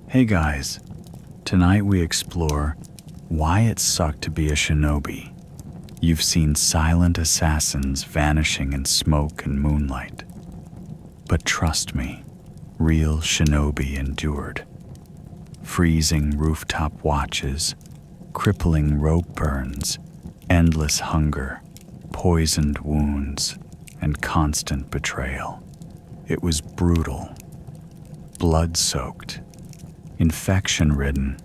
Hey guys, tonight we explore why it sucked to be a shinobi. You've seen silent assassins vanishing in smoke and moonlight. But trust me, real shinobi endured. Freezing rooftop watches, crippling rope burns, endless hunger, poisoned wounds, and constant betrayal. It was brutal, blood-soaked, infection-ridden,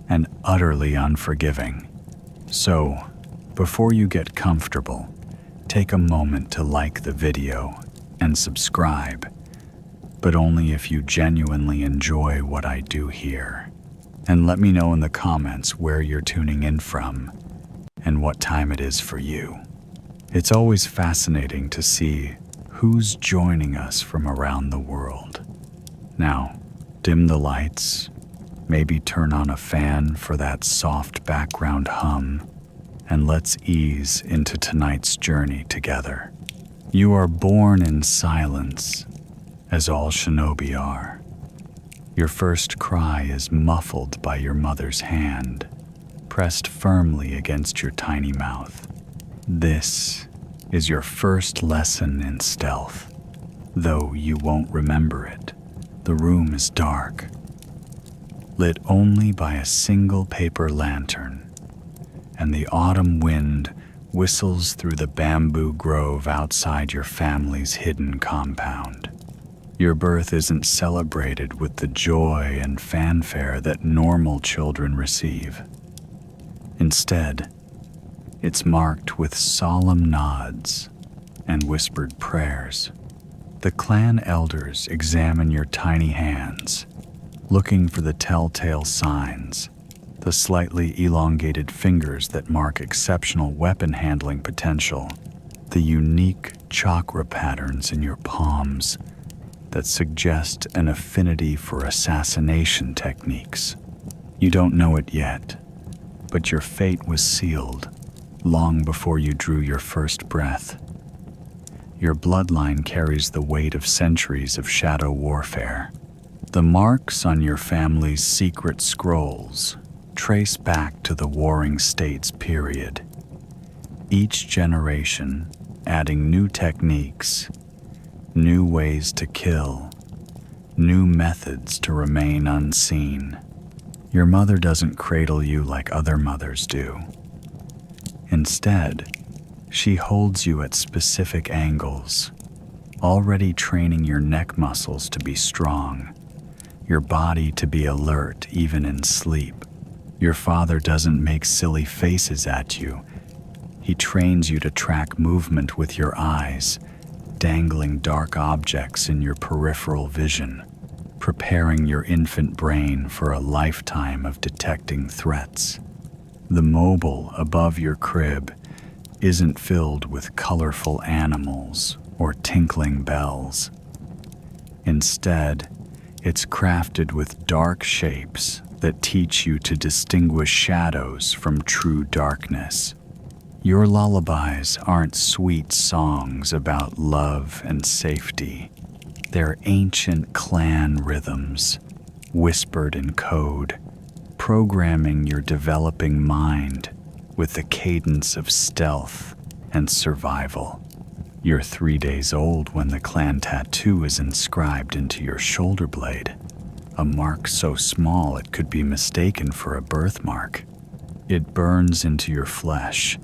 and utterly unforgiving. So, before you get comfortable, take a moment to like the video and subscribe, but only if you genuinely enjoy what I do here. And let me know in the comments where you're tuning in from and what time it is for you. It's always fascinating to see who's joining us from around the world. Now, dim the lights, maybe turn on a fan for that soft background hum, and let's ease into tonight's journey together. You are born in silence, as all shinobi are. Your first cry is muffled by your mother's hand, pressed firmly against your tiny mouth. This is your first lesson in stealth, though you won't remember it. The room is dark, lit only by a single paper lantern, and the autumn wind whistles through the bamboo grove outside your family's hidden compound. Your birth isn't celebrated with the joy and fanfare that normal children receive. Instead, it's marked with solemn nods and whispered prayers. The clan elders examine your tiny hands, looking for the telltale signs, the slightly elongated fingers that mark exceptional weapon handling potential, the unique chakra patterns in your palms that suggest an affinity for assassination techniques. You don't know it yet, but your fate was sealed long before you drew your first breath. Your bloodline carries the weight of centuries of shadow warfare. The marks on your family's secret scrolls trace back to the Warring States period, each generation adding new techniques, new ways to kill, new methods to remain unseen. Your mother doesn't cradle you like other mothers do. Instead, she holds you at specific angles, already training your neck muscles to be strong, your body to be alert even in sleep. Your father doesn't make silly faces at you. He trains you to track movement with your eyes, dangling dark objects in your peripheral vision, preparing your infant brain for a lifetime of detecting threats. The mobile above your crib isn't filled with colorful animals or tinkling bells. Instead, it's crafted with dark shapes that teach you to distinguish shadows from true darkness. Your lullabies aren't sweet songs about love and safety. They're ancient clan rhythms, whispered in code, programming your developing mind with the cadence of stealth and survival. You're 3 days old when the clan tattoo is inscribed into your shoulder blade, a mark so small it could be mistaken for a birthmark. It burns into your flesh,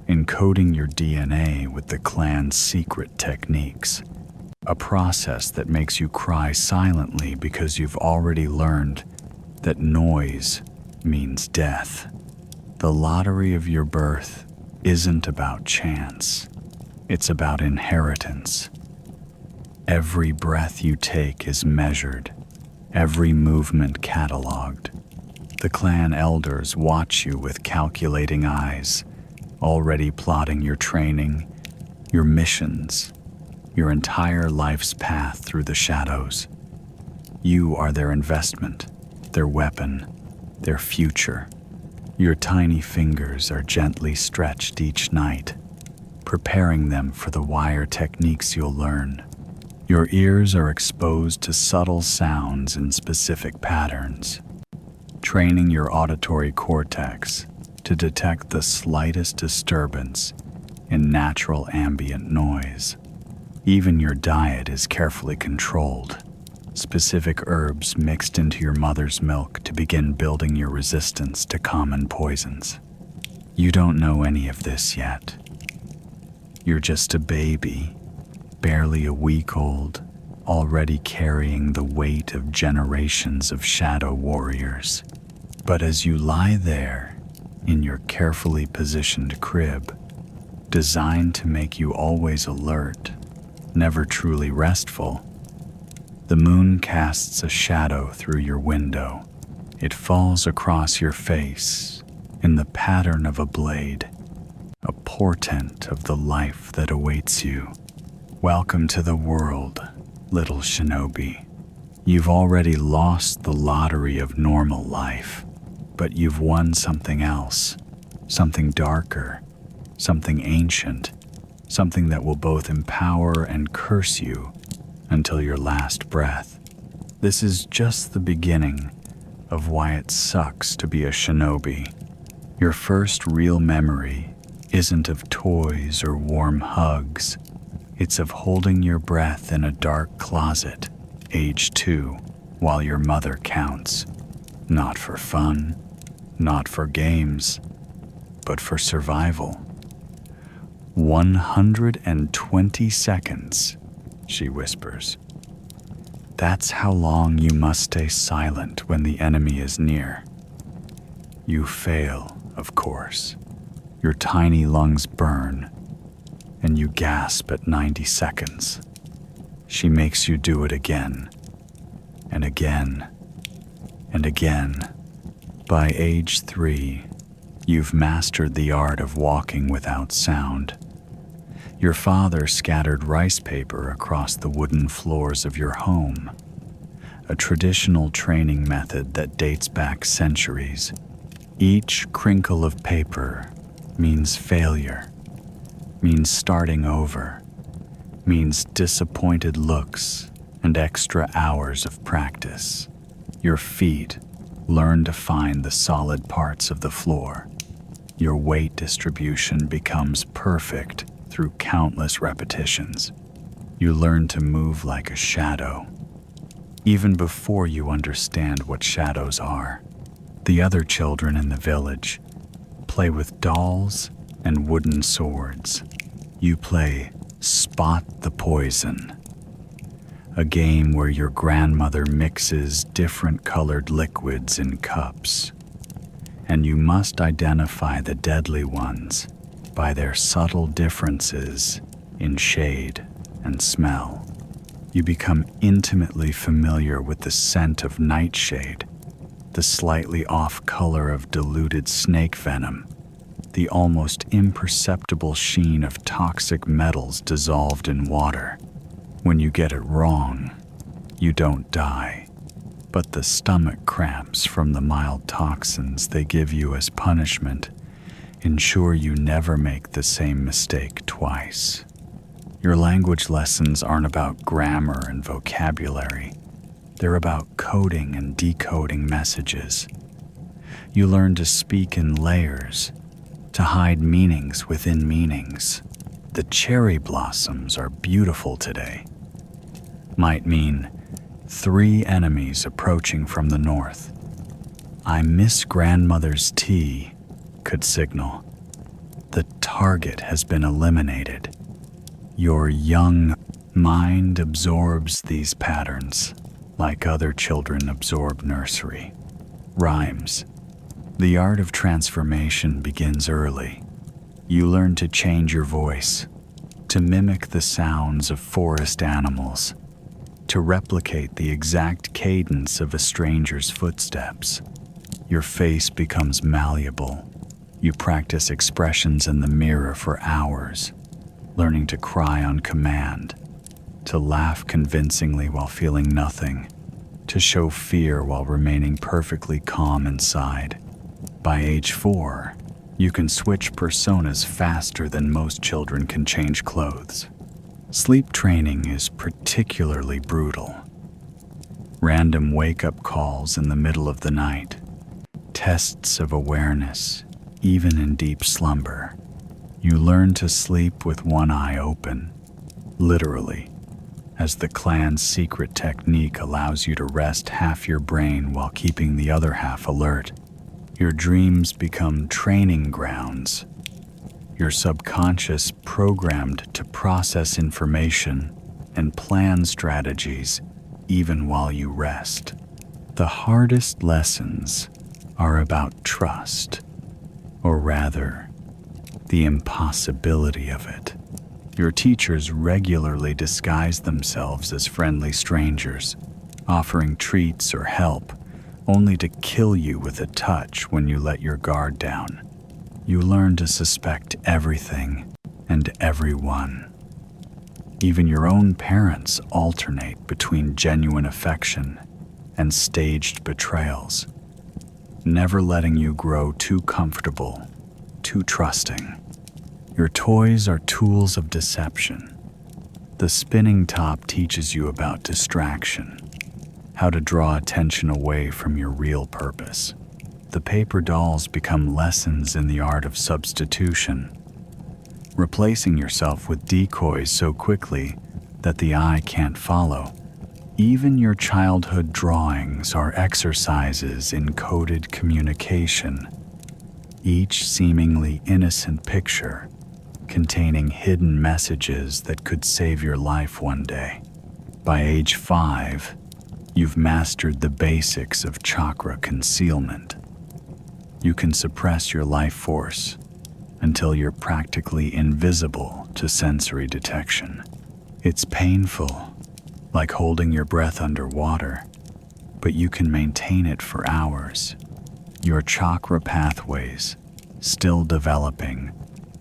encoding your DNA with the clan's secret techniques, a process that makes you cry silently because you've already learned that noise means death. The lottery of your birth isn't about chance. It's about inheritance. Every breath you take is measured, every movement cataloged. The clan elders watch you with calculating eyes, already plotting your training, your missions, your entire life's path through the shadows. You are their investment, their weapon, their future. Your tiny fingers are gently stretched each night, preparing them for the wire techniques you'll learn. Your ears are exposed to subtle sounds in specific patterns, training your auditory cortex to detect the slightest disturbance in natural ambient noise. Even your diet is carefully controlled. Specific herbs mixed into your mother's milk to begin building your resistance to common poisons. You don't know any of this yet. You're just a baby, barely a week old, already carrying the weight of generations of shadow warriors. But as you lie there, in your carefully positioned crib, designed to make you always alert, never truly restful, the moon casts a shadow through your window. It falls across your face in the pattern of a blade, a portent of the life that awaits you. Welcome to the world, little Shinobi. You've already lost the lottery of normal life, but you've won something else, something darker, something ancient, something that will both empower and curse you until your last breath. This is just the beginning of why it sucks to be a shinobi. Your first real memory isn't of toys or warm hugs. It's of holding your breath in a dark closet, age 2, while your mother counts. Not for fun, not for games, but for survival. 120 seconds, she whispers. That's how long you must stay silent when the enemy is near. You fail, of course. Your tiny lungs burn, and you gasp at 90 seconds. She makes you do it again, and again, and again. By age 3, you've mastered the art of walking without sound. Your father scattered rice paper across the wooden floors of your home, a traditional training method that dates back centuries. Each crinkle of paper means failure, means starting over, means disappointed looks and extra hours of practice. Your feet learn to find the solid parts of the floor. Your weight distribution becomes perfect through countless repetitions. You learn to move like a shadow, even before you understand what shadows are. The other children in the village play with dolls and wooden swords. You play Spot the Poison, a game where your grandmother mixes different colored liquids in cups, and you must identify the deadly ones by their subtle differences in shade and smell. You become intimately familiar with the scent of nightshade, the slightly off color of diluted snake venom, the almost imperceptible sheen of toxic metals dissolved in water. When you get it wrong, you don't die, but the stomach cramps from the mild toxins they give you as punishment ensure you never make the same mistake twice. Your language lessons aren't about grammar and vocabulary. They're about coding and decoding messages. You learn to speak in layers, to hide meanings within meanings. The cherry blossoms are beautiful today might mean 3 enemies approaching from the north. I miss grandmother's tea could signal the target has been eliminated. Your young mind absorbs these patterns like other children absorb nursery. Rhymes. The art of transformation begins early. You learn to change your voice, to mimic the sounds of forest animals, to replicate the exact cadence of a stranger's footsteps. Your face becomes malleable. You practice expressions in the mirror for hours, learning to cry on command, to laugh convincingly while feeling nothing, to show fear while remaining perfectly calm inside. By age 4, you can switch personas faster than most children can change clothes. Sleep training is particularly brutal. Random wake-up calls in the middle of the night, tests of awareness, even in deep slumber. You learn to sleep with one eye open, literally, as the clan's secret technique allows you to rest half your brain while keeping the other half alert. Your dreams become training grounds, your subconscious programmed to process information and plan strategies even while you rest. The hardest lessons are about trust, or rather, the impossibility of it. Your teachers regularly disguise themselves as friendly strangers, offering treats or help, only to kill you with a touch when you let your guard down. You learn to suspect everything and everyone. Even your own parents alternate between genuine affection and staged betrayals, never letting you grow too comfortable, too trusting. Your toys are tools of deception. The spinning top teaches you about distraction, how to draw attention away from your real purpose. The paper dolls become lessons in the art of substitution, replacing yourself with decoys so quickly that the eye can't follow. Even your childhood drawings are exercises in coded communication, each seemingly innocent picture containing hidden messages that could save your life one day. By age 5, you've mastered the basics of chakra concealment. You can suppress your life force until you're practically invisible to sensory detection. It's painful, like holding your breath underwater, but you can maintain it for hours. Your chakra pathways, still developing,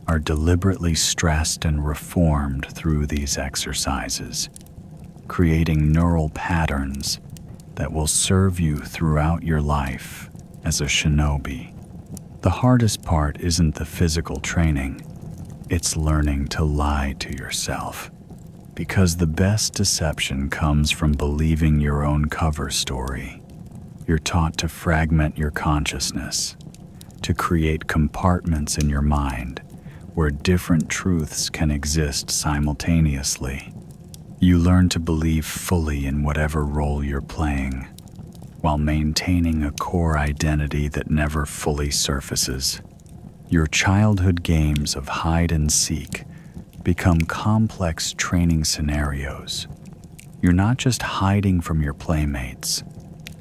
are deliberately stressed and reformed through these exercises, creating neural patterns that will serve you throughout your life as a shinobi. The hardest part isn't the physical training, it's learning to lie to yourself. Because the best deception comes from believing your own cover story. You're taught to fragment your consciousness, to create compartments in your mind where different truths can exist simultaneously. You learn to believe fully in whatever role you're playing, while maintaining a core identity that never fully surfaces. Your childhood games of hide and seek become complex training scenarios. You're not just hiding from your playmates,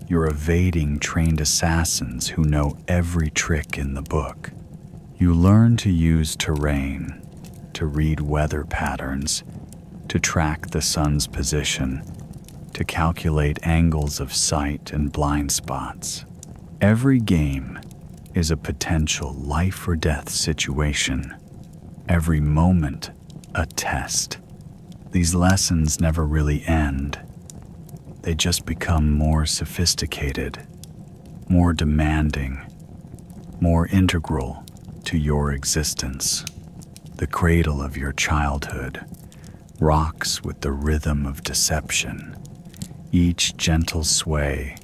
you're evading trained assassins who know every trick in the book. You learn to use terrain, to read weather patterns, to track the sun's position, to calculate angles of sight and blind spots. Every game is a potential life or death situation. Every moment, a test. These lessons never really end. They just become more sophisticated, more demanding, more integral to your existence. The cradle of your childhood rocks with the rhythm of deception, each gentle sway,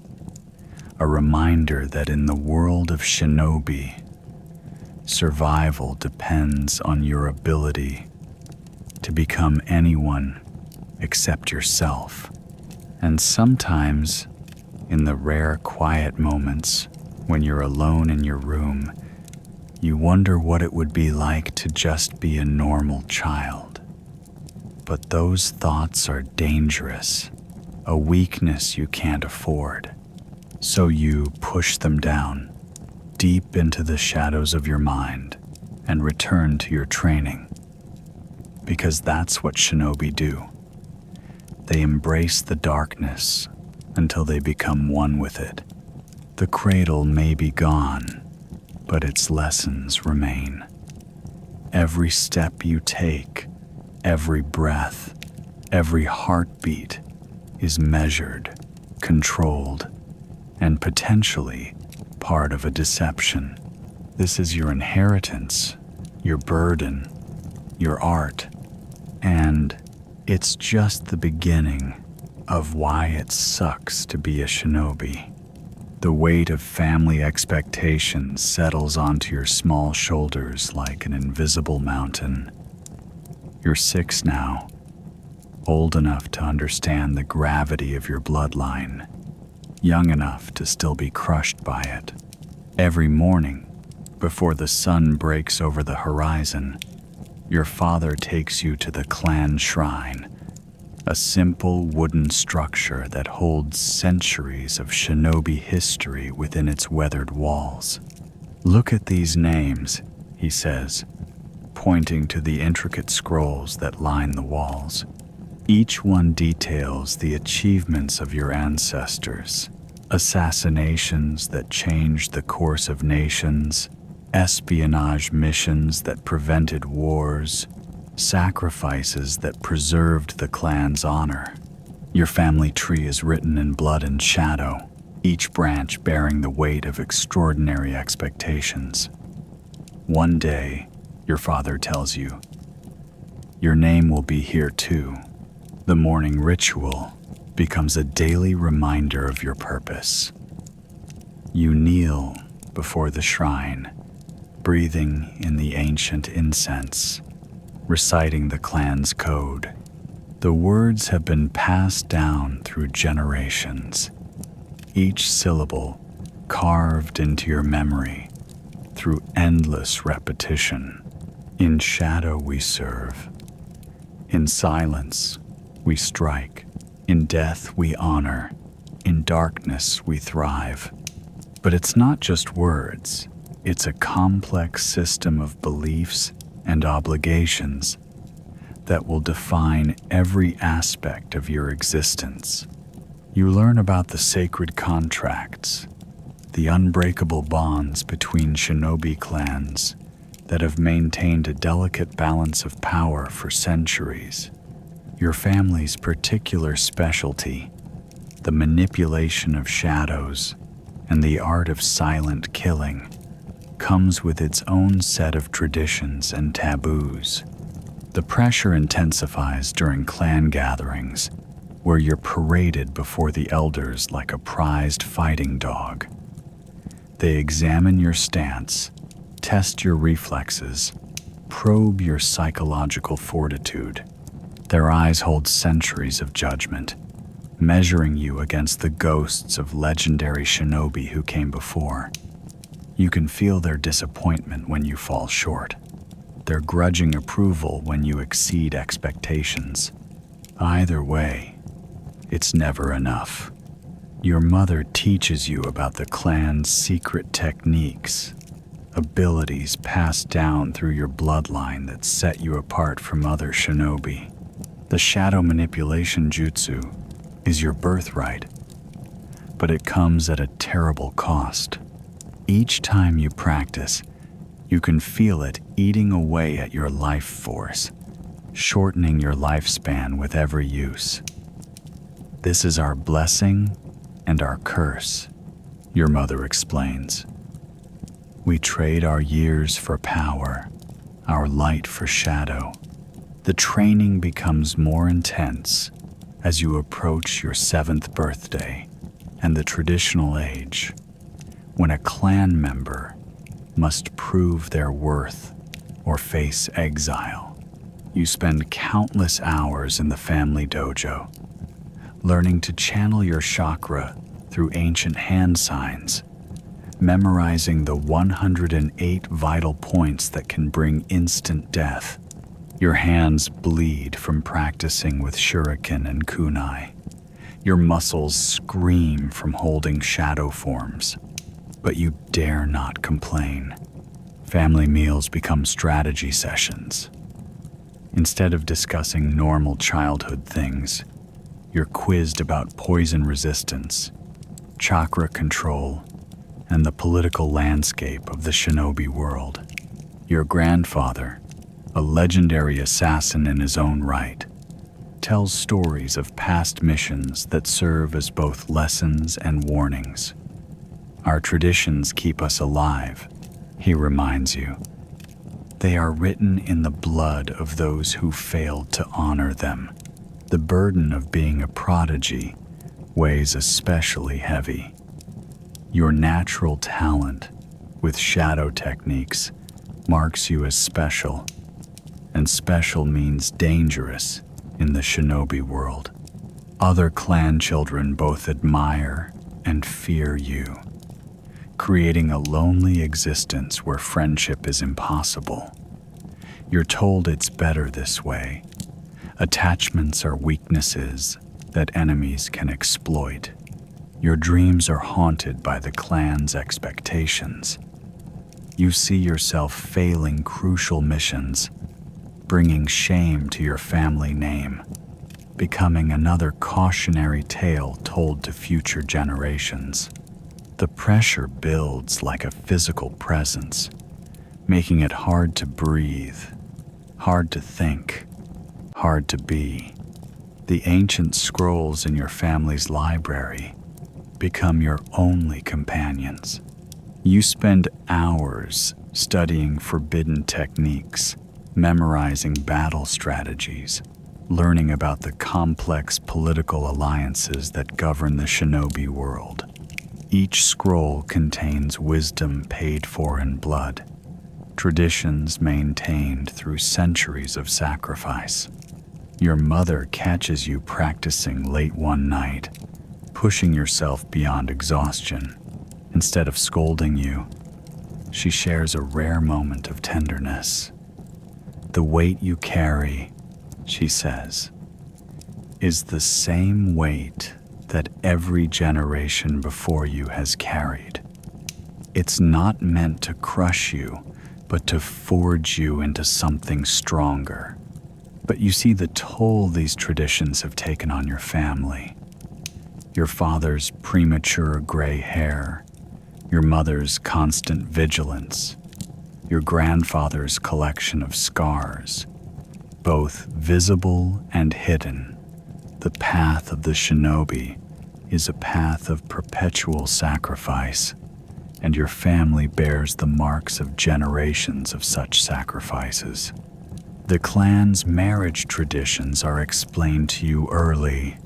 a reminder that in the world of Shinobi, survival depends on your ability to become anyone except yourself. And sometimes, in the rare quiet moments when you're alone in your room, you wonder what it would be like to just be a normal child. But those thoughts are dangerous, a weakness you can't afford. So you push them down, deep into the shadows of your mind, and return to your training. Because that's what shinobi do. They embrace the darkness until they become one with it. The cradle may be gone, but its lessons remain. Every step you take, every breath, every heartbeat is measured, controlled, and potentially part of a deception. This is your inheritance, your burden, your art, and It's just the beginning of why it sucks to be a shinobi. The weight of family expectations settles onto your small shoulders like an invisible mountain. You're 6 now, old enough to understand the gravity of your bloodline, young enough to still be crushed by it. Every morning, before the sun breaks over the horizon, your father takes you to the clan shrine, a simple wooden structure that holds centuries of shinobi history within its weathered walls. "Look at these names," he says, pointing to the intricate scrolls that line the walls. Each one details the achievements of your ancestors: assassinations that changed the course of nations, espionage missions that prevented wars, sacrifices that preserved the clan's honor. Your family tree is written in blood and shadow, each branch bearing the weight of extraordinary expectations. One day, your father tells you, your name will be here too. The morning ritual becomes a daily reminder of your purpose. You kneel before the shrine, breathing in the ancient incense, reciting the clan's code. The words have been passed down through generations, each syllable carved into your memory through endless repetition. In shadow we serve. In silence we strike. In death we honor. In darkness we thrive. But it's not just words. It's a complex system of beliefs and obligations that will define every aspect of your existence. You learn about the sacred contracts, the unbreakable bonds between shinobi clans that have maintained a delicate balance of power for centuries. Your family's particular specialty, the manipulation of shadows and the art of silent killing, comes with its own set of traditions and taboos. The pressure intensifies during clan gatherings, where you're paraded before the elders like a prized fighting dog. They examine your stance, test your reflexes, probe your psychological fortitude. Their eyes hold centuries of judgment, measuring you against the ghosts of legendary shinobi who came before. You can feel their disappointment when you fall short, their grudging approval when you exceed expectations. Either way, it's never enough. Your mother teaches you about the clan's secret techniques, abilities passed down through your bloodline that set you apart from other shinobi. The shadow manipulation jutsu is your birthright, but it comes at a terrible cost. Each time you practice, you can feel it eating away at your life force, shortening your lifespan with every use. This is our blessing and our curse, your mother explains. We trade our years for power, our light for shadow. The training becomes more intense as you approach your 7th birthday and the traditional age, when a clan member must prove their worth or face exile. You spend countless hours in the family dojo, learning to channel your chakra through ancient hand signs, memorizing the 108 vital points that can bring instant death. Your hands bleed from practicing with shuriken and kunai. Your muscles scream from holding shadow forms, but you dare not complain. Family meals become strategy sessions. Instead of discussing normal childhood things, you're quizzed about poison resistance, chakra control, and the political landscape of the shinobi world. Your grandfather, a legendary assassin in his own right, tells stories of past missions that serve as both lessons and warnings. Our traditions keep us alive, he reminds you. They are written in the blood of those who failed to honor them. The burden of being a prodigy weighs especially heavy. Your natural talent with shadow techniques marks you as special, and special means dangerous in the Shinobi world. Other clan children both admire and fear you, creating a lonely existence where friendship is impossible. You're told it's better this way. Attachments are weaknesses that enemies can exploit. Your dreams are haunted by the clan's expectations. You see yourself failing crucial missions, bringing shame to your family name, becoming another cautionary tale told to future generations. The pressure builds like a physical presence, making it hard to breathe, hard to think, hard to be. The ancient scrolls in your family's library become your only companions. You spend hours studying forbidden techniques, memorizing battle strategies, learning about the complex political alliances that govern the Shinobi world. Each scroll contains wisdom paid for in blood, traditions maintained through centuries of sacrifice. Your mother catches you practicing late one night, pushing yourself beyond exhaustion. Instead of scolding you, she shares a rare moment of tenderness. The weight you carry, she says, is the same weight that every generation before you has carried. It's not meant to crush you, but to forge you into something stronger. But you see the toll these traditions have taken on your family. Your father's premature gray hair, your mother's constant vigilance, your grandfather's collection of scars, both visible and hidden. The path of the Shinobi is a path of perpetual sacrifice, and your family bears the marks of generations of such sacrifices. The clan's marriage traditions are explained to you early,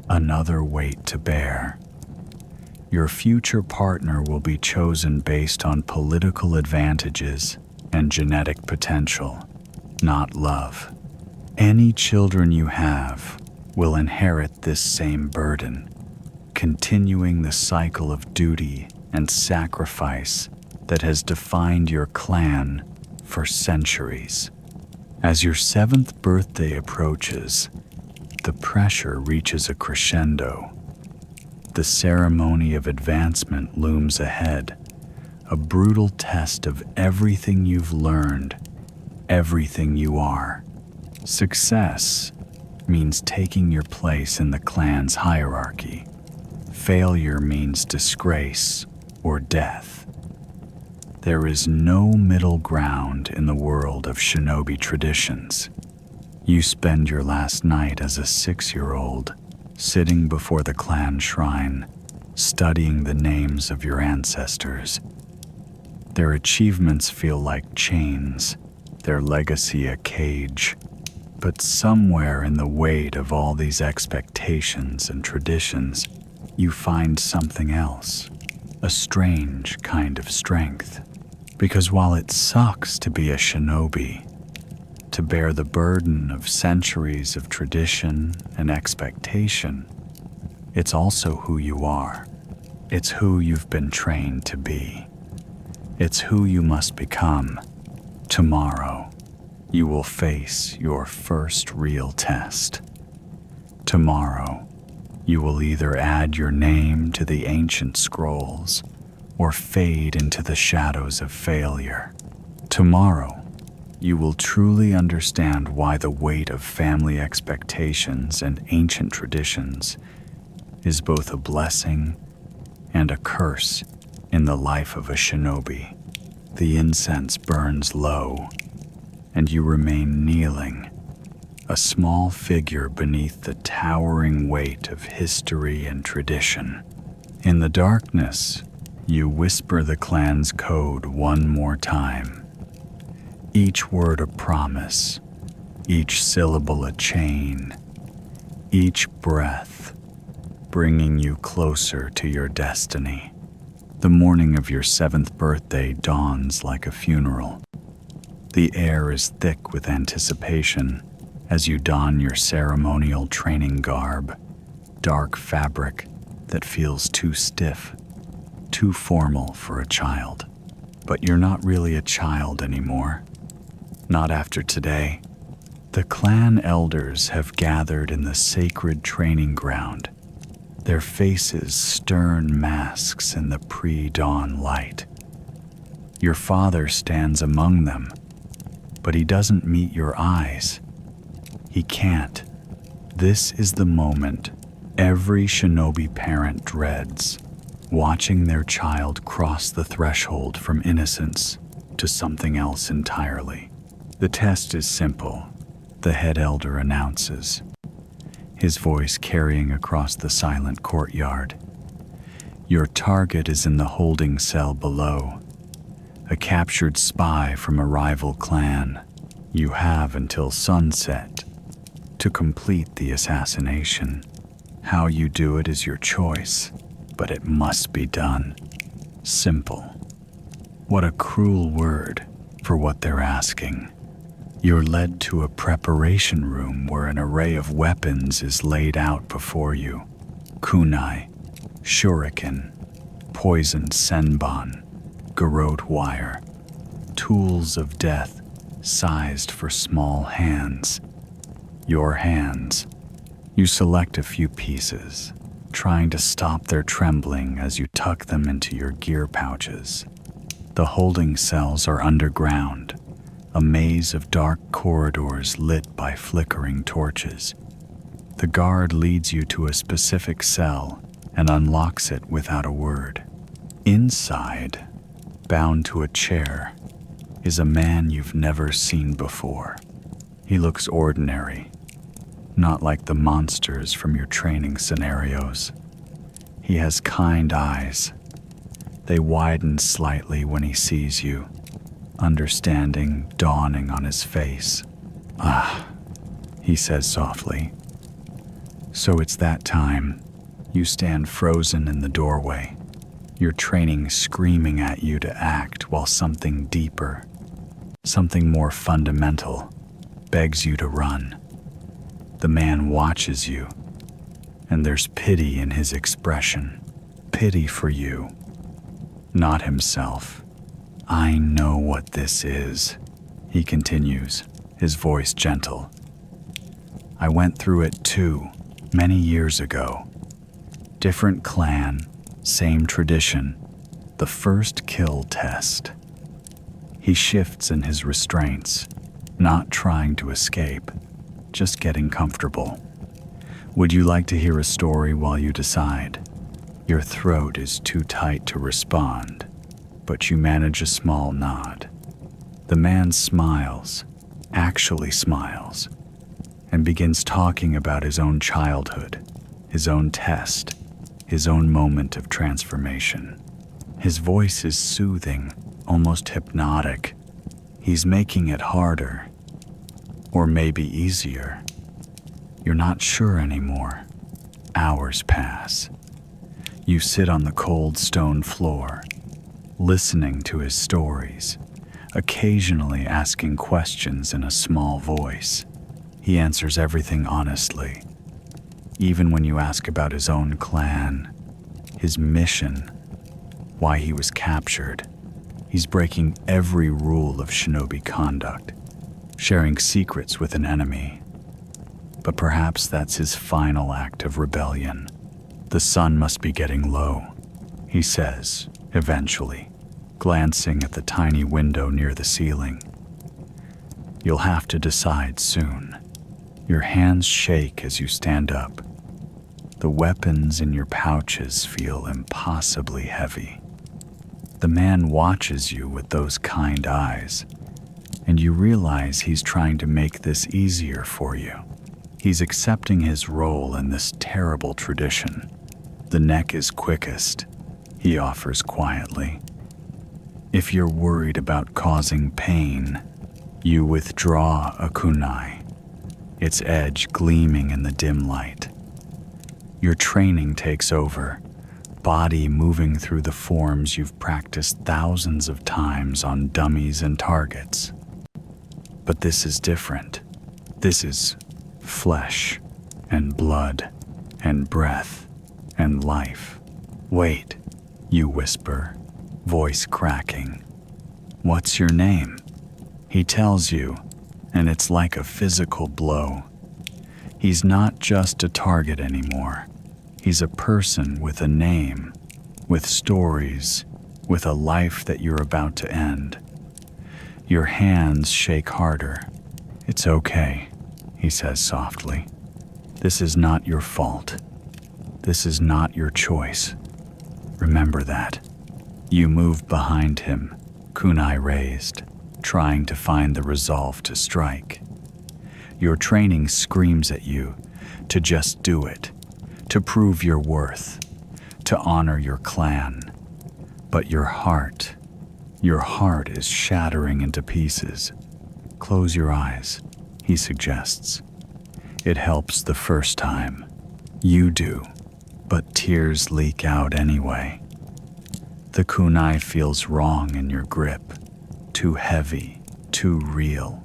another weight to bear. Your future partner will be chosen based on political advantages and genetic potential, not love. Any children you have will inherit this same burden, continuing the cycle of duty and sacrifice that has defined your clan for centuries. As your 7th birthday approaches, the pressure reaches a crescendo. The ceremony of advancement looms ahead, a brutal test of everything you've learned, everything you are. Success means taking your place in the clan's hierarchy. Failure means disgrace or death. There is no middle ground in the world of Shinobi traditions. You spend your last night as a 6-year-old, sitting before the clan shrine, studying the names of your ancestors. Their achievements feel like chains, their legacy a cage. But somewhere in the weight of all these expectations and traditions, you find something else, a strange kind of strength. Because while it sucks to be a shinobi, to bear the burden of centuries of tradition and expectation, it's also who you are. It's who you've been trained to be. It's who you must become. Tomorrow, you will face your first real test. Tomorrow, you will either add your name to the ancient scrolls or fade into the shadows of failure. Tomorrow, you will truly understand why the weight of family expectations and ancient traditions is both a blessing and a curse in the life of a shinobi. The incense burns low, and you remain kneeling, a small figure beneath the towering weight of history and tradition. In the darkness, you whisper the clan's code one more time. Each word a promise, each syllable a chain, each breath bringing you closer to your destiny. The morning of your 7th birthday dawns like a funeral. The air is thick with anticipation as you don your ceremonial training garb, dark fabric that feels too stiff, too formal for a child. But you're not really a child anymore. Not after today. The clan elders have gathered in the sacred training ground, their faces stern masks in the pre-dawn light. Your father stands among them, but he doesn't meet your eyes. He can't. This is the moment every Shinobi parent dreads, watching their child cross the threshold from innocence to something else entirely. The test is simple, the head elder announces, his voice carrying across the silent courtyard. Your target is in the holding cell below, a captured spy from a rival clan. You have until sunset to complete the assassination. How you do it is your choice, but it must be done. Simple. What a cruel word for what they're asking. You're led to a preparation room where an array of weapons is laid out before you. Kunai, shuriken, poisoned senbon, garrote wire, tools of death sized for small hands. Your hands. You select a few pieces, trying to stop their trembling as you tuck them into your gear pouches. The holding cells are underground, a maze of dark corridors lit by flickering torches. The guard leads you to a specific cell and unlocks it without a word. Inside, bound to a chair, is a man you've never seen before. He looks ordinary, not like the monsters from your training scenarios. He has kind eyes. They widen slightly when he sees you, understanding dawning on his face. "Ah," he says softly. So it's that time. You stand frozen in the doorway, your training screaming at you to act while something deeper, something more fundamental, begs you to run. The man watches you, and there's pity in his expression. Pity for you, not himself. "I know what this is," he continues, his voice gentle. "I went through it too, many years ago. Different clan, same tradition, the first kill test." He shifts in his restraints, not trying to escape, just getting comfortable. "Would you like to hear a story while you decide?" Your throat is too tight to respond, but you manage a small nod. The man smiles, actually smiles, and begins talking about his own childhood, his own test, his own moment of transformation. His voice is soothing, almost hypnotic. He's making it harder, or maybe easier. You're not sure anymore. Hours pass. You sit on the cold stone floor, listening to his stories, occasionally asking questions in a small voice. He answers everything honestly, even when you ask about his own clan, his mission, why he was captured. He's breaking every rule of Shinobi conduct, sharing secrets with an enemy. But perhaps that's his final act of rebellion. "The sun must be getting low," he says, eventually, glancing at the tiny window near the ceiling. "You'll have to decide soon." Your hands shake as you stand up. The weapons in your pouches feel impossibly heavy. The man watches you with those kind eyes, and you realize he's trying to make this easier for you. He's accepting his role in this terrible tradition. "The neck is quickest," he offers quietly. "If you're worried about causing pain, you withdraw a kunai." its edge gleaming in the dim light. Your training takes over, body moving through the forms you've practiced thousands of times on dummies and targets. But this is different. This is flesh and blood and breath and life. Wait, you whisper, voice cracking. What's your name? He tells you, and it's like a physical blow. He's not just a target anymore. He's a person with a name, with stories, with a life that you're about to end. Your hands shake harder. It's okay, he says softly. This is not your fault. This is not your choice. Remember that. You move behind him, kunai raised, trying to find the resolve to strike. Your training screams at you to just do it, to prove your worth, to honor your clan. But your heart is shattering into pieces. Close your eyes, he suggests. It helps the first time. You do, but tears leak out anyway. The kunai feels wrong in your grip, too heavy, too real.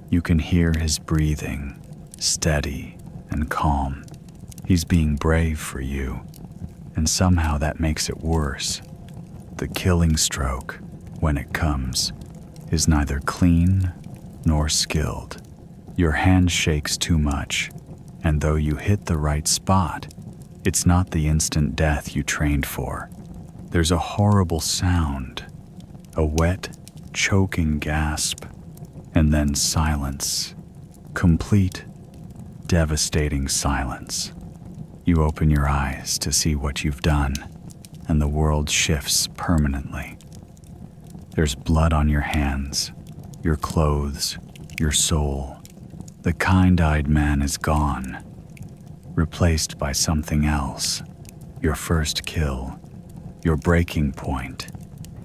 You can hear his breathing, steady and calm. He's being brave for you, and somehow that makes it worse. The killing stroke, when it comes, is neither clean nor skilled. Your hand shakes too much, and though you hit the right spot, it's not the instant death you trained for. There's a horrible sound, a wet, choking gasp, and then silence. Complete, devastating silence. You open your eyes to see what you've done, and the world shifts permanently. There's blood on your hands, your clothes, your soul. The kind-eyed man is gone, replaced by something else. Your first kill, your breaking point,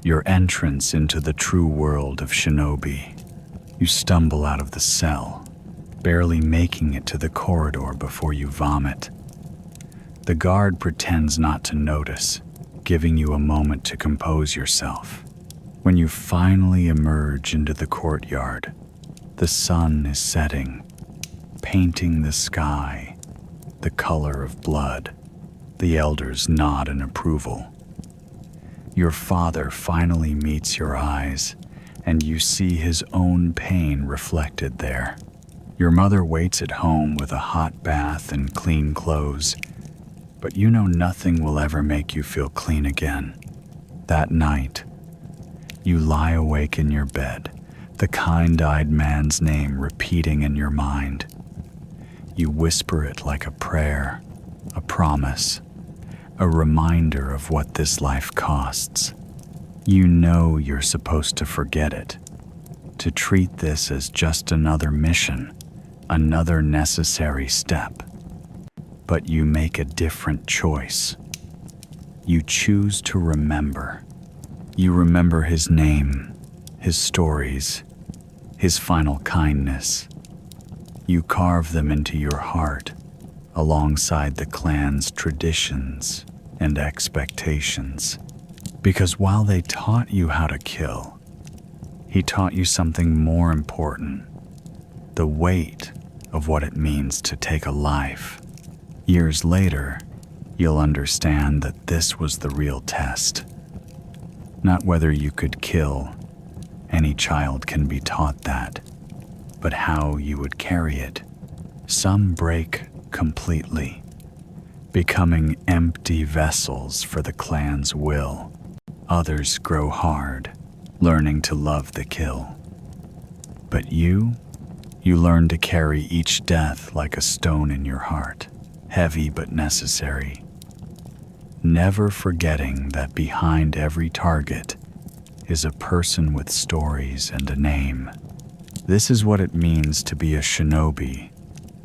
your entrance into the true world of Shinobi. You stumble out of the cell, barely making it to the corridor before you vomit. The guard pretends not to notice, giving you a moment to compose yourself. When you finally emerge into the courtyard, the sun is setting, painting the sky the color of blood. The elders nod in approval. Your father finally meets your eyes, and you see his own pain reflected there. Your mother waits at home with a hot bath and clean clothes, but you know nothing will ever make you feel clean again. That night, you lie awake in your bed, the kind-eyed man's name repeating in your mind. You whisper it like a prayer, a promise, a reminder of what this life costs. You know you're supposed to forget it, to treat this as just another mission, another necessary step. But you make a different choice. You choose to remember. You remember his name, his stories, his final kindness. You carve them into your heart, alongside the clan's traditions and expectations. Because while they taught you how to kill, he taught you something more important: the weight of what it means to take a life. Years later, you'll understand that this was the real test. Not whether you could kill, any child can be taught that, but how you would carry it. Some break completely, becoming empty vessels for the clan's will. Others grow hard, learning to love the kill. But you learn to carry each death like a stone in your heart, heavy but necessary. Never forgetting that behind every target is a person with stories and a name. This is what it means to be a shinobi,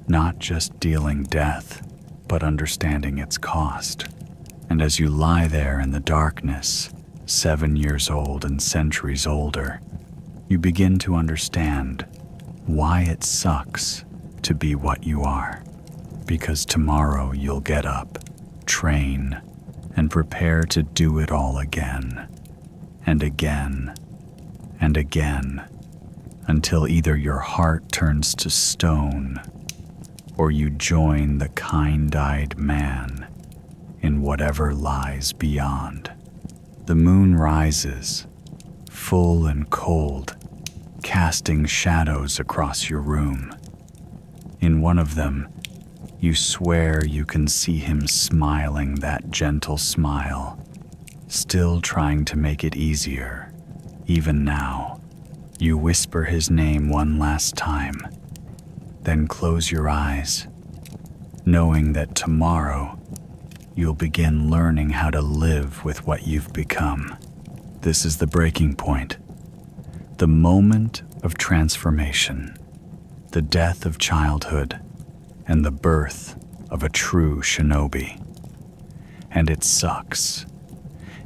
not just dealing death, but understanding its cost. And as you lie there in the darkness, 7 years old and centuries older, you begin to understand why it sucks to be what you are, because tomorrow you'll get up, train, and prepare to do it all again, and again, and again, until either your heart turns to stone or you join the kind-eyed man in whatever lies beyond. The moon rises, full and cold, casting shadows across your room. In one of them, you swear you can see him smiling that gentle smile, still trying to make it easier. Even now, you whisper his name one last time, then close your eyes, knowing that tomorrow you'll begin learning how to live with what you've become. This is the breaking point, the moment of transformation, the death of childhood, and the birth of a true shinobi. And it sucks.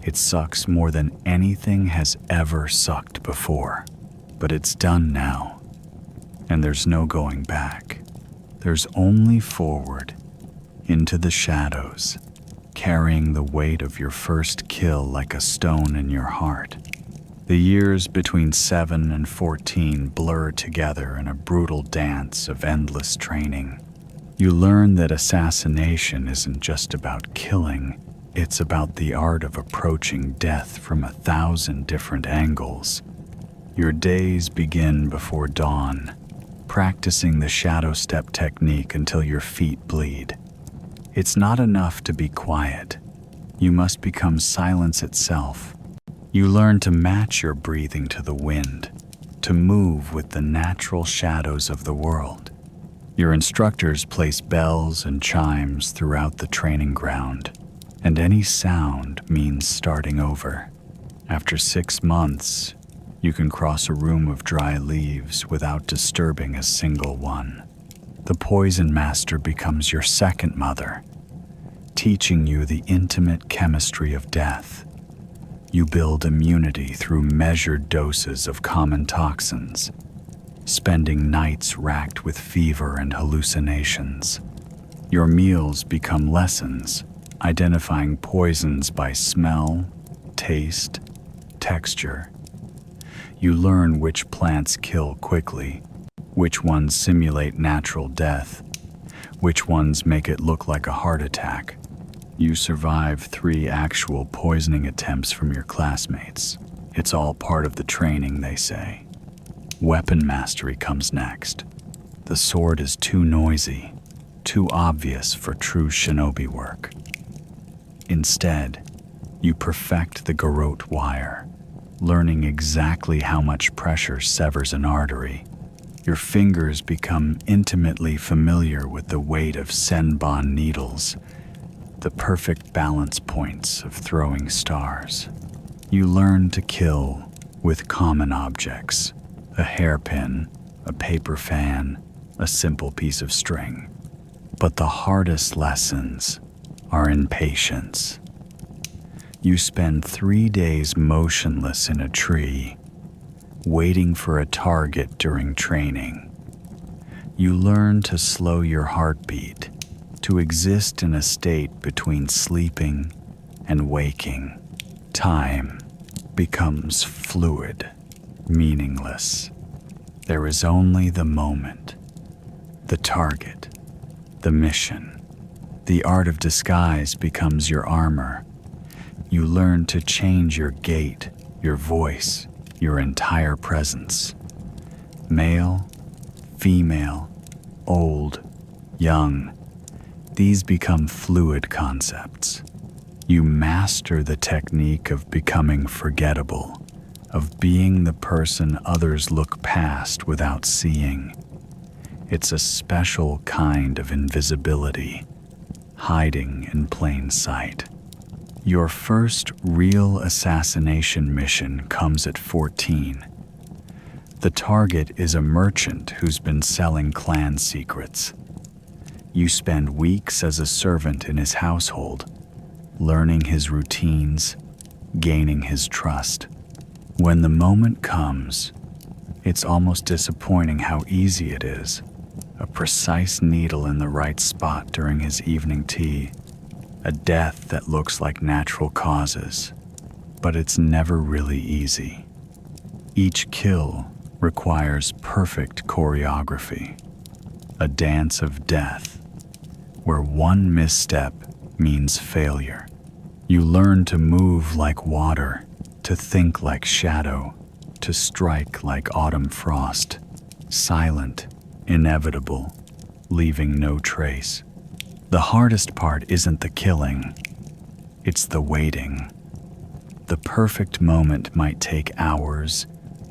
It sucks more than anything has ever sucked before. But it's done now, and there's no going back. There's only forward, into the shadows, carrying the weight of your first kill like a stone in your heart. The years between 7 and 14 blur together in a brutal dance of endless training. You learn that assassination isn't just about killing, it's about the art of approaching death from 1,000 different angles. Your days begin before dawn, practicing the shadow step technique until your feet bleed. It's not enough to be quiet. You must become silence itself. You learn to match your breathing to the wind, to move with the natural shadows of the world. Your instructors place bells and chimes throughout the training ground, and any sound means starting over. After 6 months, you can cross a room of dry leaves without disturbing a single one. The poison master becomes your second mother, teaching you the intimate chemistry of death. You build immunity through measured doses of common toxins, spending nights racked with fever and hallucinations. Your meals become lessons, identifying poisons by smell, taste, texture. You learn which plants kill quickly, which ones simulate natural death, which ones make it look like a heart attack. You survive 3 actual poisoning attempts from your classmates. It's all part of the training, they say. Weapon mastery comes next. The sword is too noisy, too obvious for true shinobi work. Instead, you perfect the garrote wire, learning exactly how much pressure severs an artery. Your fingers become intimately familiar with the weight of senbon needles, the perfect balance points of throwing stars. You learn to kill with common objects, a hairpin, a paper fan, a simple piece of string. But the hardest lessons are in patience. You spend 3 days motionless in a tree, waiting for a target during training. You learn to slow your heartbeat, to exist in a state between sleeping and waking. Time becomes fluid, meaningless. There is only the moment, the target, the mission. The art of disguise becomes your armor. You learn to change your gait, your voice, your entire presence. Male, female, old, young, these become fluid concepts. You master the technique of becoming forgettable, of being the person others look past without seeing. It's a special kind of invisibility, hiding in plain sight. Your first real assassination mission comes at 14. The target is a merchant who's been selling clan secrets. You spend weeks as a servant in his household, learning his routines, gaining his trust. When the moment comes, it's almost disappointing how easy it is. a precise needle in the right spot during his evening tea, a death that looks like natural causes, but it's never really easy. Each kill requires perfect choreography, a dance of death, where one misstep means failure. You learn to move like water, to think like shadow, to strike like autumn frost, silent, inevitable, leaving no trace. The hardest part isn't the killing, it's the waiting. The perfect moment might take hours,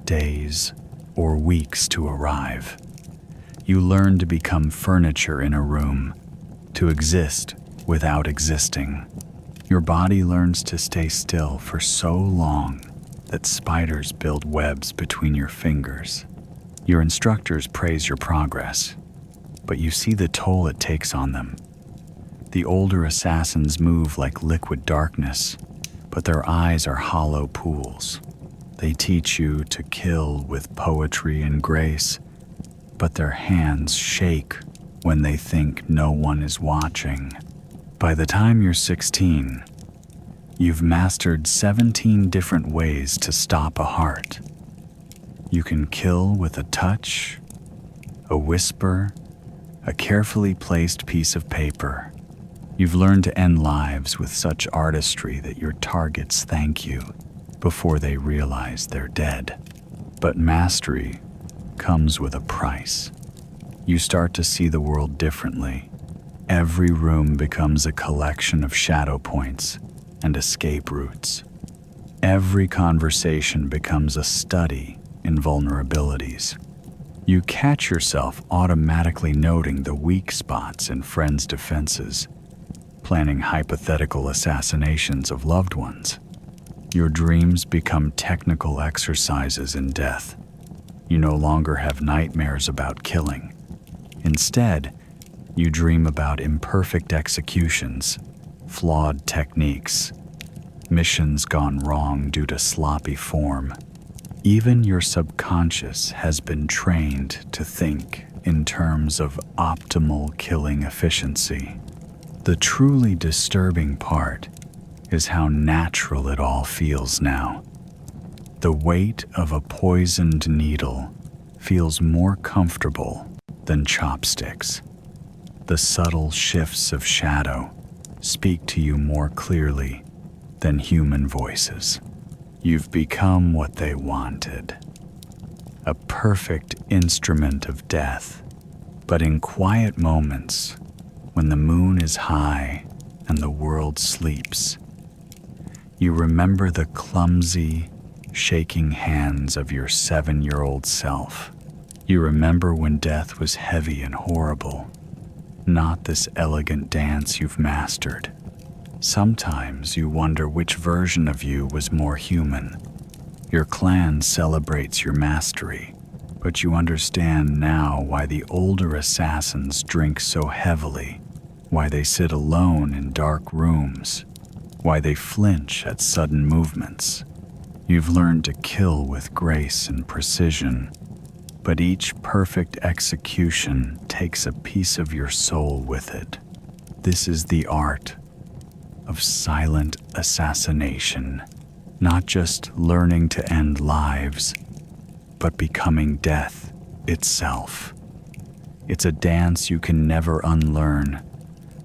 days, or weeks to arrive. You learn to become furniture in a room, to exist without existing. Your body learns to stay still for so long that spiders build webs between your fingers. Your instructors praise your progress, but you see the toll it takes on them. The older assassins move like liquid darkness, but their eyes are hollow pools. They teach you to kill with poetry and grace, but their hands shake when they think no one is watching. By the time you're 16, you've mastered 17 different ways to stop a heart. You can kill with a touch, a whisper, a carefully placed piece of paper. You've learned to end lives with such artistry that your targets thank you before they realize they're dead. But mastery comes with a price. You start to see the world differently. Every room becomes a collection of shadow points and escape routes. Every conversation becomes a study in vulnerabilities. You catch yourself automatically noting the weak spots in friends' defenses, planning hypothetical assassinations of loved ones. Your dreams become technical exercises in death. You no longer have nightmares about killing. Instead, you dream about imperfect executions, flawed techniques, missions gone wrong due to sloppy form. Even your subconscious has been trained to think in terms of optimal killing efficiency. The truly disturbing part is how natural it all feels now. The weight of a poisoned needle feels more comfortable than chopsticks. The subtle shifts of shadow speak to you more clearly than human voices. You've become what they wanted, a perfect instrument of death. But in quiet moments, when the moon is high and the world sleeps, you remember the clumsy, shaking hands of your 7-year-old self. You remember when death was heavy and horrible, not this elegant dance you've mastered. Sometimes you wonder which version of you was more human. Your clan celebrates your mastery, but you understand now why the older assassins drink so heavily, why they sit alone in dark rooms, why they flinch at sudden movements. You've learned to kill with grace and precision, but each perfect execution takes a piece of your soul with it. This is the art of silent assassination, not just learning to end lives, but becoming death itself. It's a dance you can never unlearn,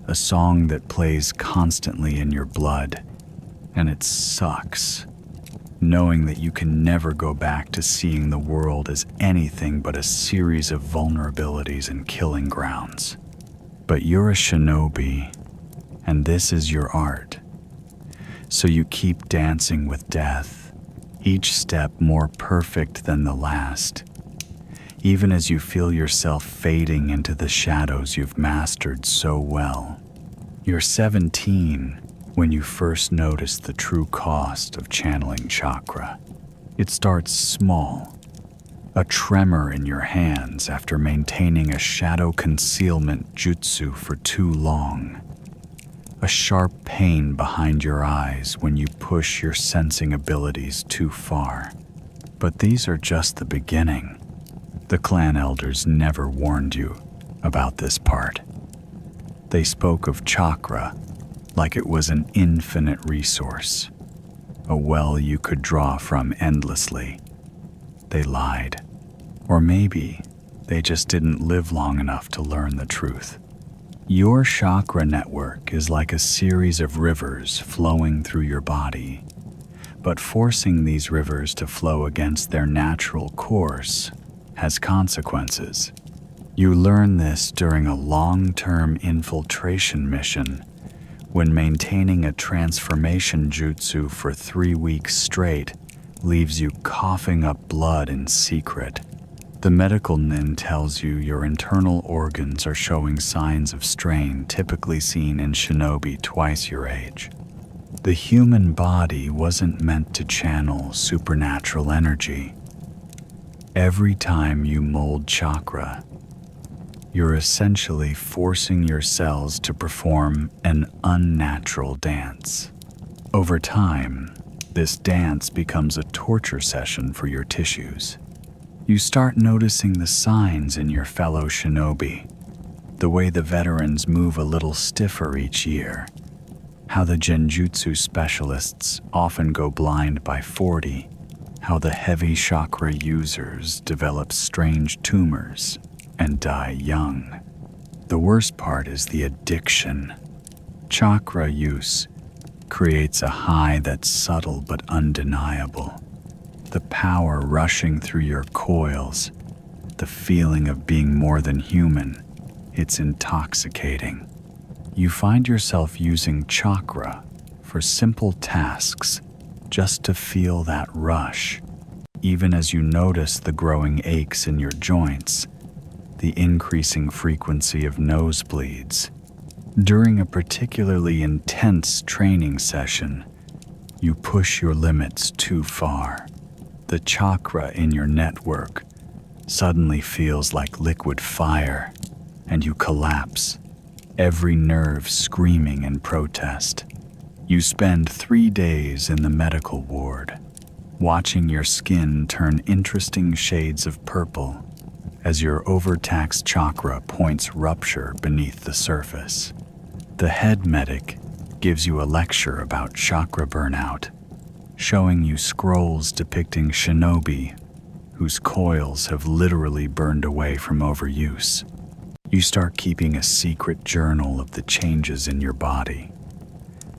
a song that plays constantly in your blood, and it sucks, knowing that you can never go back to seeing the world as anything but a series of vulnerabilities and killing grounds. But you're a shinobi, and this is your art. So you keep dancing with death, each step more perfect than the last, even as you feel yourself fading into the shadows you've mastered so well. You're 17 when you first notice the true cost of channeling chakra. It starts small, a tremor in your hands after maintaining a shadow concealment jutsu for too long, a sharp pain behind your eyes when you push your sensing abilities too far. But these are just the beginning. The clan elders never warned you, about this part. They spoke of chakra like it was an infinite resource, a well you could draw from endlessly. They lied. Or maybe they just didn't live long enough to learn the truth. Your chakra network is like a series of rivers flowing through your body, but forcing these rivers to flow against their natural course has consequences. You learn this during a long-term infiltration mission when maintaining a transformation jutsu for 3 weeks straight leaves you coughing up blood in secret. The medical nin tells you your internal organs are showing signs of strain typically seen in shinobi twice your age. The human body wasn't meant to channel supernatural energy. Every time you mold chakra, you're essentially forcing your cells to perform an unnatural dance. Over time, this dance becomes a torture session for your tissues. You start noticing the signs in your fellow shinobi, the way the veterans move a little stiffer each year, how the genjutsu specialists often go blind by 40, how the heavy chakra users develop strange tumors and die young. The worst part is the addiction. Chakra use creates a high that's subtle but undeniable. The power rushing through your coils, the feeling of being more than human, it's intoxicating. You find yourself using chakra for simple tasks just to feel that rush, even as you notice the growing aches in your joints, the increasing frequency of nosebleeds. During a particularly intense training session, you push your limits too far. The chakra in your network suddenly feels like liquid fire, and you collapse, every nerve screaming in protest. You spend 3 days in the medical ward, watching your skin turn interesting shades of purple as your overtaxed chakra points rupture beneath the surface. The head medic gives you a lecture about chakra burnout, showing you scrolls depicting shinobi whose coils have literally burned away from overuse. You start keeping a secret journal of the changes in your body.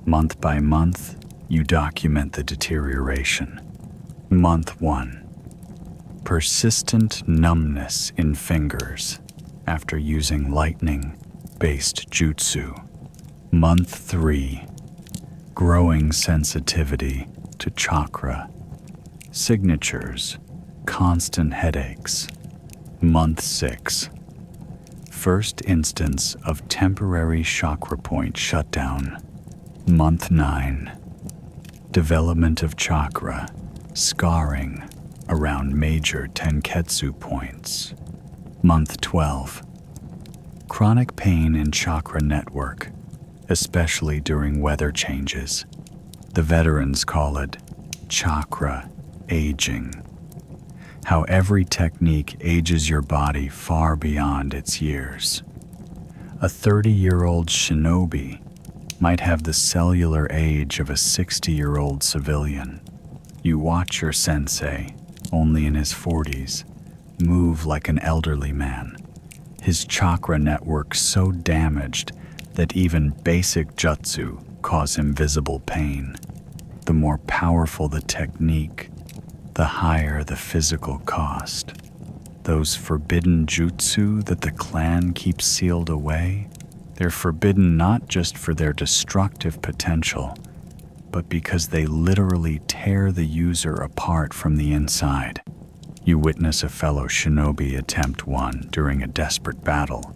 Month by month, you document the deterioration. Month 1. Persistent numbness in fingers after using lightning-based jutsu. Month 3. Growing sensitivity to chakra. Signatures, constant headaches. Month 6. First instance of temporary chakra point shutdown. Month 9. Development of chakra, scarring around major tenketsu points. Month 12. Chronic pain in chakra network, especially during weather changes. The veterans call it chakra aging. How every technique ages your body far beyond its years. A 30-year-old shinobi might have the cellular age of a 60-year-old civilian. You watch your sensei, only in his 40s, move like an elderly man, his chakra network so damaged that even basic jutsu cause him visible pain. The more powerful the technique, the higher the physical cost. Those forbidden jutsu that the clan keeps sealed away, they're forbidden not just for their destructive potential, but because they literally tear the user apart from the inside. You witness a fellow shinobi attempt one during a desperate battle.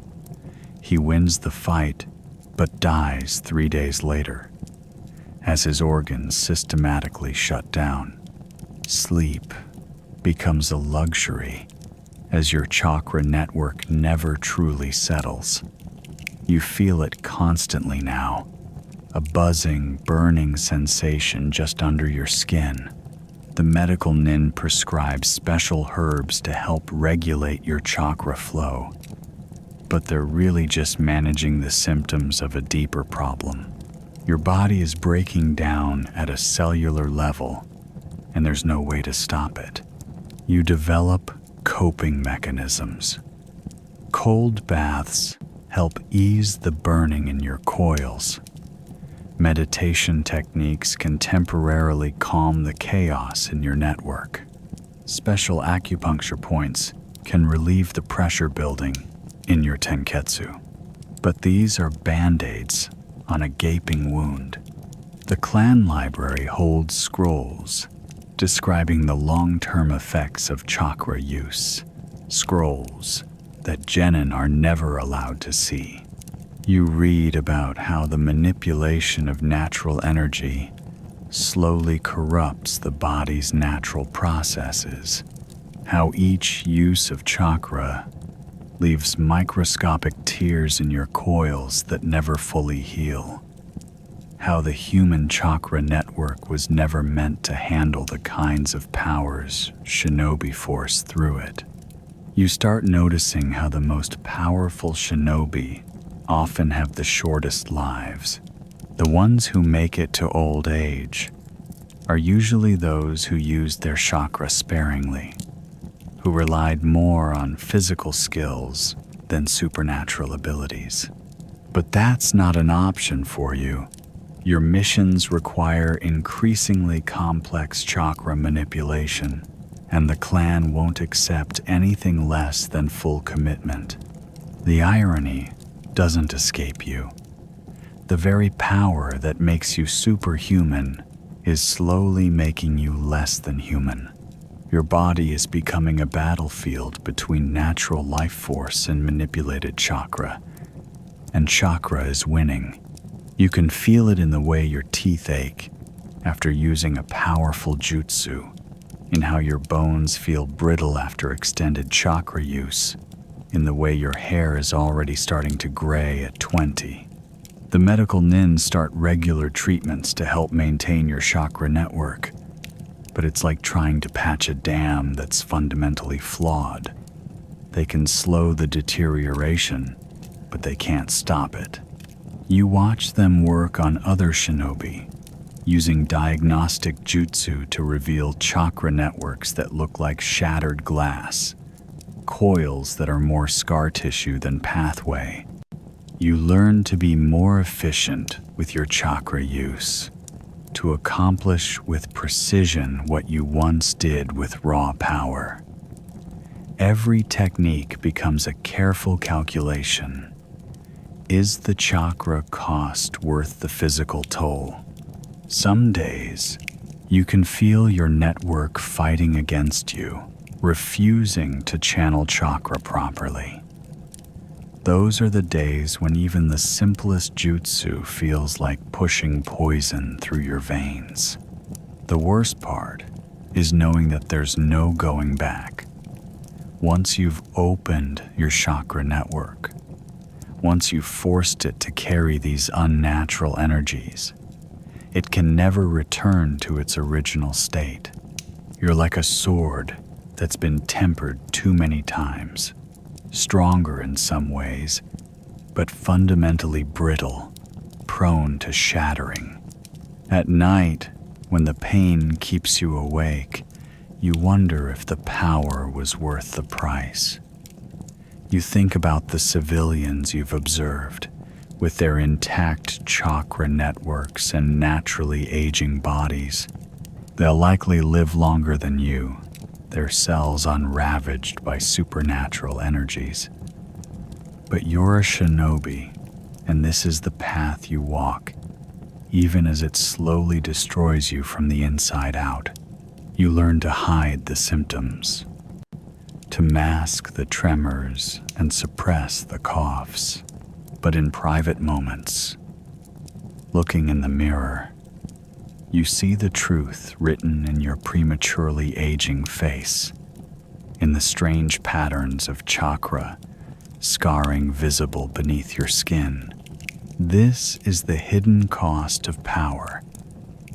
He wins the fight, but dies 3 days later, as his organs systematically shut down. Sleep becomes a luxury, as your chakra network never truly settles. You feel it constantly now, a buzzing, burning sensation just under your skin. The medical nin prescribes special herbs to help regulate your chakra flow. but they're really just managing the symptoms of a deeper problem. Your body is breaking down at a cellular level, and there's no way to stop it. You develop coping mechanisms. Cold baths help ease the burning in your coils. Meditation techniques can temporarily calm the chaos in your network. Special acupuncture points can relieve the pressure building in your tenketsu. But these are band-aids on a gaping wound. The clan library holds scrolls describing the long-term effects of chakra use. Scrolls that genin are never allowed to see. You read about how the manipulation of natural energy slowly corrupts the body's natural processes, how each use of chakra leaves microscopic tears in your coils that never fully heal, how the human chakra network was never meant to handle the kinds of powers Shinobi force through it. You start noticing how the most powerful Shinobi often have the shortest lives. The ones who make it to old age are usually those who used their chakra sparingly, who relied more on physical skills than supernatural abilities. But that's not an option for you. Your missions require increasingly complex chakra manipulation, and the clan won't accept anything less than full commitment. The irony doesn't escape you. The very power that makes you superhuman is slowly making you less than human. Your body is becoming a battlefield between natural life force and manipulated chakra, and chakra is winning. You can feel it in the way your teeth ache after using a powerful jutsu, in how your bones feel brittle after extended chakra use, in the way your hair is already starting to gray at 20. The medical nins start regular treatments to help maintain your chakra network, but it's like trying to patch a dam that's fundamentally flawed. They can slow the deterioration, but they can't stop it. You watch them work on other shinobi, using diagnostic jutsu to reveal chakra networks that look like shattered glass, coils that are more scar tissue than pathway. You learn to be more efficient with your chakra use, to accomplish with precision what you once did with raw power. Every technique becomes a careful calculation. Is the chakra cost worth the physical toll? Some days, you can feel your network fighting against you, refusing to channel chakra properly. Those are the days when even the simplest jutsu feels like pushing poison through your veins. The worst part is knowing that there's no going back. Once you've opened your chakra network, once you've forced it to carry these unnatural energies, it can never return to its original state. You're like a sword that's been tempered too many times, stronger in some ways, but fundamentally brittle, prone to shattering. At night, when the pain keeps you awake, you wonder if the power was worth the price. You think about the civilians you've observed, with their intact chakra networks and naturally aging bodies. They'll likely live longer than you, their cells unravaged by supernatural energies. But you're a shinobi, and this is the path you walk, even as it slowly destroys you from the inside out. You learn to hide the symptoms, to mask the tremors and suppress the coughs. But in private moments, looking in the mirror, you see the truth written in your prematurely aging face, in the strange patterns of chakra scarring visible beneath your skin. This is the hidden cost of power,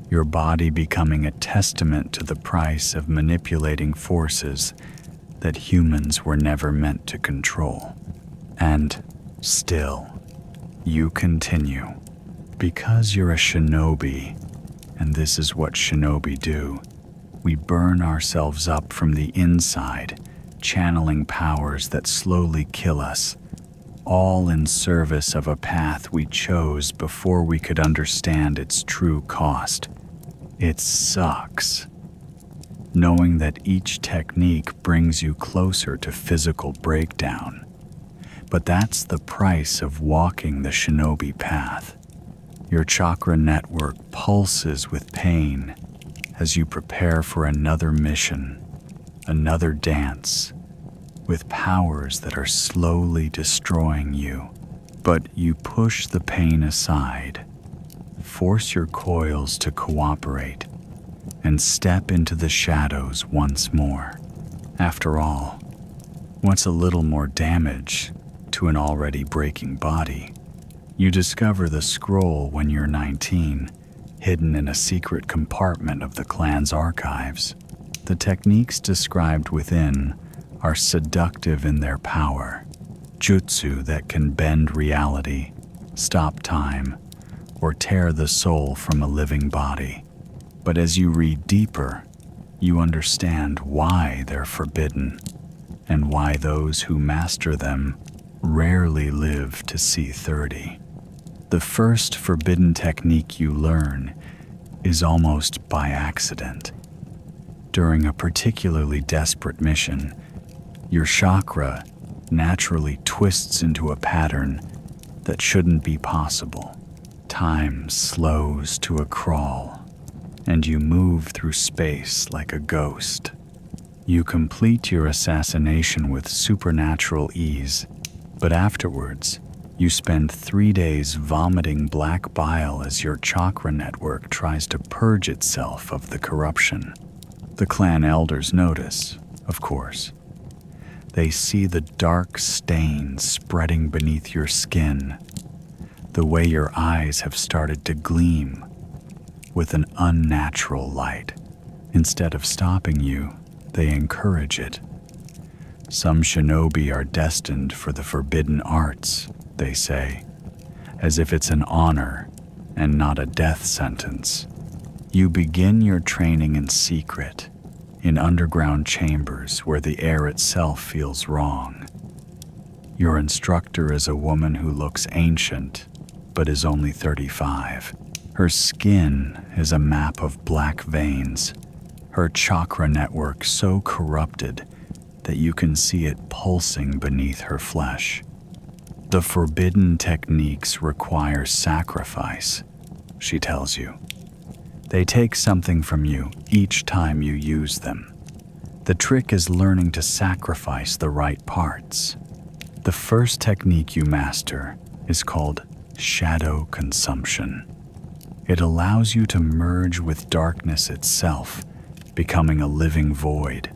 your body becoming a testament to the price of manipulating forces that humans were never meant to control. And still, you continue. Because you're a shinobi, and this is what shinobi do, we burn ourselves up from the inside, channeling powers that slowly kill us, all in service of a path we chose before we could understand its true cost. It sucks, knowing that each technique brings you closer to physical breakdown. But that's the price of walking the shinobi path. Your chakra network pulses with pain as you prepare for another mission, another dance, with powers that are slowly destroying you. But you push the pain aside, force your coils to cooperate, and step into the shadows once more. After all, what's a little more damage to an already breaking body? You discover the scroll when you're 19, hidden in a secret compartment of the clan's archives. The techniques described within are seductive in their power. Jutsu that can bend reality, stop time, or tear the soul from a living body. But as you read deeper, you understand why they're forbidden, and why those who master them rarely live to see 30. The first forbidden technique you learn is almost by accident. During a particularly desperate mission, your chakra naturally twists into a pattern that shouldn't be possible. Time slows to a crawl, and you move through space like a ghost. You complete your assassination with supernatural ease, but afterwards, you spend 3 days vomiting black bile as your chakra network tries to purge itself of the corruption. The clan elders notice, of course. They see the dark stains spreading beneath your skin, the way your eyes have started to gleam with an unnatural light. Instead of stopping you, they encourage it. Some shinobi are destined for the forbidden arts, they say, as if it's an honor and not a death sentence. You begin your training in secret, in underground chambers where the air itself feels wrong. Your instructor is a woman who looks ancient, but is only 35. Her skin is a map of black veins, her chakra network so corrupted that you can see it pulsing beneath her flesh. The forbidden techniques require sacrifice, she tells you. They take something from you each time you use them. The trick is learning to sacrifice the right parts. The first technique you master is called shadow consumption. It allows you to merge with darkness itself, becoming a living void.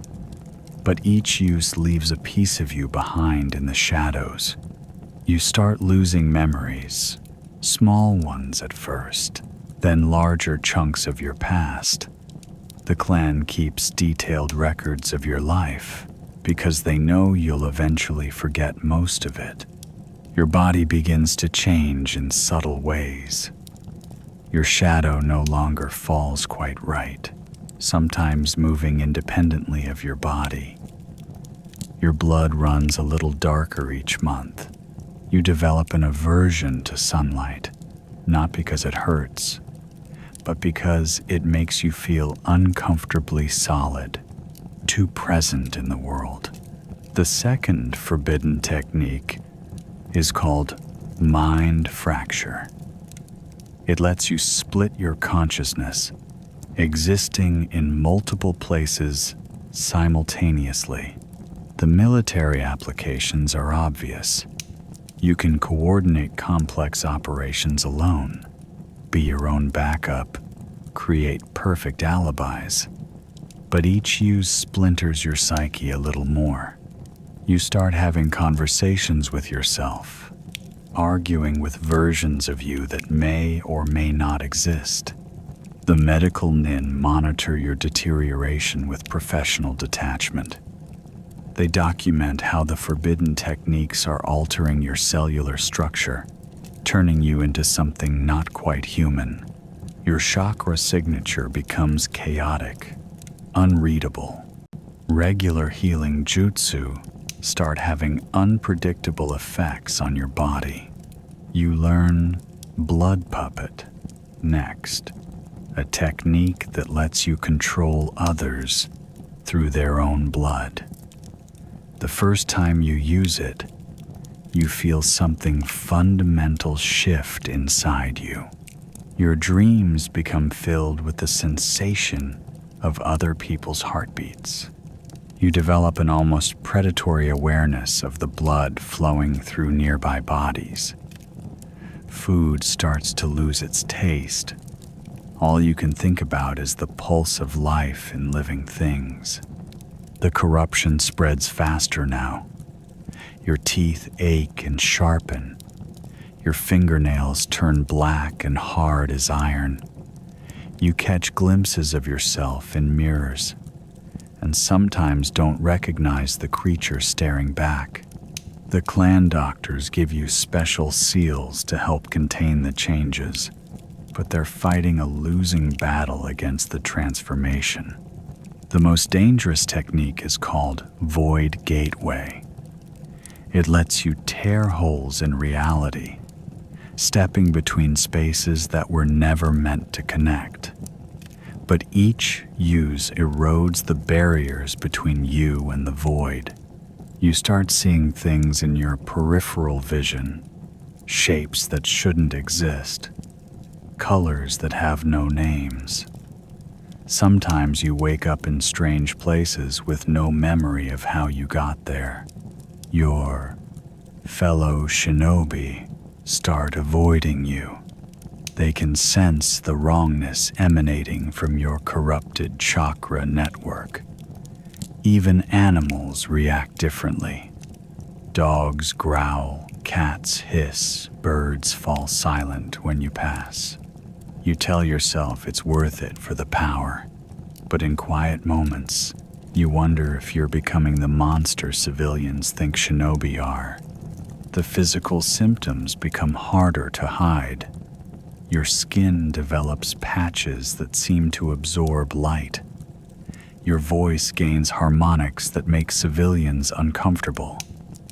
But each use leaves a piece of you behind in the shadows. You start losing memories, small ones at first, then larger chunks of your past. The clan keeps detailed records of your life because they know you'll eventually forget most of it. Your body begins to change in subtle ways. Your shadow no longer falls quite right, sometimes moving independently of your body. Your blood runs a little darker each month. You develop an aversion to sunlight, not because it hurts, but because it makes you feel uncomfortably solid, too present in the world. The second forbidden technique is called mind fracture. It lets you split your consciousness, existing in multiple places simultaneously. The military applications are obvious. You can coordinate complex operations alone, be your own backup, create perfect alibis. But each use splinters your psyche a little more. You start having conversations with yourself, arguing with versions of you that may or may not exist. The medical nin monitor your deterioration with professional detachment. They document how the forbidden techniques are altering your cellular structure, turning you into something not quite human. Your chakra signature becomes chaotic, unreadable. Regular healing jutsu start having unpredictable effects on your body. You learn blood puppet next, a technique that lets you control others through their own blood. The first time you use it, you feel something fundamental shift inside you. Your dreams become filled with the sensation of other people's heartbeats. You develop an almost predatory awareness of the blood flowing through nearby bodies. Food starts to lose its taste. All you can think about is the pulse of life in living things. The corruption spreads faster now. Your teeth ache and sharpen. Your fingernails turn black and hard as iron. You catch glimpses of yourself in mirrors, and sometimes don't recognize the creature staring back. The clan doctors give you special seals to help contain the changes, but they're fighting a losing battle against the transformation. The most dangerous technique is called Void Gateway. It lets you tear holes in reality, stepping between spaces that were never meant to connect. But each use erodes the barriers between you and the void. You start seeing things in your peripheral vision, shapes that shouldn't exist, colors that have no names. Sometimes you wake up in strange places with no memory of how you got there. Your fellow Shinobi start avoiding you. They can sense the wrongness emanating from your corrupted chakra network. Even animals react differently. Dogs growl, cats hiss, birds fall silent when you pass. You tell yourself it's worth it for the power, but in quiet moments, you wonder if you're becoming the monster civilians think Shinobi are. The physical symptoms become harder to hide. Your skin develops patches that seem to absorb light. Your voice gains harmonics that make civilians uncomfortable.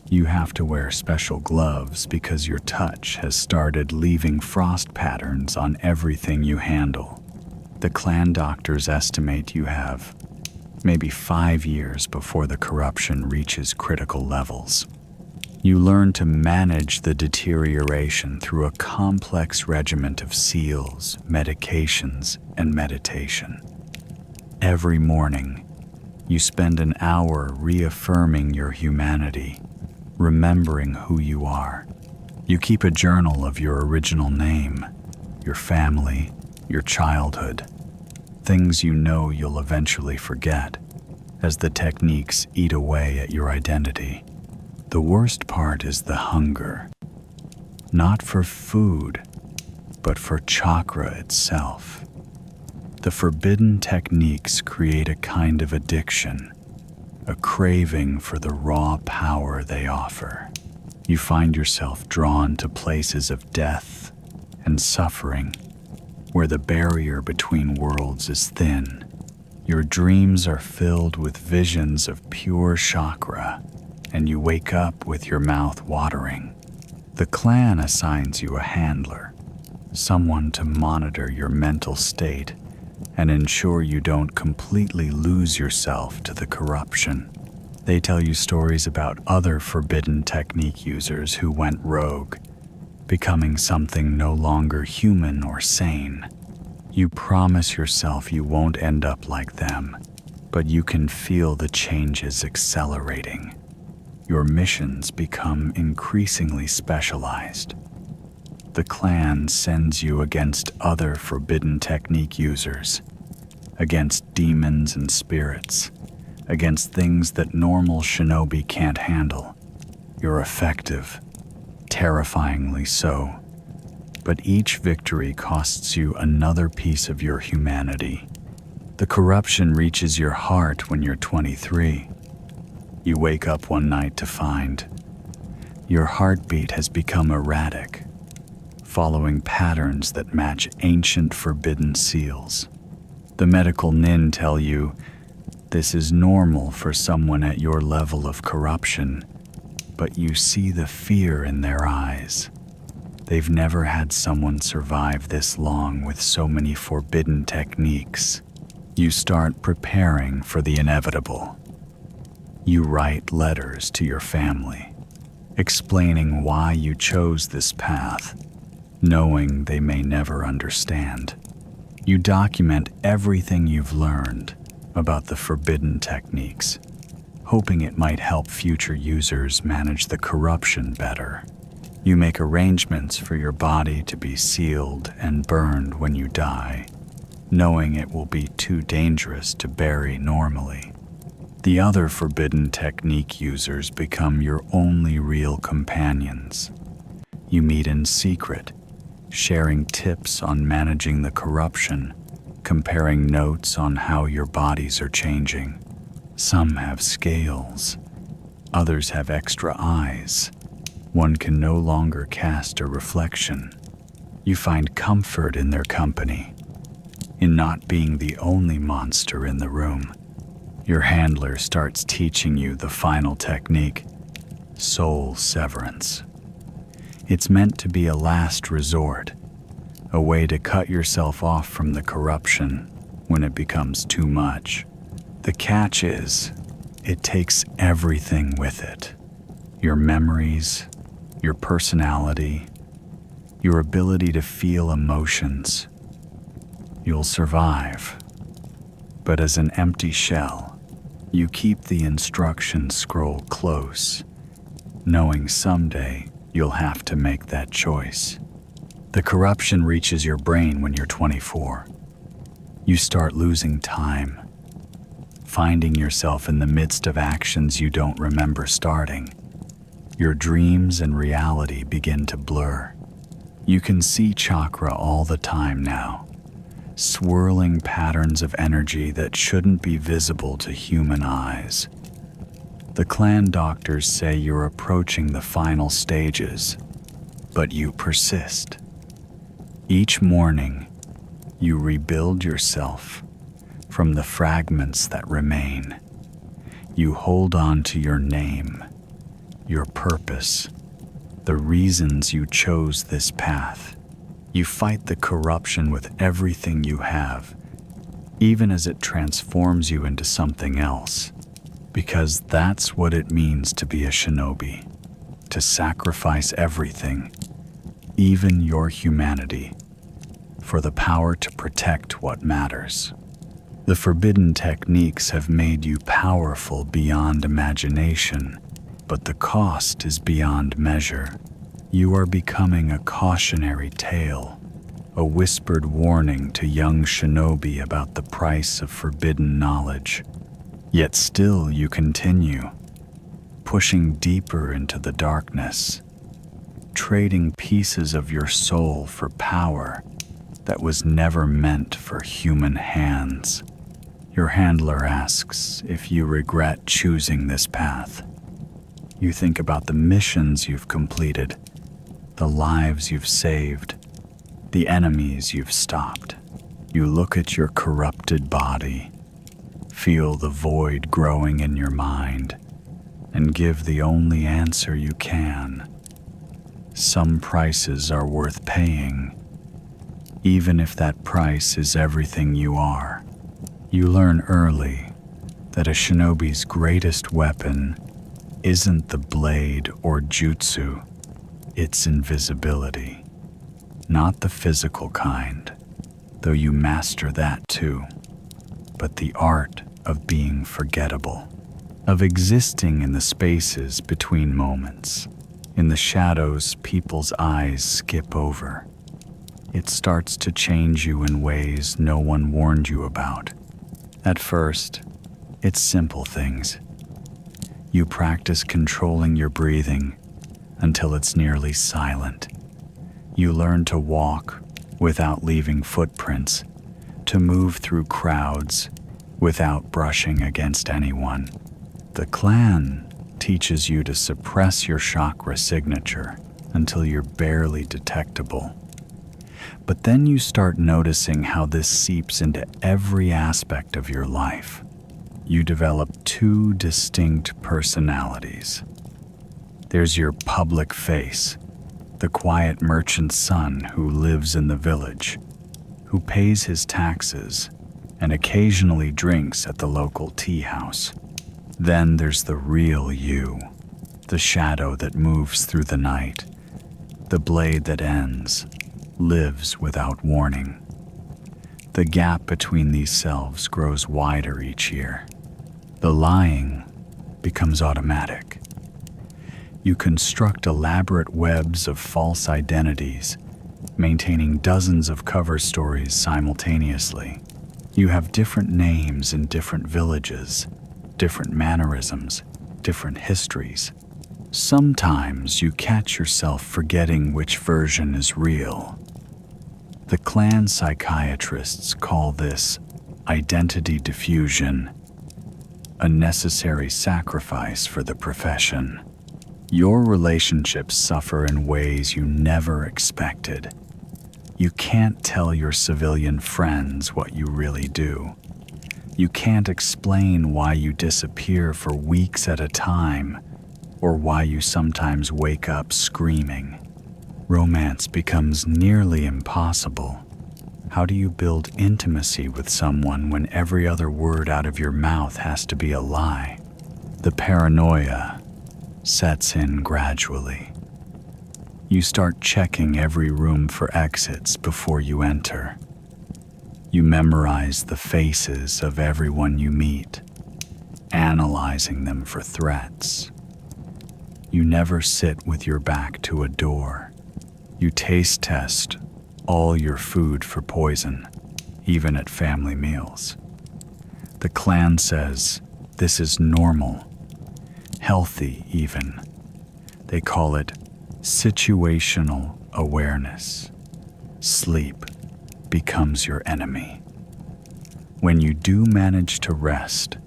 You have to wear special gloves because your touch has started leaving frost patterns on everything you handle. The clan doctors estimate you have maybe 5 years before the corruption reaches critical levels. You learn to manage the deterioration through a complex regimen of seals, medications, and meditation. Every morning, you spend an hour reaffirming your humanity, remembering who you are. You keep a journal of your original name, your family, your childhood, things you know you'll eventually forget as the techniques eat away at your identity. The worst part is the hunger, not for food, but for chakra itself. The forbidden techniques create a kind of addiction, a craving for the raw power they offer. You find yourself drawn to places of death and suffering, where the barrier between worlds is thin. Your dreams are filled with visions of pure chakra, and you wake up with your mouth watering. The clan assigns you a handler, someone to monitor your mental state and ensure you don't completely lose yourself to the corruption. They tell you stories about other forbidden technique users who went rogue, becoming something no longer human or sane. You promise yourself you won't end up like them, but you can feel the changes accelerating. Your missions become increasingly specialized. The clan sends you against other forbidden technique users, against demons and spirits, against things that normal shinobi can't handle. You're effective, terrifyingly so, but each victory costs you another piece of your humanity. The corruption reaches your heart when you're 23. You wake up one night to find your heartbeat has become erratic, following patterns that match ancient forbidden seals. The medical nin tell you this is normal for someone at your level of corruption, but you see the fear in their eyes. They've never had someone survive this long with so many forbidden techniques. You start preparing for the inevitable. You write letters to your family, explaining why you chose this path, knowing they may never understand. You document everything you've learned about the forbidden techniques, hoping it might help future users manage the corruption better. You make arrangements for your body to be sealed and burned when you die, knowing it will be too dangerous to bury normally. The other forbidden technique users become your only real companions. You meet in secret, sharing tips on managing the corruption, comparing notes on how your bodies are changing. Some have scales, others have extra eyes. One can no longer cast a reflection. You find comfort in their company, in not being the only monster in the room. Your handler starts teaching you the final technique, soul severance. It's meant to be a last resort, a way to cut yourself off from the corruption when it becomes too much. The catch is, it takes everything with it. Your memories, your personality, your ability to feel emotions. You'll survive, but as an empty shell, you keep the instruction scroll close, knowing someday you'll have to make that choice. The corruption reaches your brain when you're 24. You start losing time, finding yourself in the midst of actions you don't remember starting. Your dreams and reality begin to blur. You can see chakra all the time now, swirling patterns of energy that shouldn't be visible to human eyes. The clan doctors say you're approaching the final stages, but you persist. Each morning, you rebuild yourself from the fragments that remain. You hold on to your name, your purpose, the reasons you chose this path. You fight the corruption with everything you have, even as it transforms you into something else, because that's what it means to be a shinobi, to sacrifice everything, even your humanity, for the power to protect what matters. The forbidden techniques have made you powerful beyond imagination, but the cost is beyond measure. You are becoming a cautionary tale, a whispered warning to young shinobi about the price of forbidden knowledge. Yet still you continue, pushing deeper into the darkness, trading pieces of your soul for power that was never meant for human hands. Your handler asks if you regret choosing this path. You think about the missions you've completed, the lives you've saved, the enemies you've stopped. You look at your corrupted body, feel the void growing in your mind, and give the only answer you can. Some prices are worth paying, even if that price is everything you are. You learn early that a shinobi's greatest weapon isn't the blade or jutsu, it's invisibility. Not the physical kind, though you master that too, but the art of being forgettable, of existing in the spaces between moments, in the shadows people's eyes skip over. It starts to change you in ways no one warned you about. At first, it's simple things. You practice controlling your breathing until it's nearly silent. You learn to walk without leaving footprints, to move through crowds without brushing against anyone. The clan teaches you to suppress your chakra signature until you're barely detectable. But then you start noticing how this seeps into every aspect of your life. You develop two distinct personalities. There's your public face, the quiet merchant's son who lives in the village, who pays his taxes and occasionally drinks at the local tea house. Then there's the real you, the shadow that moves through the night, the blade that ends, lives without warning. The gap between these selves grows wider each year. The lying becomes automatic. You construct elaborate webs of false identities, maintaining dozens of cover stories simultaneously. You have different names in different villages, different mannerisms, different histories. Sometimes you catch yourself forgetting which version is real. The clan psychiatrists call this identity diffusion, a necessary sacrifice for the profession. Your relationships suffer in ways you never expected. You can't tell your civilian friends what you really do. You can't explain why you disappear for weeks at a time, or why you sometimes wake up screaming. Romance becomes nearly impossible. How do you build intimacy with someone when every other word out of your mouth has to be a lie? The paranoia sets in gradually. You start checking every room for exits before you enter. You memorize the faces of everyone you meet, analyzing them for threats. You never sit with your back to a door. You taste test all your food for poison, even at family meals. The clan says this is normal, healthy even. They call it situational awareness. Sleep becomes your enemy. When you do manage to rest,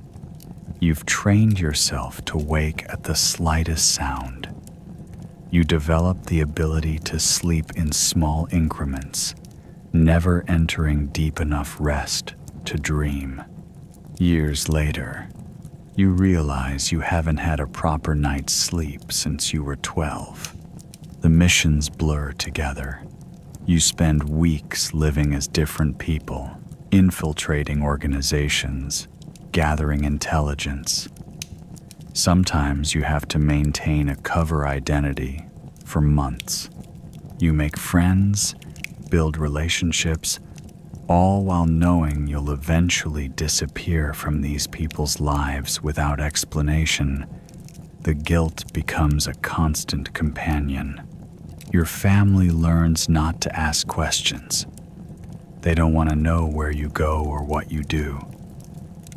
you've trained yourself to wake at the slightest sound. You develop the ability to sleep in small increments, never entering deep enough rest to dream. Years later, you realize you haven't had a proper night's sleep since you were 12. The missions blur together. You spend weeks living as different people, infiltrating organizations, gathering intelligence. Sometimes you have to maintain a cover identity for months. You make friends, build relationships, all while knowing you'll eventually disappear from these people's lives without explanation. The guilt becomes a constant companion. Your family learns not to ask questions. They don't want to know where you go or what you do.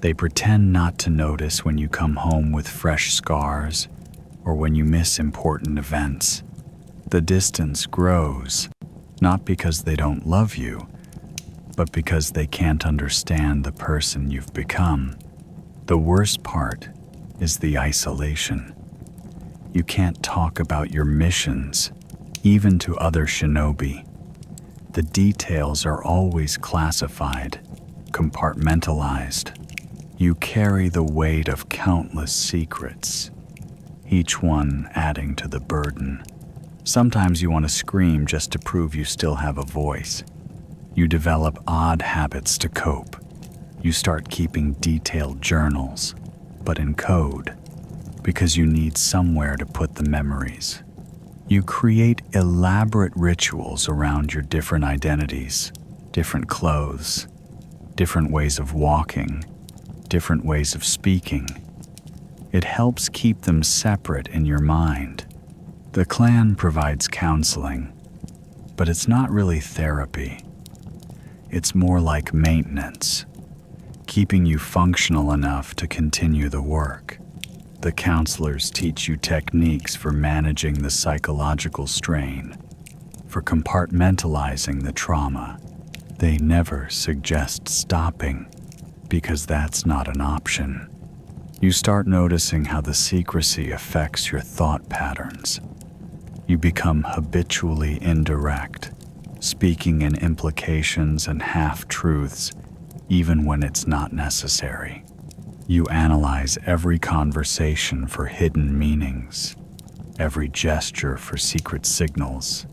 They pretend not to notice when you come home with fresh scars or when you miss important events. The distance grows, not because they don't love you, but because they can't understand the person you've become. The worst part is the isolation. You can't talk about your missions, even to other shinobi. The details are always classified, compartmentalized. You carry the weight of countless secrets, each one adding to the burden. Sometimes you want to scream just to prove you still have a voice. You develop odd habits to cope. You start keeping detailed journals, but in code, because you need somewhere to put the memories. You create elaborate rituals around your different identities, different clothes, different ways of walking, different ways of speaking. It helps keep them separate in your mind. The clan provides counseling, but it's not really therapy. It's more like maintenance, keeping you functional enough to continue the work. The counselors teach you techniques for managing the psychological strain, for compartmentalizing the trauma. They never suggest stopping, because that's not an option. You start noticing how the secrecy affects your thought patterns. You become habitually indirect, speaking in implications and half-truths, even when it's not necessary. You analyze every conversation for hidden meanings, every gesture for secret signals.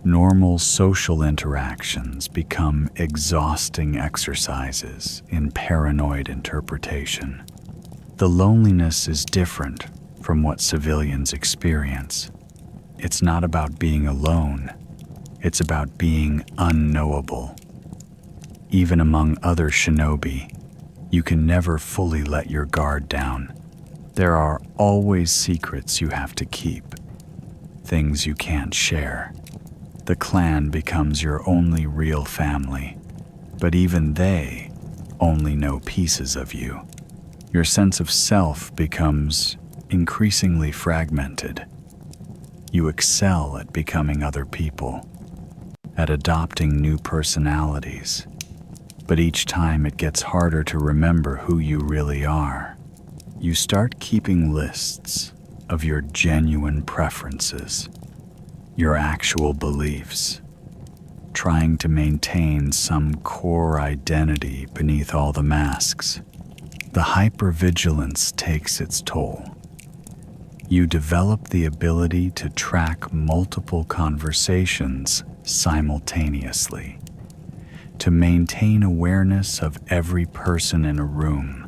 Normal social interactions become exhausting exercises in paranoid interpretation. The loneliness is different from what civilians experience. It's not about being alone. It's about being unknowable. Even among other shinobi, you can never fully let your guard down. There are always secrets you have to keep, things you can't share. The clan becomes your only real family, but even they only know pieces of you. Your sense of self becomes increasingly fragmented. You excel at becoming other people, at adopting new personalities, but each time it gets harder to remember who you really are. You start keeping lists of your genuine preferences, your actual beliefs, trying to maintain some core identity beneath all the masks. The hypervigilance takes its toll. You develop the ability to track multiple conversations simultaneously, to maintain awareness of every person in a room,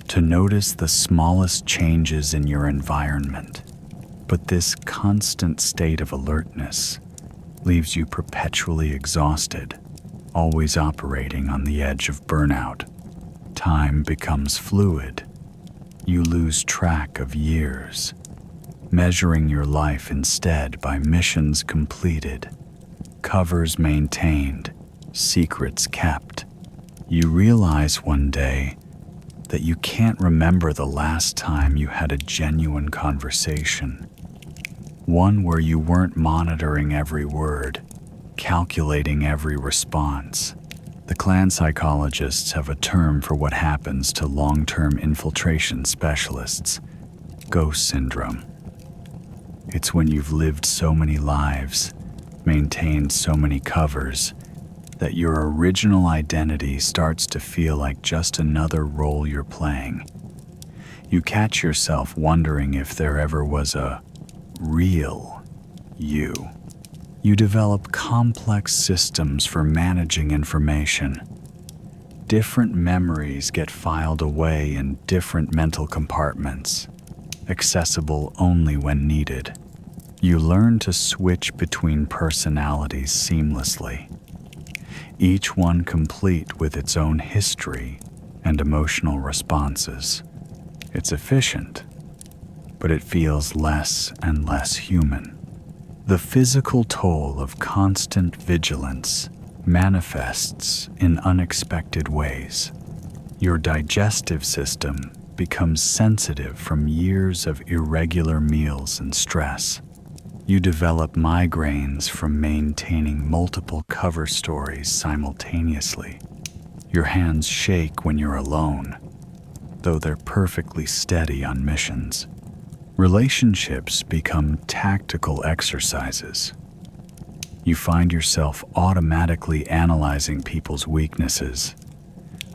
to notice the smallest changes in your environment. But this constant state of alertness leaves you perpetually exhausted, always operating on the edge of burnout. Time becomes fluid. You lose track of years, measuring your life instead by missions completed, covers maintained, secrets kept. You realize one day that you can't remember the last time you had a genuine conversation, one where you weren't monitoring every word, calculating every response. The clan psychologists have a term for what happens to long-term infiltration specialists: ghost syndrome. It's when you've lived so many lives, maintained so many covers, that your original identity starts to feel like just another role you're playing. You catch yourself wondering if there ever was a real you. You develop complex systems for managing information. Different memories get filed away in different mental compartments, accessible only when needed. You learn to switch between personalities seamlessly, each one complete with its own history and emotional responses. It's efficient, but it feels less and less human. The physical toll of constant vigilance manifests in unexpected ways. Your digestive system becomes sensitive from years of irregular meals and stress. You develop migraines from maintaining multiple cover stories simultaneously. Your hands shake when you're alone, though they're perfectly steady on missions. Relationships become tactical exercises. You find yourself automatically analyzing people's weaknesses,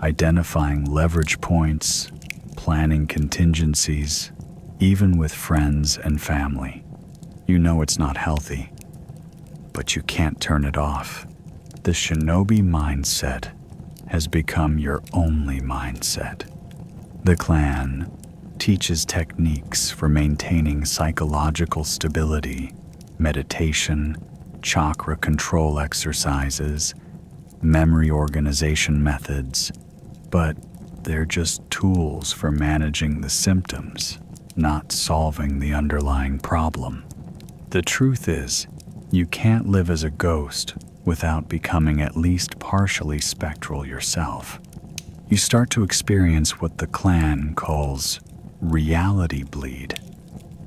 identifying leverage points, planning contingencies, even with friends and family. You know it's not healthy, but you can't turn it off. The shinobi mindset has become your only mindset. The clan teaches techniques for maintaining psychological stability, meditation, chakra control exercises, memory organization methods, but they're just tools for managing the symptoms, not solving the underlying problem. The truth is, you can't live as a ghost without becoming at least partially spectral yourself. You start to experience what the clan calls reality bleed,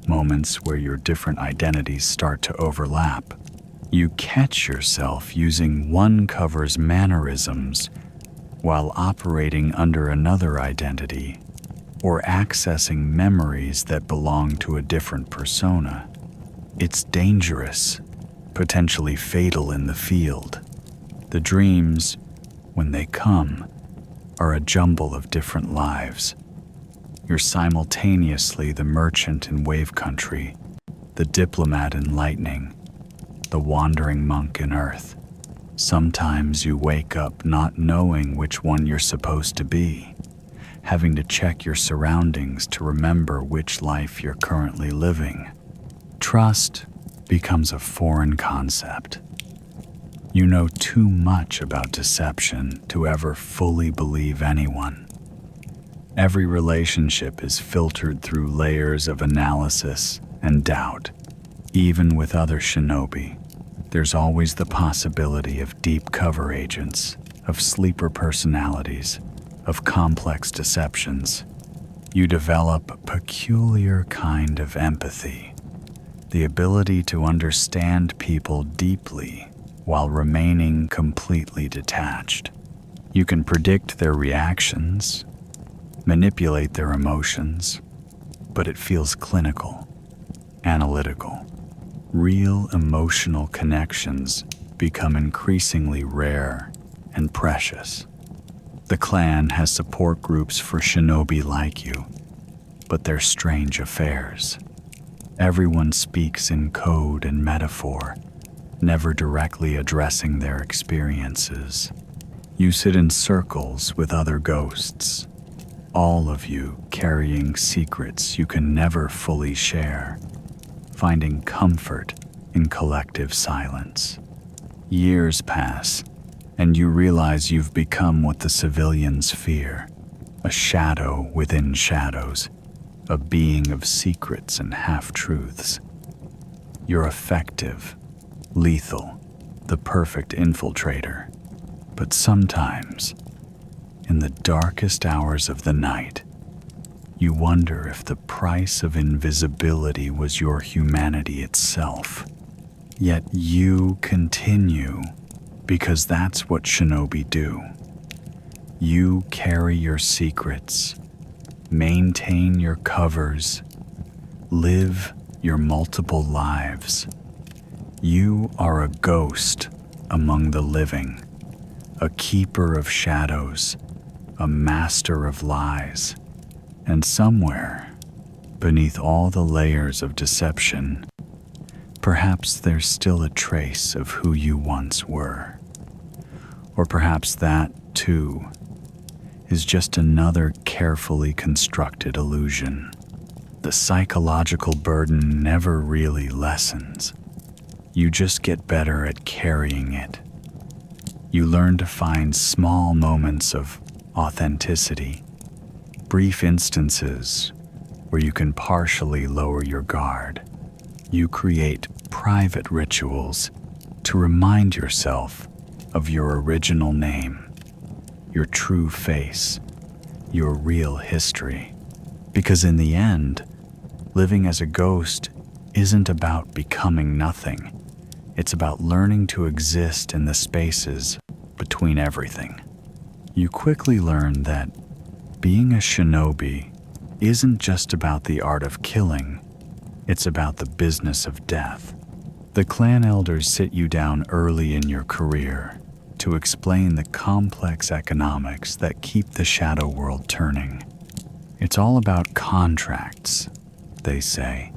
moments where your different identities start to overlap. You catch yourself using one cover's mannerisms while operating under another identity, or accessing memories that belong to a different persona. It's dangerous, potentially fatal in the field. The dreams, when they come, are a jumble of different lives. You're simultaneously the merchant in wave country, the diplomat in lightning, the wandering monk in earth. Sometimes you wake up not knowing which one you're supposed to be, having to check your surroundings to remember which life you're currently living. Trust becomes a foreign concept. You know too much about deception to ever fully believe anyone. Every relationship is filtered through layers of analysis and doubt. Even with other shinobi, there's always the possibility of deep cover agents, of sleeper personalities, of complex deceptions. You develop a peculiar kind of empathy, the ability to understand people deeply while remaining completely detached. You can predict their reactions, manipulate their emotions, but it feels clinical, analytical. Real emotional connections become increasingly rare and precious. The clan has support groups for shinobi like you, but they're strange affairs. Everyone speaks in code and metaphor, never directly addressing their experiences. You sit in circles with other ghosts, all of you carrying secrets you can never fully share, finding comfort in collective silence. Years pass, and you realize you've become what the civilians fear, a shadow within shadows, a being of secrets and half-truths. You're effective, lethal, the perfect infiltrator. But sometimes, in the darkest hours of the night, you wonder if the price of invisibility was your humanity itself. Yet you continue, because that's what shinobi do. You carry your secrets, maintain your covers, live your multiple lives. You are a ghost among the living, a keeper of shadows, a master of lies. And somewhere, beneath all the layers of deception, perhaps there's still a trace of who you once were. Or perhaps that, too, is just another carefully constructed illusion. The psychological burden never really lessens. You just get better at carrying it. You learn to find small moments of authenticity, brief instances where you can partially lower your guard. You create private rituals to remind yourself of your original name, your true face, your real history. Because in the end, living as a ghost isn't about becoming nothing. It's about learning to exist in the spaces between everything. You quickly learn that being a shinobi isn't just about the art of killing, it's about the business of death. The clan elders sit you down early in your career to explain the complex economics that keep the shadow world turning. It's all about contracts, they say,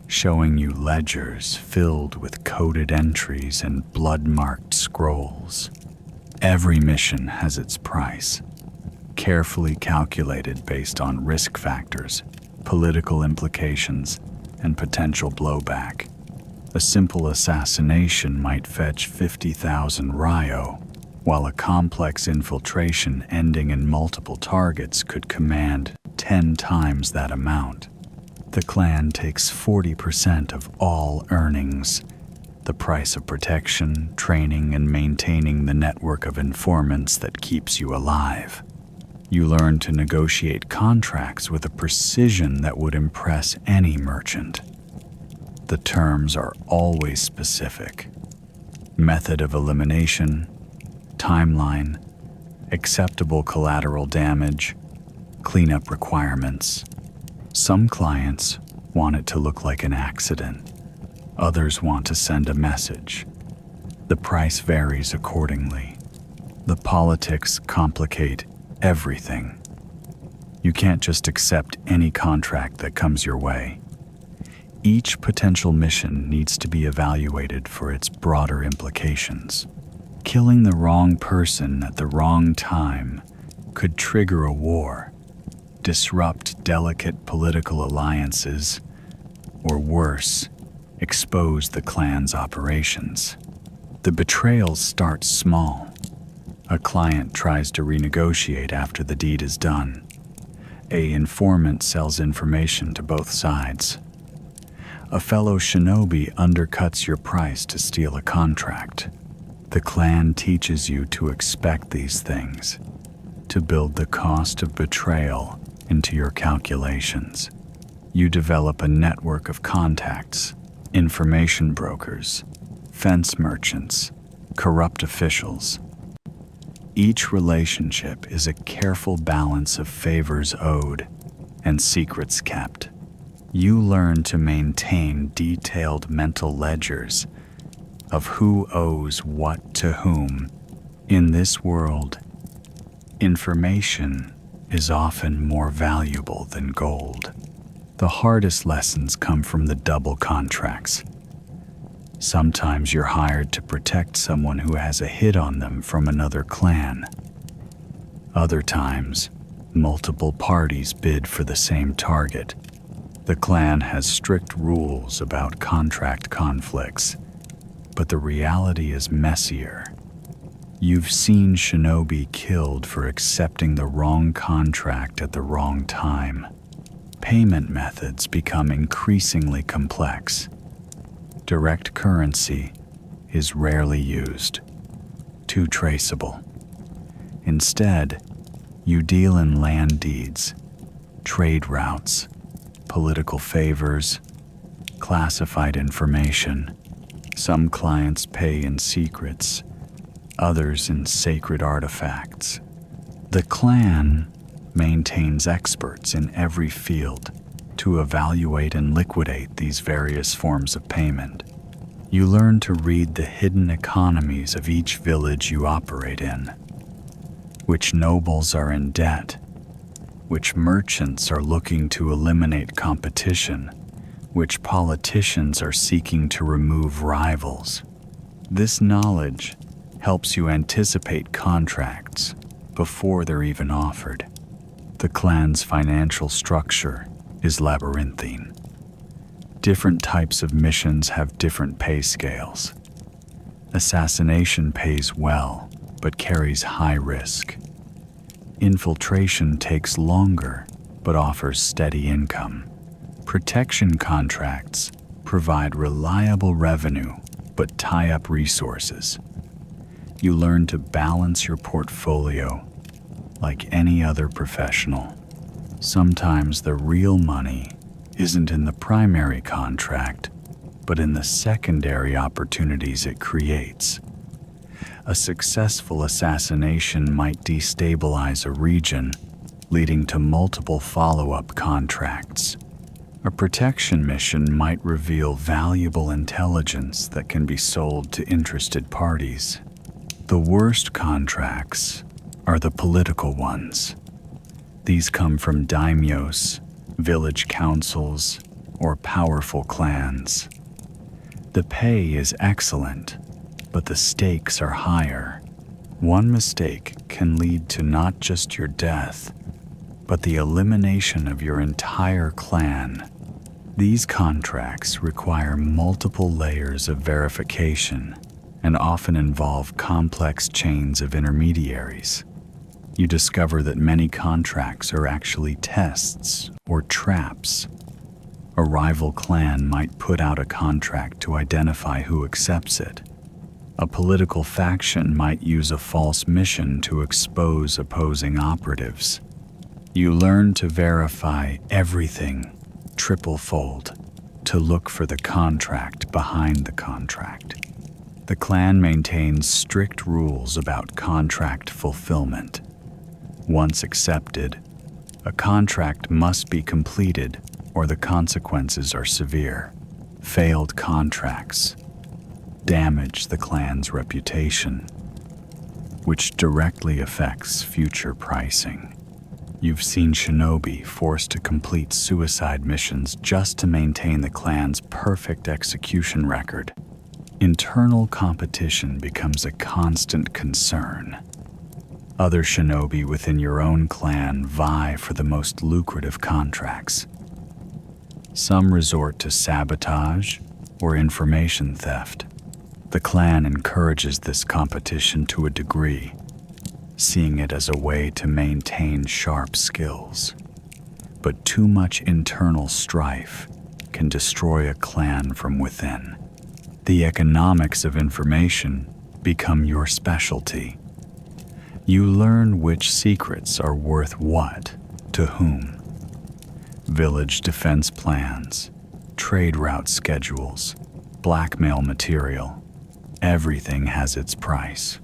showing you ledgers filled with coded entries and blood-marked scrolls. Every mission has its price, carefully calculated based on risk factors, political implications, and potential blowback. A simple assassination might fetch 50,000 ryo, while a complex infiltration ending in multiple targets could command 10 times that amount. The clan takes 40% of all earnings, the price of protection, training, and maintaining the network of informants that keeps you alive. You learn to negotiate contracts with a precision that would impress any merchant. The terms are always specific. Method of elimination, timeline, acceptable collateral damage, cleanup requirements. Some clients want it to look like an accident. Others want to send a message. The price varies accordingly. The politics complicate everything. You can't just accept any contract that comes your way. Each potential mission needs to be evaluated for its broader implications. Killing the wrong person at the wrong time could trigger a war, disrupt delicate political alliances, or worse, expose the clan's operations. The betrayals start small. A client tries to renegotiate after the deed is done. An informant sells information to both sides. A fellow shinobi undercuts your price to steal a contract. The clan teaches you to expect these things, to build the cost of betrayal into your calculations. You develop a network of contacts, information brokers, fence merchants, corrupt officials. Each relationship is a careful balance of favors owed and secrets kept. You learn to maintain detailed mental ledgers of who owes what to whom. In this world, information is often more valuable than gold. The hardest lessons come from the double contracts. Sometimes you're hired to protect someone who has a hit on them from another clan. Other times, multiple parties bid for the same target. The clan has strict rules about contract conflicts, but the reality is messier. You've seen shinobi killed for accepting the wrong contract at the wrong time. Payment methods become increasingly complex. Direct currency is rarely used, too traceable. Instead, you deal in land deeds, trade routes, political favors, classified information. Some clients pay in secrets, others in sacred artifacts. The clan maintains experts in every field to evaluate and liquidate these various forms of payment. You learn to read the hidden economies of each village you operate in. Which nobles are in debt, which merchants are looking to eliminate competition, which politicians are seeking to remove rivals. This knowledge helps you anticipate contracts before they're even offered. The clan's financial structure is labyrinthine. Different types of missions have different pay scales. Assassination pays well, but carries high risk. Infiltration takes longer, but offers steady income. Protection contracts provide reliable revenue, but tie up resources. You learn to balance your portfolio like any other professional. Sometimes the real money isn't in the primary contract, but in the secondary opportunities it creates. A successful assassination might destabilize a region, leading to multiple follow-up contracts. A protection mission might reveal valuable intelligence that can be sold to interested parties. The worst contracts are the political ones. These come from daimyos, village councils, or powerful clans. The pay is excellent, but the stakes are higher. One mistake can lead to not just your death, but the elimination of your entire clan. These contracts require multiple layers of verification and often involve complex chains of intermediaries. You discover that many contracts are actually tests or traps. A rival clan might put out a contract to identify who accepts it. A political faction might use a false mission to expose opposing operatives. You learn to verify everything triple-fold, to look for the contract behind the contract. The clan maintains strict rules about contract fulfillment. Once accepted, A contract must be completed or the consequences are severe. Failed contracts damage the clan's reputation, which directly affects future pricing. You've seen Shinobi forced to complete suicide missions just to maintain the clan's perfect execution record. Internal competition becomes a constant concern. Other shinobi within your own clan vie for the most lucrative contracts. Some resort to sabotage or information theft. The clan encourages this competition to a degree, seeing it as a way to maintain sharp skills. But too much internal strife can destroy a clan from within. The economics of information become your specialty. You learn which secrets are worth what to whom. Village defense plans, trade route schedules, blackmail material. Everything has its price.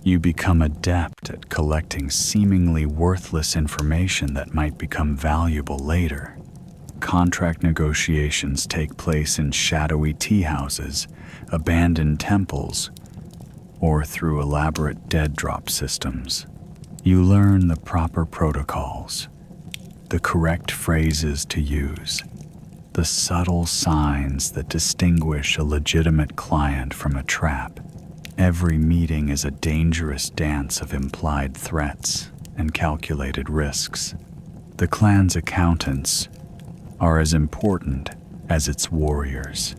You become adept at collecting seemingly worthless information that might become valuable later. Contract negotiations take place in shadowy tea houses, abandoned temples, or through elaborate dead drop systems. You learn the proper protocols, the correct phrases to use, the subtle signs that distinguish a legitimate client from a trap. Every meeting is a dangerous dance of implied threats and calculated risks. The clan's accountants are as important as its warriors.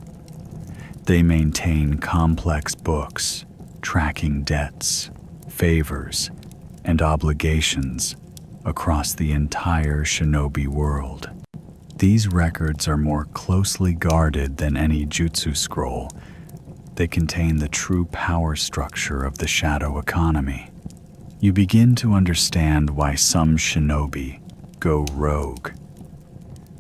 They maintain complex books, tracking debts, favors, and obligations across the entire shinobi world. These records are more closely guarded than any jutsu scroll. They contain the true power structure of the shadow economy. You begin to understand why some shinobi go rogue.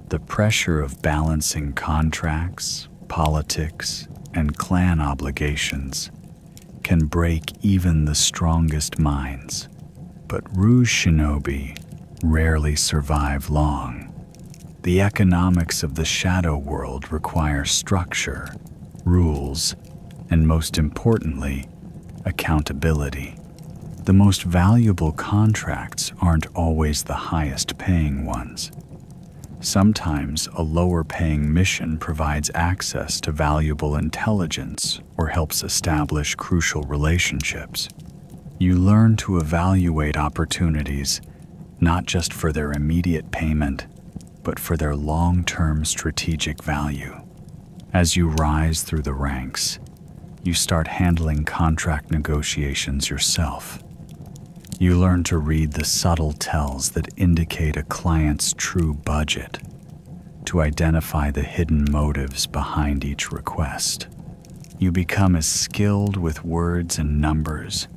The pressure of balancing contracts, politics, and clan obligations can break even the strongest minds. But Rouge shinobi rarely survive long. The economics of the shadow world require structure, rules, and most importantly, accountability. The most valuable contracts aren't always the highest paying ones. Sometimes a lower paying mission provides access to valuable intelligence or helps establish crucial relationships. You learn to evaluate opportunities not just for their immediate payment, but for their long-term strategic value. As you rise through the ranks, you start handling contract negotiations yourself. You learn to read the subtle tells that indicate a client's true budget, to identify the hidden motives behind each request. You become as skilled with words and numbers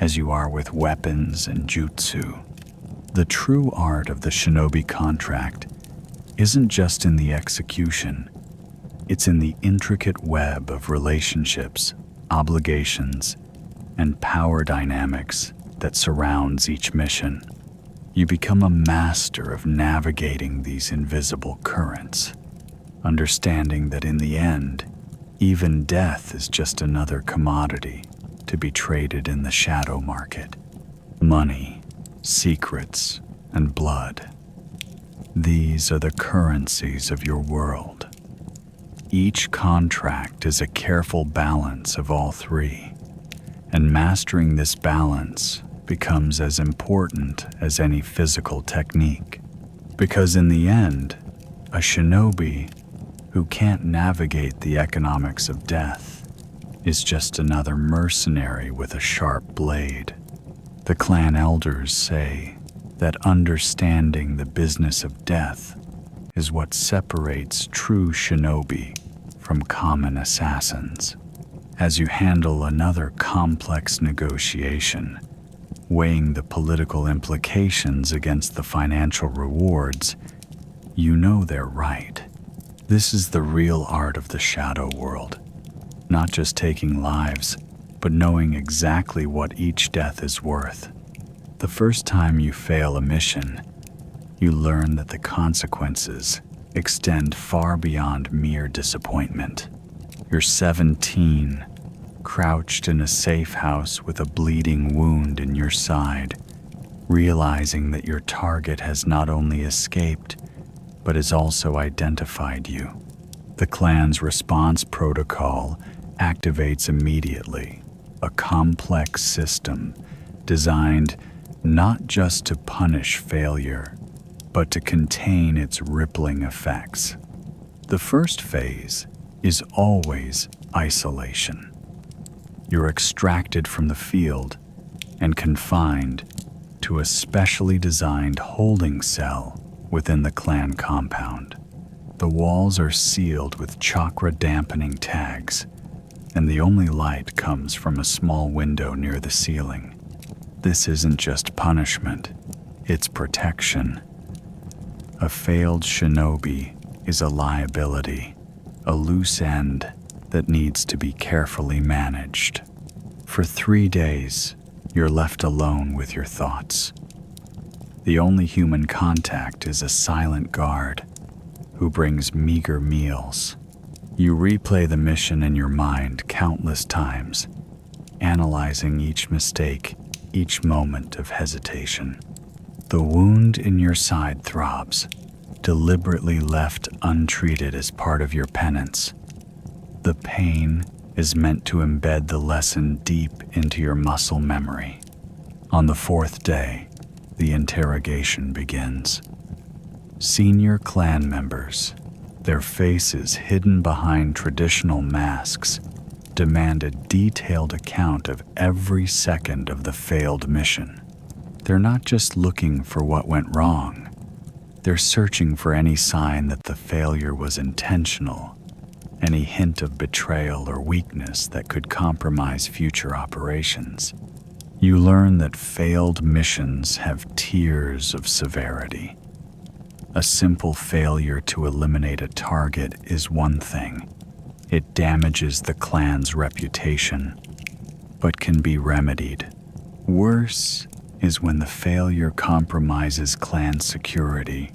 as you are with weapons and jutsu. The true art of the shinobi contract isn't just in the execution, it's in the intricate web of relationships, obligations, and power dynamics that surrounds each mission. You become a master of navigating these invisible currents, understanding that in the end, even death is just another commodity to be traded in the shadow market. Money, secrets, and blood. These are the currencies of your world. Each contract is a careful balance of all three, and mastering this balance becomes as important as any physical technique. Because in the end, a shinobi who can't navigate the economics of death is just another mercenary with a sharp blade. The clan elders say that understanding the business of death is what separates true shinobi from common assassins. As you handle another complex negotiation, weighing the political implications against the financial rewards, you know they're right. This is the real art of the shadow world. Not just taking lives, but knowing exactly what each death is worth. The first time you fail a mission, You learn that the consequences extend far beyond mere disappointment. You're 17, crouched in a safe house with a bleeding wound in your side, realizing that your target has not only escaped, but has also identified you. The clan's response protocol activates immediately, a complex system designed not just to punish failure, but to contain its rippling effects. The first phase is always isolation. You're extracted from the field and confined to a specially designed holding cell within the clan compound. The walls are sealed with chakra-dampening tags, and the only light comes from a small window near the ceiling. This isn't just punishment, it's protection. A failed shinobi is a liability, a loose end that needs to be carefully managed. For 3 days, you're left alone with your thoughts. The only human contact is a silent guard who brings meager meals. You replay the mission in your mind countless times, analyzing each mistake, each moment of hesitation. The wound in your side throbs, deliberately left untreated as part of your penance. The pain is meant to embed the lesson deep into your muscle memory. On the 4th day, the interrogation begins. Senior clan members, their faces hidden behind traditional masks, demand a detailed account of every second of the failed mission. They're not just looking for what went wrong. They're searching for any sign that the failure was intentional, any hint of betrayal or weakness that could compromise future operations. You learn that failed missions have tiers of severity. A simple failure to eliminate a target is one thing. It damages the clan's reputation, but can be remedied. Worse is when the failure compromises clan security,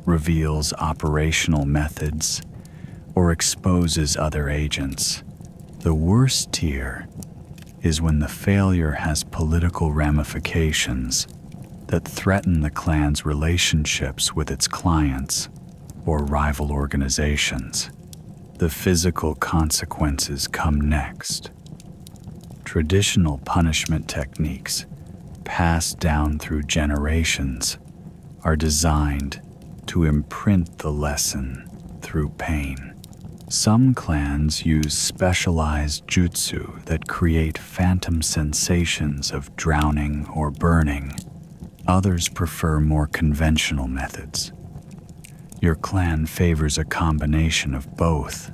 reveals operational methods, or exposes other agents. The worst tier is when the failure has political ramifications that threaten the clan's relationships with its clients or rival organizations. The physical consequences come next. Traditional punishment techniques, passed down through generations, are designed to imprint the lesson through pain. Some clans use specialized jutsu that create phantom sensations of drowning or burning. Others prefer more conventional methods. Your clan favors a combination of both.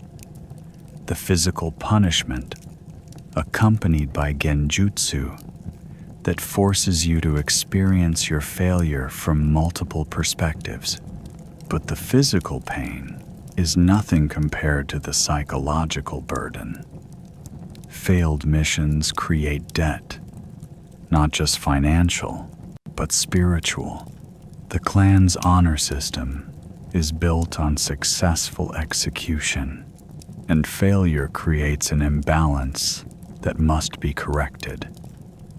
The physical punishment, accompanied by genjutsu, that forces you to experience your failure from multiple perspectives. But the physical pain is nothing compared to the psychological burden. Failed missions create debt, not just financial, but spiritual. The clan's honor system is built on successful execution, and failure creates an imbalance that must be corrected.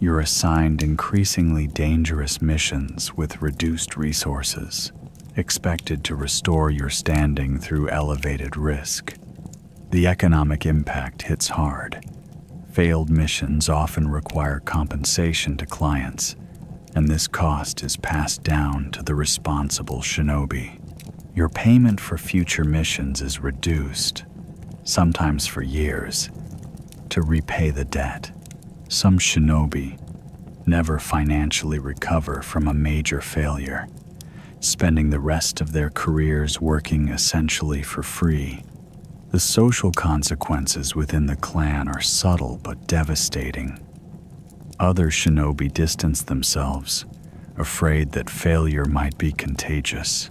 You're assigned increasingly dangerous missions with reduced resources, expected to restore your standing through elevated risk. The economic impact hits hard. Failed missions often require compensation to clients, and this cost is passed down to the responsible shinobi. Your payment for future missions is reduced, sometimes for years, to repay the debt. Some shinobi never financially recover from a major failure, spending the rest of their careers working essentially for free. The social consequences within the clan are subtle but devastating. Other shinobi distance themselves, afraid that failure might be contagious.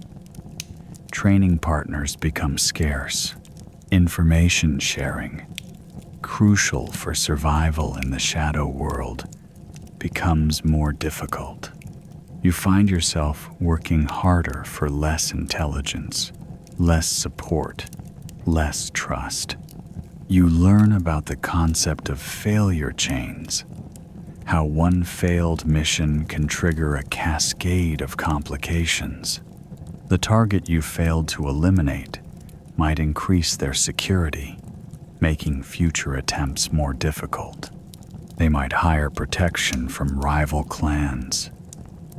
Training partners become scarce. Information sharing, crucial for survival in the shadow world, becomes more difficult. You find yourself working harder for less intelligence, less support, less trust. You learn about the concept of failure chains, how one failed mission can trigger a cascade of complications. The target you failed to eliminate might increase their security, making future attempts more difficult. They might hire protection from rival clans,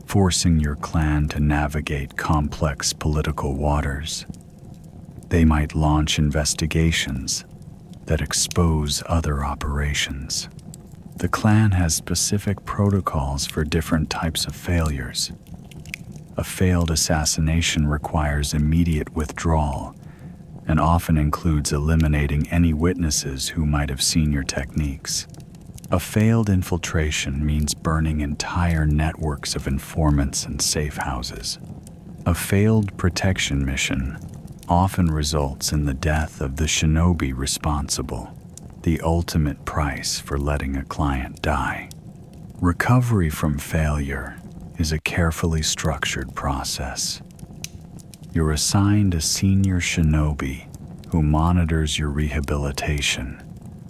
forcing your clan to navigate complex political waters. They might launch investigations that expose other operations. The clan has specific protocols for different types of failures. A failed assassination requires immediate withdrawal and often includes eliminating any witnesses who might have seen your techniques. A failed infiltration means burning entire networks of informants and safe houses. A failed protection mission often results in the death of the shinobi responsible, the ultimate price for letting a client die. Recovery from failure is a carefully structured process. You're assigned a senior shinobi who monitors your rehabilitation.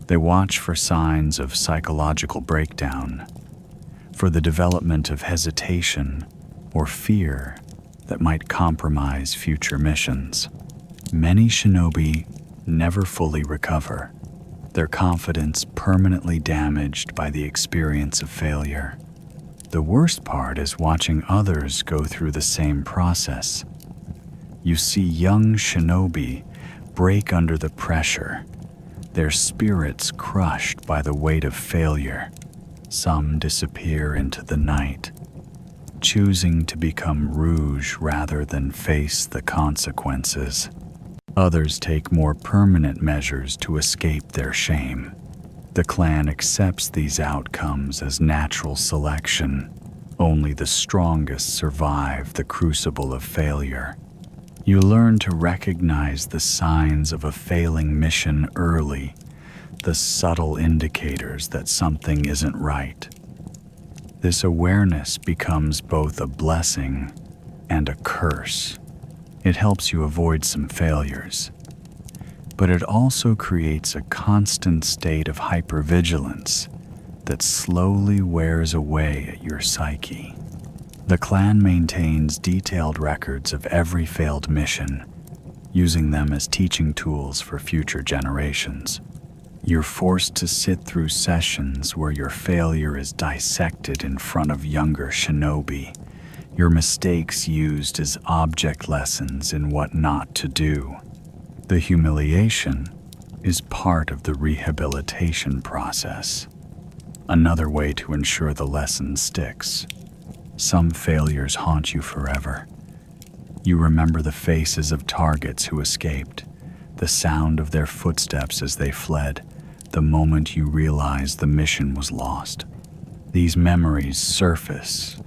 They watch for signs of psychological breakdown, for the development of hesitation or fear that might compromise future missions. Many shinobi never fully recover, their confidence permanently damaged by the experience of failure. The worst part is watching others go through the same process. You see young shinobi break under the pressure, their spirits crushed by the weight of failure. Some disappear into the night, choosing to become rouge rather than face the consequences. Others take more permanent measures to escape their shame. The clan accepts these outcomes as natural selection. Only the strongest survive the crucible of failure. You learn to recognize the signs of a failing mission early, the subtle indicators that something isn't right. This awareness becomes both a blessing and a curse. It helps you avoid some failures, but it also creates a constant state of hypervigilance that slowly wears away at your psyche. The clan maintains detailed records of every failed mission, using them as teaching tools for future generations. You're forced to sit through sessions where your failure is dissected in front of younger shinobi, your mistakes used as object lessons in what not to do. The humiliation is part of the rehabilitation process, another way to ensure the lesson sticks. Some failures haunt you forever. You remember the faces of targets who escaped, the sound of their footsteps as they fled, the moment you realized the mission was lost. These memories surface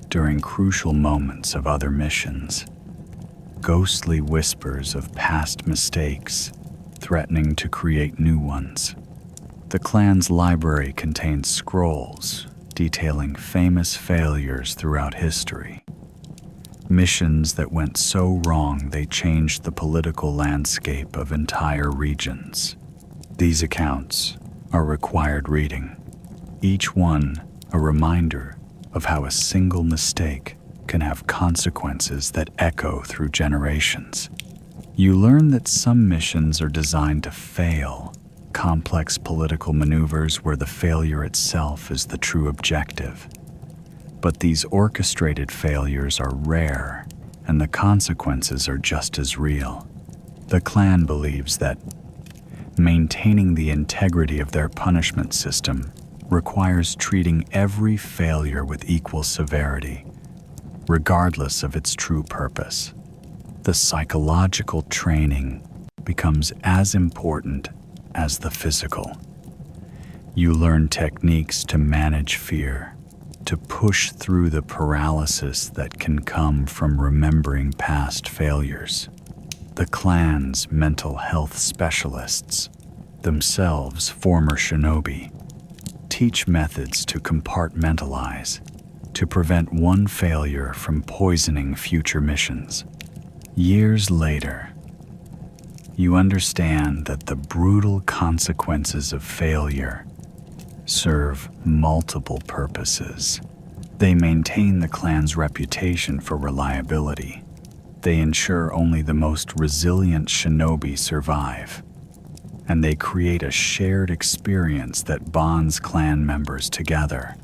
during crucial moments of other missions, ghostly whispers of past mistakes, threatening to create new ones. The clan's library contains scrolls detailing famous failures throughout history. Missions that went so wrong they changed the political landscape of entire regions. These accounts are required reading, each one a reminder of how a single mistake can have consequences that echo through generations. You learn that some missions are designed to fail, complex political maneuvers where the failure itself is the true objective. But these orchestrated failures are rare, and the consequences are just as real. The clan believes that maintaining the integrity of their punishment system requires treating every failure with equal severity, regardless of its true purpose. The psychological training becomes as important as the physical. You learn techniques to manage fear, to push through the paralysis that can come from remembering past failures. The clan's mental health specialists, themselves former shinobi, teach methods to compartmentalize, to prevent one failure from poisoning future missions. Years later, you understand that the brutal consequences of failure serve multiple purposes. They maintain the clan's reputation for reliability. They ensure only the most resilient shinobi survive. And they create a shared experience that bonds clan members together.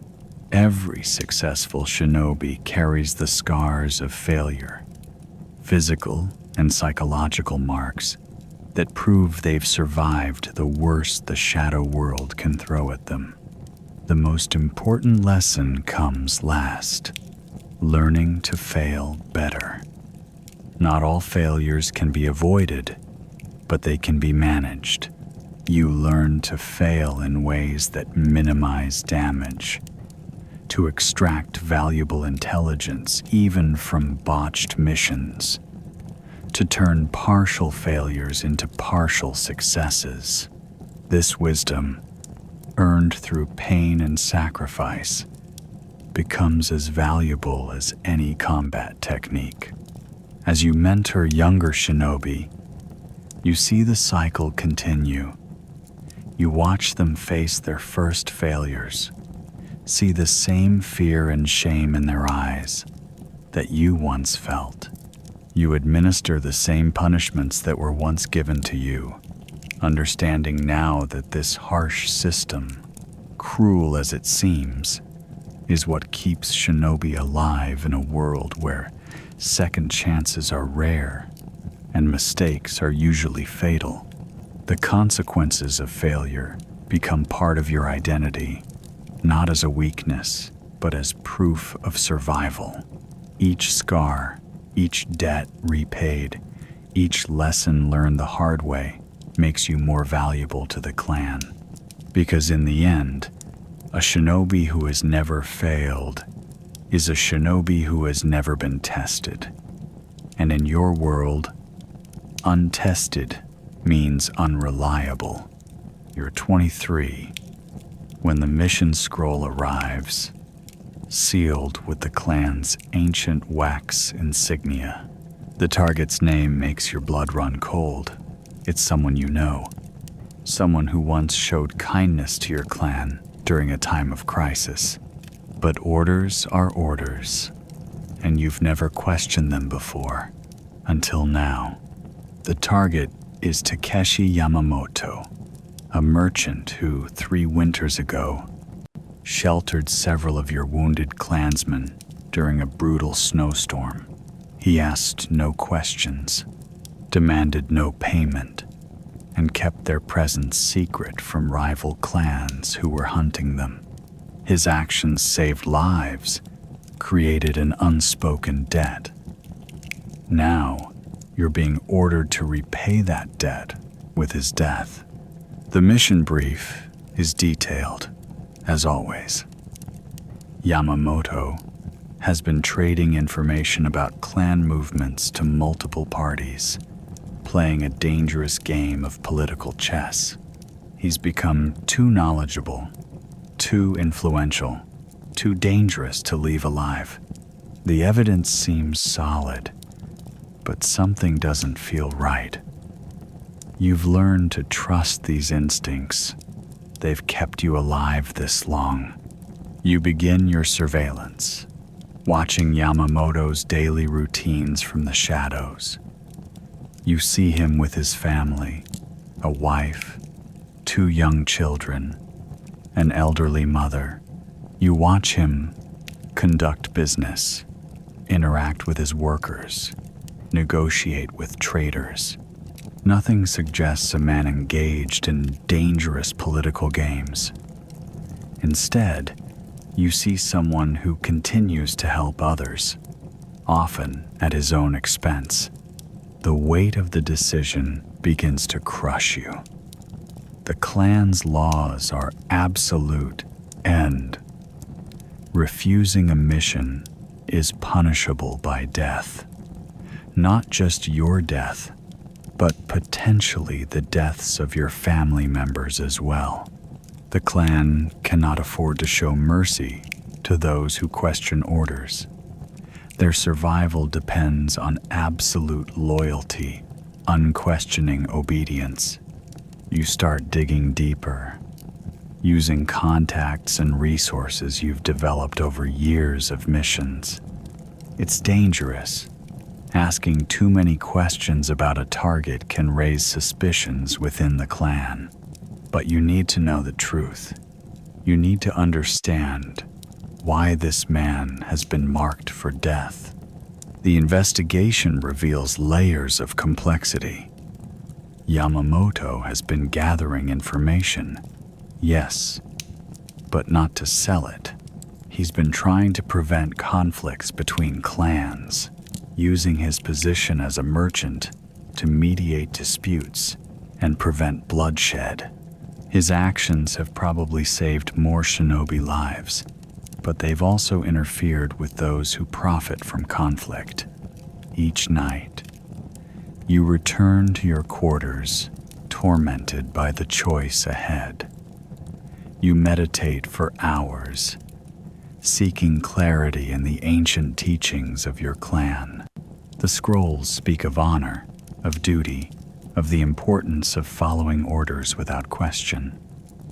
Every successful shinobi carries the scars of failure, physical and psychological marks that prove they've survived the worst the shadow world can throw at them. The most important lesson comes last: learning to fail better. Not all failures can be avoided, but they can be managed. You learn to fail in ways that minimize damage, to extract valuable intelligence even from botched missions, to turn partial failures into partial successes. This wisdom, earned through pain and sacrifice, becomes as valuable as any combat technique. As you mentor younger shinobi, you see the cycle continue. You watch them face their first failures, see the same fear and shame in their eyes that you once felt. You administer the same punishments that were once given to you, understanding now that this harsh system, cruel as it seems, is what keeps shinobi alive in a world where second chances are rare and mistakes are usually fatal. The consequences of failure become part of your identity, not as a weakness, but as proof of survival. Each scar, each debt repaid, each lesson learned the hard way makes you more valuable to the clan. Because in the end, a shinobi who has never failed is a shinobi who has never been tested. And in your world, untested means unreliable. You're 23 when the mission scroll arrives, sealed with the clan's ancient wax insignia. The target's name makes your blood run cold. It's someone you know, someone who once showed kindness to your clan during a time of crisis. But orders are orders, and you've never questioned them before, until now. The target is Takeshi Yamamoto, a merchant who, 3 winters ago, sheltered several of your wounded clansmen during a brutal snowstorm. He asked no questions, demanded no payment, and kept their presence secret from rival clans who were hunting them. His actions saved lives, created an unspoken debt. Now, you're being ordered to repay that debt with his death. The mission brief is detailed, as always. Yamamoto has been trading information about clan movements to multiple parties, playing a dangerous game of political chess. He's become too knowledgeable, too influential, too dangerous to leave alive. The evidence seems solid, but something doesn't feel right. You've learned to trust these instincts. They've kept you alive this long. You begin your surveillance, watching Yamamoto's daily routines from the shadows. You see him with his family, a wife, 2 young children, an elderly mother. You watch him conduct business, interact with his workers, negotiate with traders. Nothing suggests a man engaged in dangerous political games. Instead, you see someone who continues to help others, often at his own expense. The weight of the decision begins to crush you. The clan's laws are absolute, and refusing a mission is punishable by death. Not just your death, but potentially the deaths of your family members as well. The clan cannot afford to show mercy to those who question orders. Their survival depends on absolute loyalty, unquestioning obedience. You start digging deeper, using contacts and resources you've developed over years of missions. It's dangerous. Asking too many questions about a target can raise suspicions within the clan. But you need to know the truth. You need to understand why this man has been marked for death. The investigation reveals layers of complexity. Yamamoto has been gathering information, yes, but not to sell it. He's been trying to prevent conflicts between clans, using his position as a merchant to mediate disputes and prevent bloodshed. His actions have probably saved more shinobi lives, but they've also interfered with those who profit from conflict. Each night, you return to your quarters, tormented by the choice ahead. You meditate for hours, seeking clarity in the ancient teachings of your clan. The scrolls speak of honor, of duty, of the importance of following orders without question.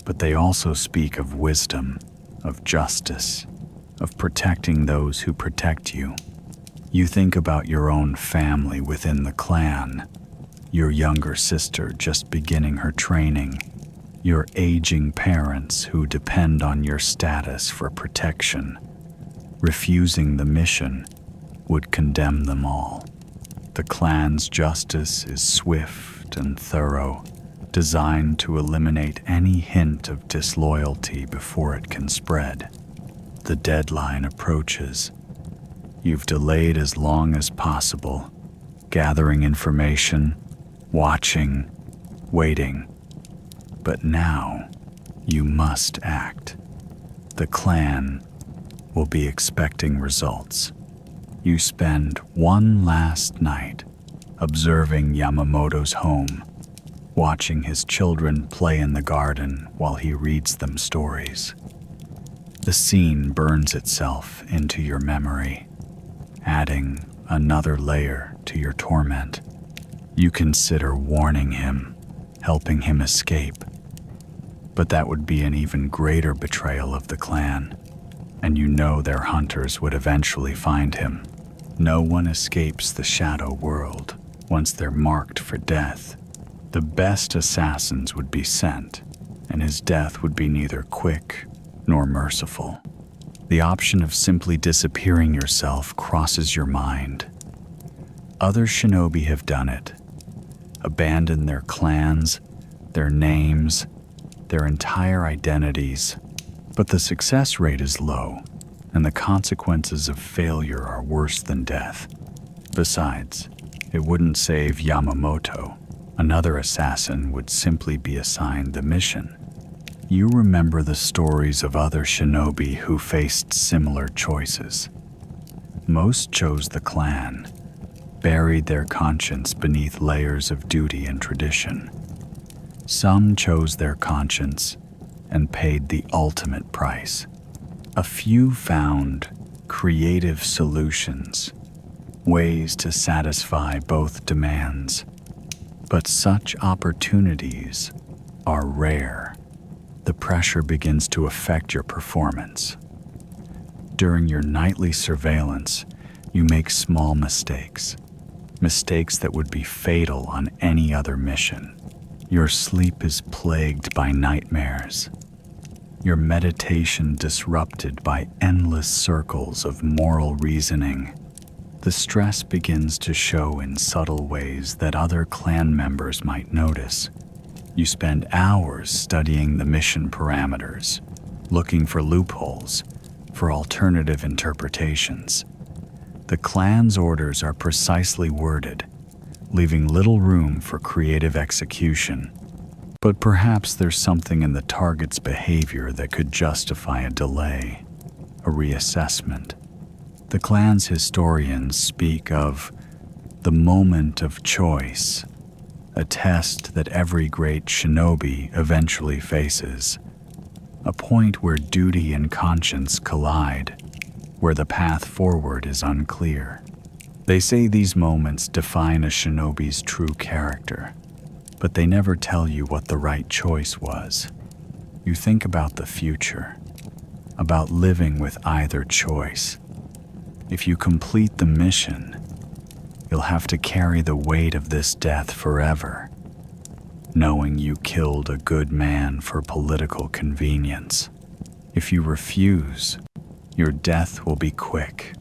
But they also speak of wisdom, of justice, of protecting those who protect you. You think about your own family within the clan, your younger sister just beginning her training, your aging parents who depend on your status for protection. Refusing the mission would condemn them all. The clan's justice is swift and thorough, designed to eliminate any hint of disloyalty before it can spread. The deadline approaches. You've delayed as long as possible, gathering information, watching, waiting. But now, you must act. The clan will be expecting results. You spend one last night observing Yamamoto's home, watching his children play in the garden while he reads them stories. The scene burns itself into your memory, adding another layer to your torment. You consider warning him, helping him escape. But that would be an even greater betrayal of the clan, and you know their hunters would eventually find him. No one escapes the shadow world once they're marked for death. The best assassins would be sent, and his death would be neither quick nor merciful. The option of simply disappearing yourself crosses your mind. Other shinobi have done it, abandoned their clans, their names, their entire identities, but the success rate is low, and the consequences of failure are worse than death. Besides, it wouldn't save Yamamoto. Another assassin would simply be assigned the mission. You remember the stories of other shinobi who faced similar choices. Most chose the clan, buried their conscience beneath layers of duty and tradition. Some chose their conscience and paid the ultimate price. A few found creative solutions, ways to satisfy both demands. But such opportunities are rare. The pressure begins to affect your performance. During your nightly surveillance, you make small mistakes that would be fatal on any other mission. Your sleep is plagued by nightmares. Your meditation disrupted by endless circles of moral reasoning. The stress begins to show in subtle ways that other clan members might notice. You spend hours studying the mission parameters, looking for loopholes, for alternative interpretations. The clan's orders are precisely worded, leaving little room for creative execution. But perhaps there's something in the target's behavior that could justify a delay, a reassessment. The clan's historians speak of the moment of choice, a test that every great shinobi eventually faces. a point where duty and conscience collide, where the path forward is unclear. They say these moments define a shinobi's true character, but they never tell you what the right choice was. You think about the future, about living with either choice. If you complete the mission, you'll have to carry the weight of this death forever, knowing you killed a good man for political convenience. If you refuse, your death will be quick,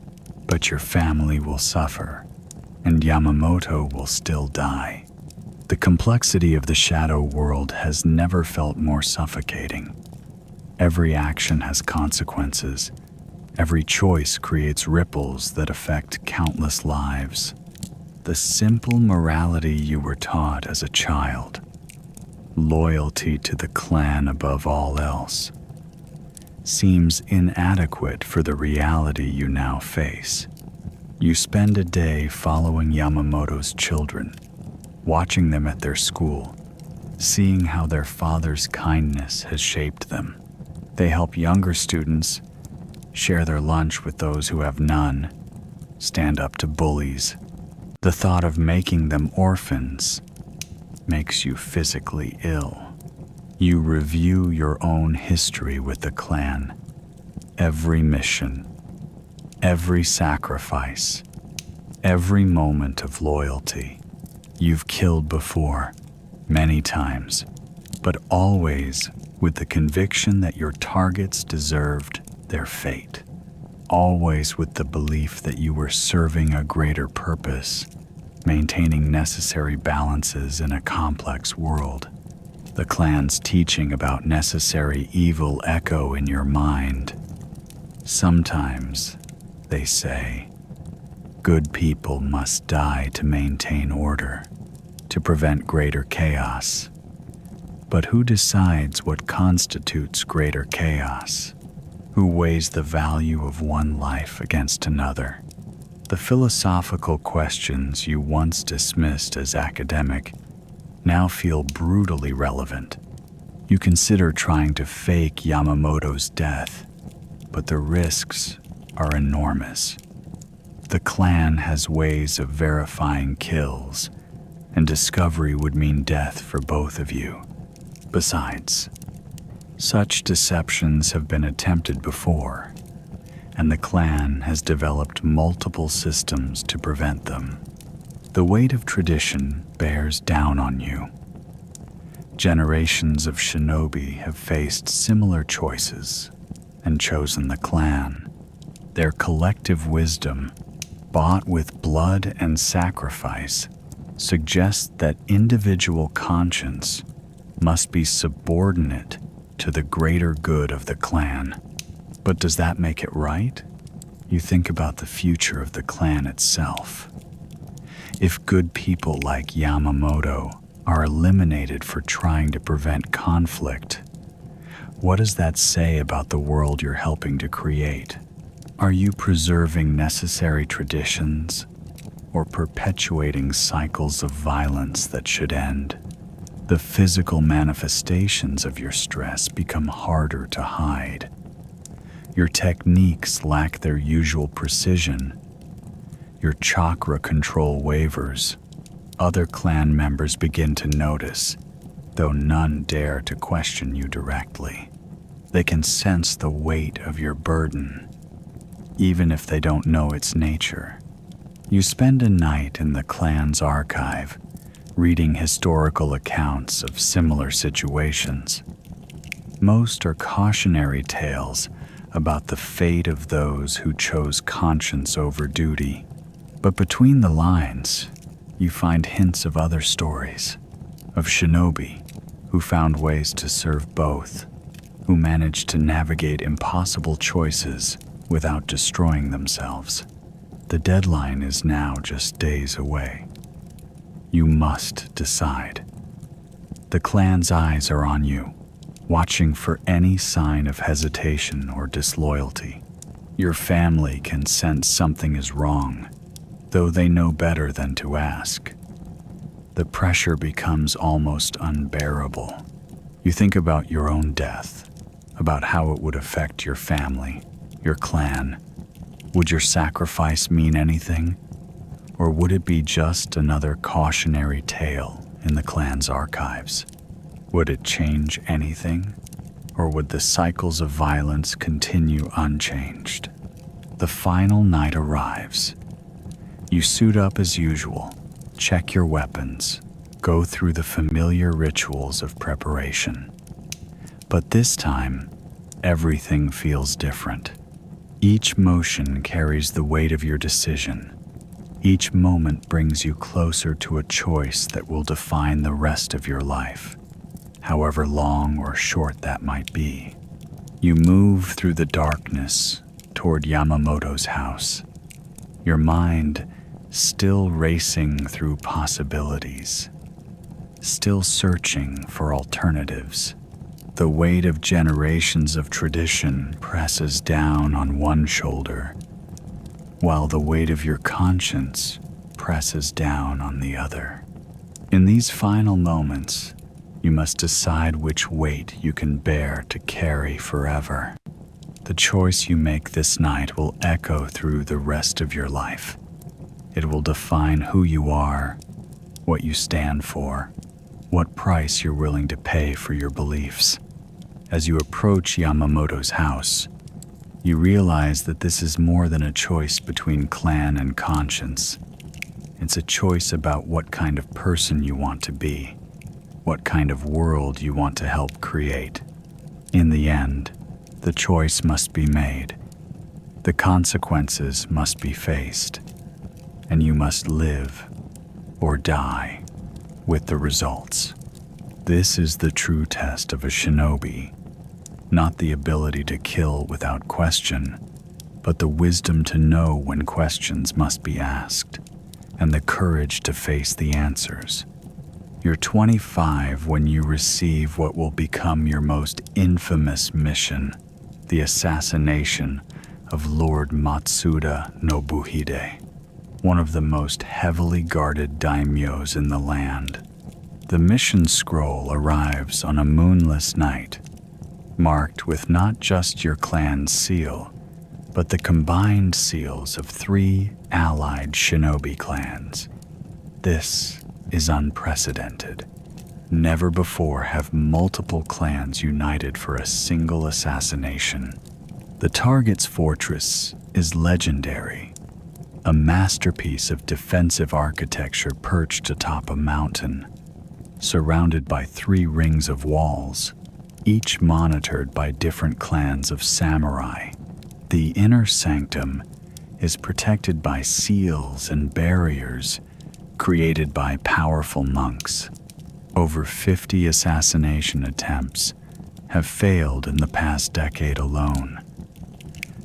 but your family will suffer, and Yamamoto will still die. The complexity of the shadow world has never felt more suffocating. Every action has consequences. Every choice creates ripples that affect countless lives. The simple morality you were taught as a child, loyalty to the clan above all else, seems inadequate for the reality you now face. You spend a day following Yamamoto's children, watching them at their school, seeing how their father's kindness has shaped them. They help younger students, share their lunch with those who have none, stand up to bullies. The thought of making them orphans makes you physically ill. You review your own history with the clan. Every mission, every sacrifice, every moment of loyalty. You've killed before, many times, but always with the conviction that your targets deserved their fate. Always with the belief that you were serving a greater purpose, maintaining necessary balances in a complex world. The clan's teaching about necessary evil echo in your mind. Sometimes, they say, good people must die to maintain order, to prevent greater chaos. But who decides what constitutes greater chaos? Who weighs the value of one life against another? The philosophical questions you once dismissed as academic now feel brutally relevant. You consider trying to fake Yamamoto's death, but the risks are enormous. The clan has ways of verifying kills, and discovery would mean death for both of you. Besides, such deceptions have been attempted before, and the clan has developed multiple systems to prevent them. The weight of tradition bears down on you. Generations of shinobi have faced similar choices and chosen the clan. Their collective wisdom, bought with blood and sacrifice, suggests that individual conscience must be subordinate to the greater good of the clan. But does that make it right? You think about the future of the clan itself. If good people like Yamamoto are eliminated for trying to prevent conflict, what does that say about the world you're helping to create? Are you preserving necessary traditions or perpetuating cycles of violence that should end? The physical manifestations of your stress become harder to hide. Your techniques lack their usual precision. Your chakra control wavers. Other clan members begin to notice, though none dare to question you directly. They can sense the weight of your burden, even if they don't know its nature. You spend a night in the clan's archive, reading historical accounts of similar situations. Most are cautionary tales about the fate of those who chose conscience over duty. But between the lines, you find hints of other stories, of shinobi who found ways to serve both, who managed to navigate impossible choices without destroying themselves. The deadline is now just days away. You must decide. The clan's eyes are on you, watching for any sign of hesitation or disloyalty. Your family can sense something is wrong, though they know better than to ask. The pressure becomes almost unbearable. You think about your own death, about how it would affect your family, your clan. Would your sacrifice mean anything? Or would it be just another cautionary tale in the clan's archives? Would it change anything? Or would the cycles of violence continue unchanged? The final night arrives. You suit up as usual, check your weapons, go through the familiar rituals of preparation. But this time, everything feels different. Each motion carries the weight of your decision. Each moment brings you closer to a choice that will define the rest of your life, however long or short that might be. You move through the darkness toward Yamamoto's house, your mind still racing through possibilities, still searching for alternatives. The weight of generations of tradition presses down on one shoulder, while the weight of your conscience presses down on the other. In these final moments, you must decide which weight you can bear to carry forever. The choice you make this night will echo through the rest of your life. It will define who you are, what you stand for, what price you're willing to pay for your beliefs. As you approach Yamamoto's house, you realize that this is more than a choice between clan and conscience. It's a choice about what kind of person you want to be, what kind of world you want to help create. In the end, the choice must be made. The consequences must be faced, and you must live or die with the results. This is the true test of a shinobi. Not the ability to kill without question, but the wisdom to know when questions must be asked, and the courage to face the answers. You're 25 when you receive what will become your most infamous mission, the assassination of Lord Matsuda Nobuhide, one of the most heavily guarded daimyos in the land. The mission scroll arrives on a moonless night, marked with not just your clan's seal, but the combined seals of 3 allied shinobi clans. This is unprecedented. Never before have multiple clans united for a single assassination. The target's fortress is legendary, a masterpiece of defensive architecture perched atop a mountain, surrounded by 3 rings of walls, each monitored by different clans of samurai. The inner sanctum is protected by seals and barriers created by powerful monks. Over 50 assassination attempts have failed in the past decade alone.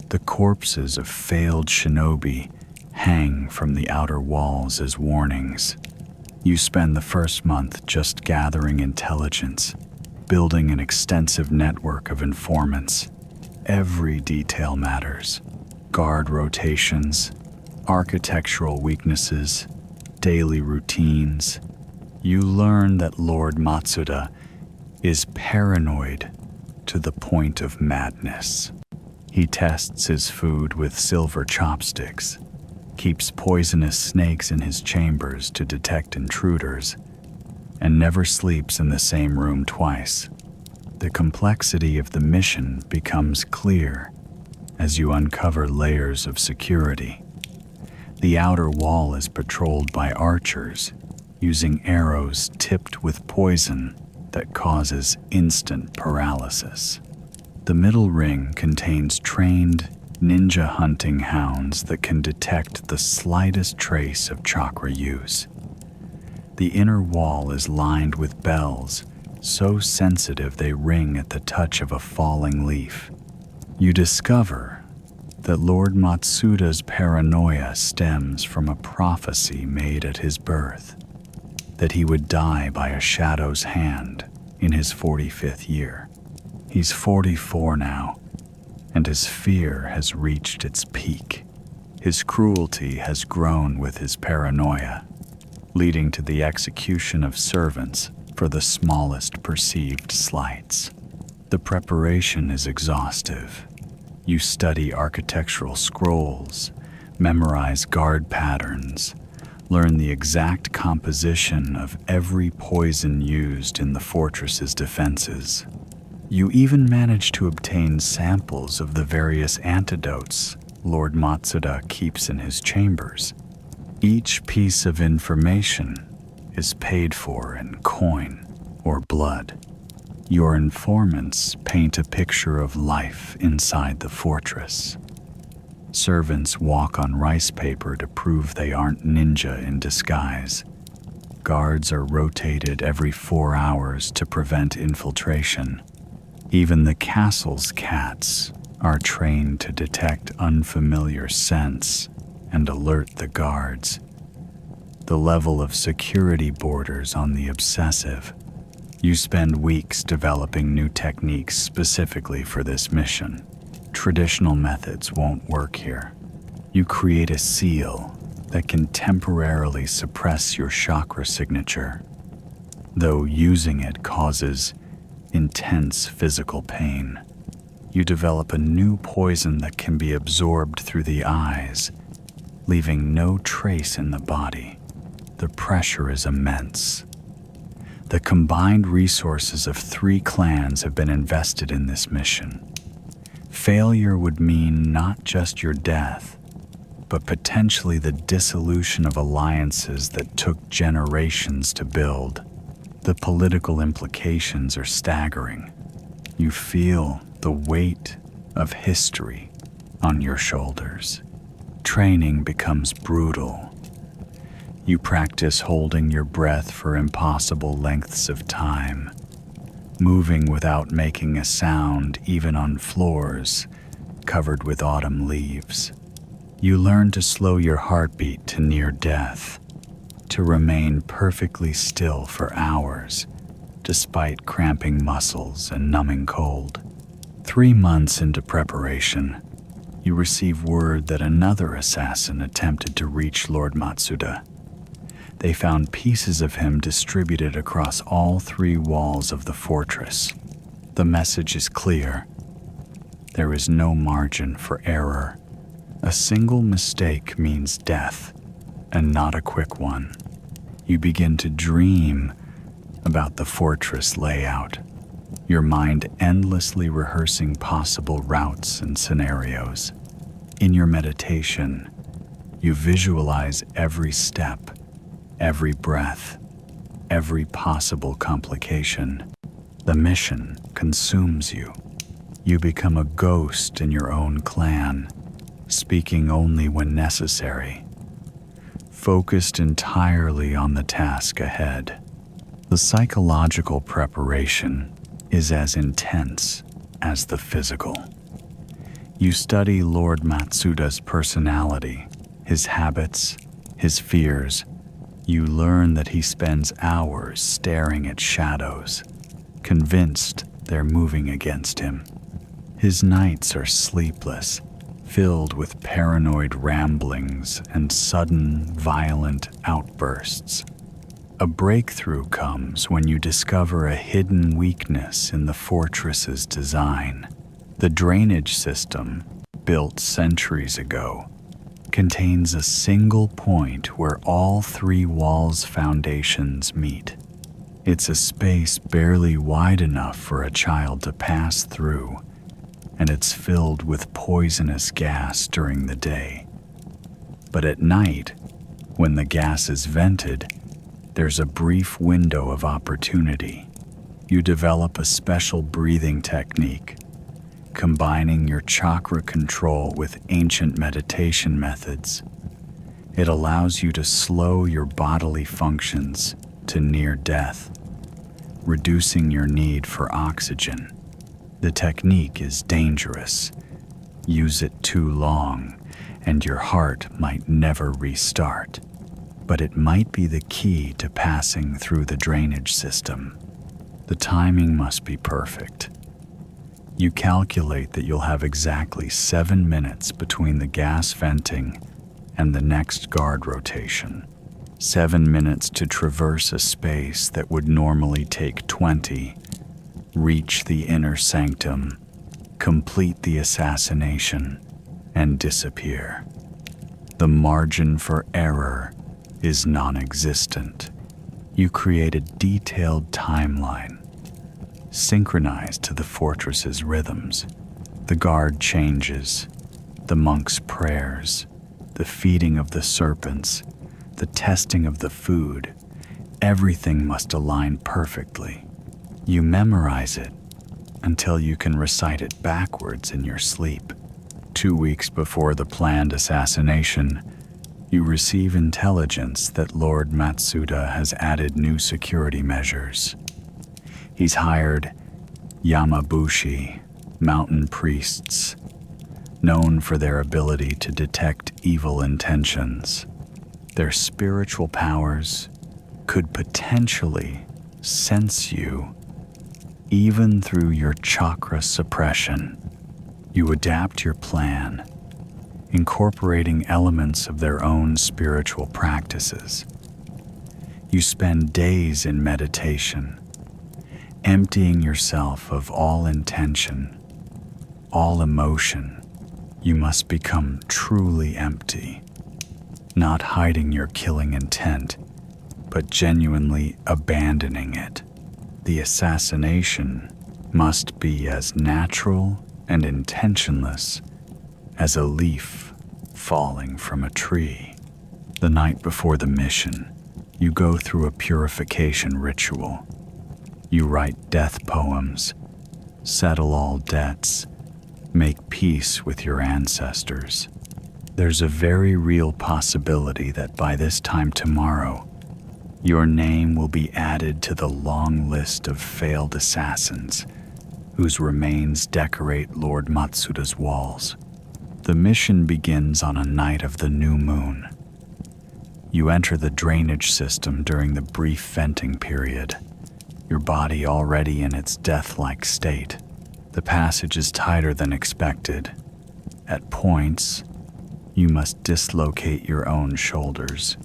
The corpses of failed shinobi hang from the outer walls as warnings. You spend the first month just gathering intelligence, building an extensive network of informants. Every detail matters. Guard rotations, architectural weaknesses, daily routines. You learn that Lord Matsuda is paranoid to the point of madness. He tests his food with silver chopsticks, keeps poisonous snakes in his chambers to detect intruders, and never sleeps in the same room twice. The complexity of the mission becomes clear as you uncover layers of security. The outer wall is patrolled by archers using arrows tipped with poison that causes instant paralysis. The middle ring contains trained ninja hunting hounds that can detect the slightest trace of chakra use. The inner wall is lined with bells, so sensitive they ring at the touch of a falling leaf. You discover that Lord Matsuda's paranoia stems from a prophecy made at his birth, that he would die by a shadow's hand in his 45th year. He's 44 now, and his fear has reached its peak. His cruelty has grown with his paranoia, leading to the execution of servants for the smallest perceived slights. The preparation is exhaustive. You study architectural scrolls, memorize guard patterns, learn the exact composition of every poison used in the fortress's defenses. You even manage to obtain samples of the various antidotes Lord Matsuda keeps in his chambers. Each piece of information is paid for in coin or blood. Your informants paint a picture of life inside the fortress. Servants walk on rice paper to prove they aren't ninja in disguise. Guards are rotated every 4 hours to prevent infiltration. Even the castle's cats are trained to detect unfamiliar scents and alert the guards. The level of security borders on the obsessive. You spend weeks developing new techniques specifically for this mission. Traditional methods won't work here. You create a seal that can temporarily suppress your chakra signature, though using it causes intense physical pain. You develop a new poison that can be absorbed through the eyes, leaving no trace in the body. The pressure is immense. The combined resources of 3 clans have been invested in this mission. Failure would mean not just your death, but potentially the dissolution of alliances that took generations to build. The political implications are staggering. You feel the weight of history on your shoulders. Training becomes brutal. You practice holding your breath for impossible lengths of time, moving without making a sound even on floors covered with autumn leaves. You learn to slow your heartbeat to near death, to remain perfectly still for hours, despite cramping muscles and numbing cold. 3 months into preparation, you receive word that another assassin attempted to reach Lord Matsuda. They found pieces of him distributed across all 3 walls of the fortress. The message is clear. There is no margin for error. A single mistake means death, and not a quick one. You begin to dream about the fortress layout, your mind endlessly rehearsing possible routes and scenarios. In your meditation, you visualize every step, every breath, every possible complication. The mission consumes you. You become a ghost in your own clan, speaking only when necessary, focused entirely on the task ahead. The psychological preparation is as intense as the physical. You study Lord Matsuda's personality, his habits, his fears. You learn that he spends hours staring at shadows, convinced they're moving against him. His nights are sleepless, filled with paranoid ramblings and sudden, violent outbursts. A breakthrough comes when you discover a hidden weakness in the fortress's design. The drainage system, built centuries ago, contains a single point where all 3 walls' foundations meet. It's a space barely wide enough for a child to pass through, and it's filled with poisonous gas during the day. But at night, when the gas is vented, there's a brief window of opportunity. You develop a special breathing technique, combining your chakra control with ancient meditation methods. It allows you to slow your bodily functions to near death, reducing your need for oxygen. The technique is dangerous. Use it too long, and your heart might never restart. But it might be the key to passing through the drainage system. The timing must be perfect. You calculate that you'll have exactly 7 minutes between the gas venting and the next guard rotation. 7 minutes to traverse a space that would normally take 20. reach the inner sanctum, complete the assassination, and disappear. The margin for error is non-existent. You create a detailed timeline, synchronized to the fortress's rhythms. The guard changes, the monk's prayers, the feeding of the serpents, the testing of the food. Everything must align perfectly. You memorize it until you can recite it backwards in your sleep. 2 weeks before the planned assassination, you receive intelligence that Lord Matsuda has added new security measures. He's hired Yamabushi, mountain priests, known for their ability to detect evil intentions. Their spiritual powers could potentially sense you even through your chakra suppression. You adapt your plan, incorporating elements of their own spiritual practices. You spend days in meditation, emptying yourself of all intention, all emotion. You must become truly empty, not hiding your killing intent, but genuinely abandoning it. The assassination must be as natural and intentionless as a leaf falling from a tree. The night before the mission, you go through a purification ritual. You write death poems, settle all debts, make peace with your ancestors. There's a very real possibility that by this time tomorrow, your name will be added to the long list of failed assassins whose remains decorate Lord Matsuda's walls. The mission begins on a night of the new moon. You enter the drainage system during the brief venting period, your body already in its death-like state. The passage is tighter than expected. At points, you must dislocate your own shoulders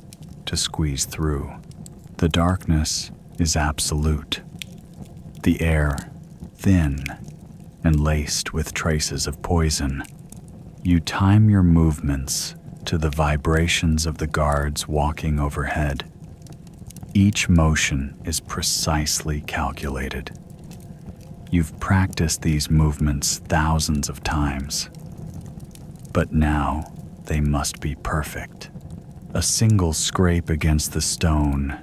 to squeeze through. The darkness is absolute. The air thin and laced with traces of poison. You time your movements to the vibrations of the guards walking overhead. Each motion is precisely calculated. You've practiced these movements thousands of times, but now they must be perfect. A single scrape against the stone,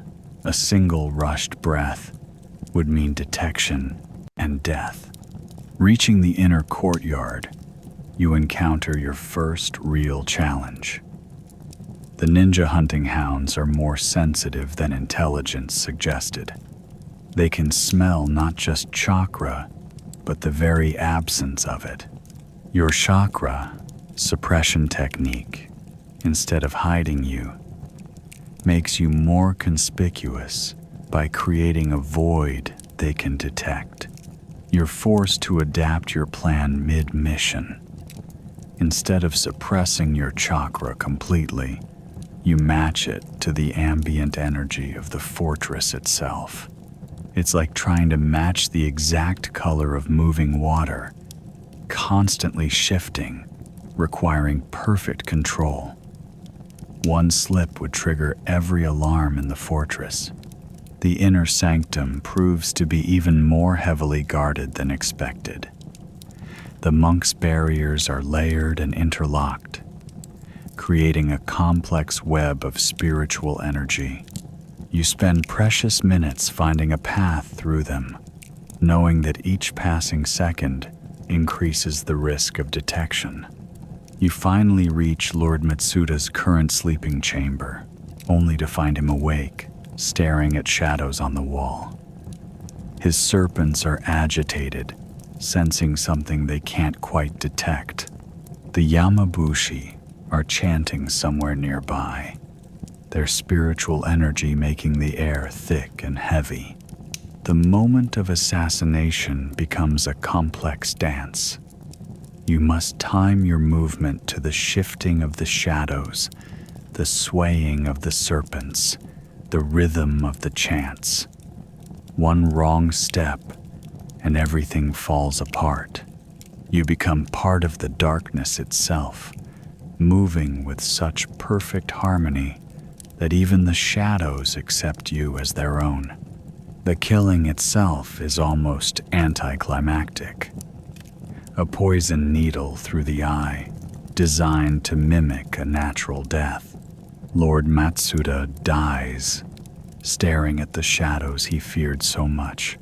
a single rushed breath would mean detection and death. Reaching the inner courtyard, you encounter your first real challenge. The ninja hunting hounds are more sensitive than intelligence suggested. They can smell not just chakra, but the very absence of it. Your chakra suppression technique, instead of hiding you, makes you more conspicuous by creating a void they can detect. You're forced to adapt your plan mid-mission. Instead of suppressing your chakra completely, you match it to the ambient energy of the fortress itself. It's like trying to match the exact color of moving water, constantly shifting, requiring perfect control. One slip would trigger every alarm in the fortress. The inner sanctum proves to be even more heavily guarded than expected. The monk's barriers are layered and interlocked, creating a complex web of spiritual energy. You spend precious minutes finding a path through them, knowing that each passing second increases the risk of detection. You finally reach Lord Matsuda's current sleeping chamber, only to find him awake, staring at shadows on the wall. His serpents are agitated, sensing something they can't quite detect. The Yamabushi are chanting somewhere nearby, their spiritual energy making the air thick and heavy. The moment of assassination becomes a complex dance. You must time your movement to the shifting of the shadows, the swaying of the serpents, the rhythm of the chants. One wrong step, and everything falls apart. You become part of the darkness itself, moving with such perfect harmony that even the shadows accept you as their own. The killing itself is almost anticlimactic. A poison needle through the eye, designed to mimic a natural death. Lord Matsuda dies, staring at the shadows he feared so much,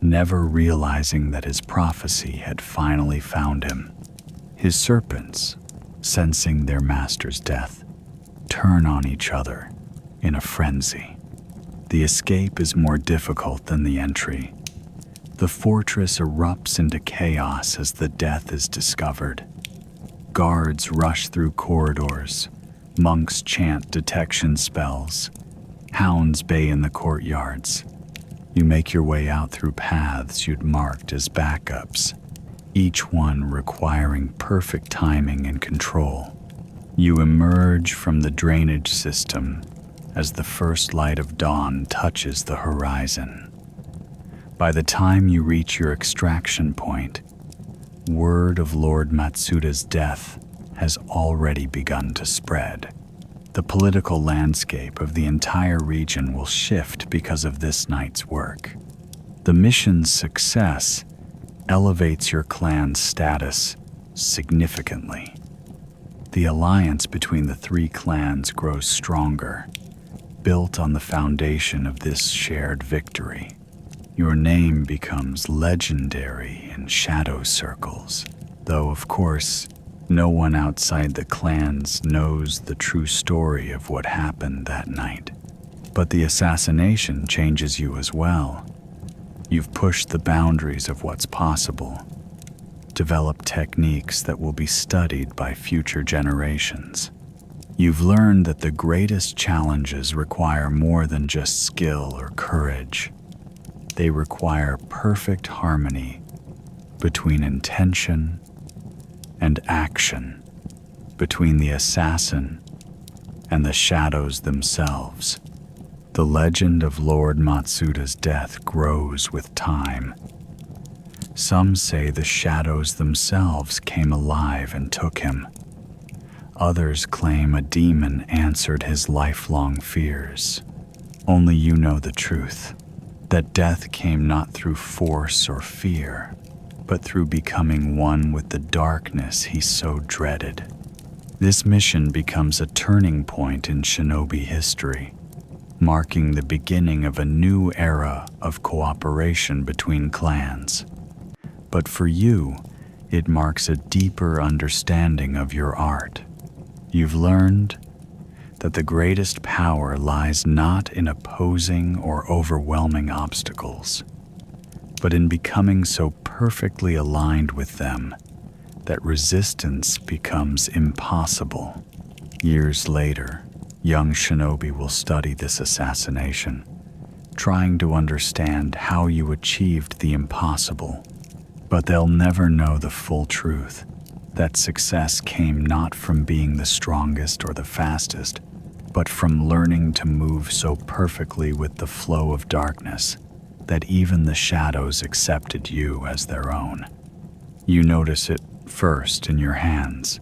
never realizing that his prophecy had finally found him. His serpents, sensing their master's death, turn on each other in a frenzy. The escape is more difficult than the entry. The fortress erupts into chaos as the death is discovered. Guards rush through corridors, monks chant detection spells, hounds bay in the courtyards. You make your way out through paths you'd marked as backups, each one requiring perfect timing and control. You emerge from the drainage system as the first light of dawn touches the horizon. By the time you reach your extraction point, word of Lord Matsuda's death has already begun to spread. The political landscape of the entire region will shift because of this night's work. The mission's success elevates your clan's status significantly. The alliance between the three clans grows stronger, built on the foundation of this shared victory. Your name becomes legendary in shadow circles, though, of course, no one outside the clans knows the true story of what happened that night. But the assassination changes you as well. You've pushed the boundaries of what's possible, developed techniques that will be studied by future generations. You've learned that the greatest challenges require more than just skill or courage. They require perfect harmony between intention and action, between the assassin and the shadows themselves. The legend of Lord Matsuda's death grows with time. Some say the shadows themselves came alive and took him. Others claim a demon answered his lifelong fears. Only you know the truth, that death came not through force or fear, but through becoming one with the darkness he so dreaded. This mission becomes a turning point in Shinobi history, marking the beginning of a new era of cooperation between clans. But for you, it marks a deeper understanding of your art. You've learned that the greatest power lies not in opposing or overwhelming obstacles, but in becoming so perfectly aligned with them that resistance becomes impossible. Years later, young Shinobi will study this assassination, trying to understand how you achieved the impossible. But they'll never know the full truth, that success came not from being the strongest or the fastest, but from learning to move so perfectly with the flow of darkness that even the shadows accepted you as their own. You notice it first in your hands,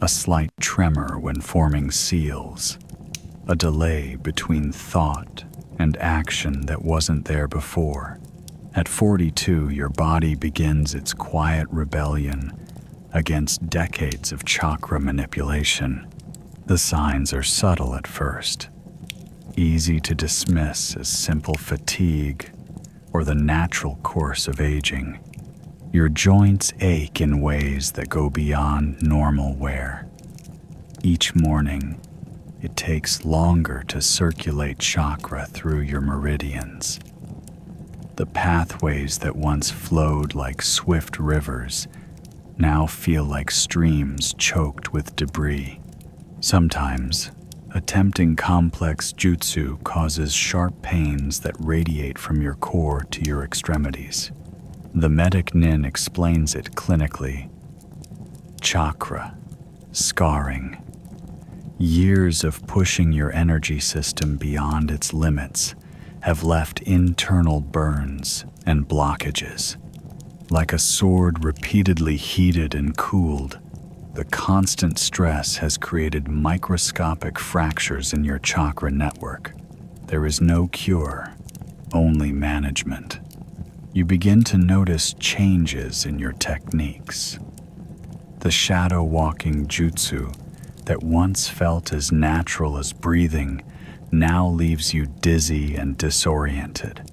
a slight tremor when forming seals, a delay between thought and action that wasn't there before. At 42, your body begins its quiet rebellion against decades of chakra manipulation. The signs are subtle at first, easy to dismiss as simple fatigue or the natural course of aging. Your joints ache in ways that go beyond normal wear. Each morning, it takes longer to circulate chakra through your meridians. The pathways that once flowed like swift rivers now feel like streams choked with debris. Sometimes, attempting complex jutsu causes sharp pains that radiate from your core to your extremities. The medic Nin explains it clinically. Chakra, scarring, years of pushing your energy system beyond its limits have left internal burns and blockages. Like a sword repeatedly heated and cooled, the constant stress has created microscopic fractures in your chakra network. There is no cure, only management. You begin to notice changes in your techniques. The shadow walking jutsu that once felt as natural as breathing now leaves you dizzy and disoriented.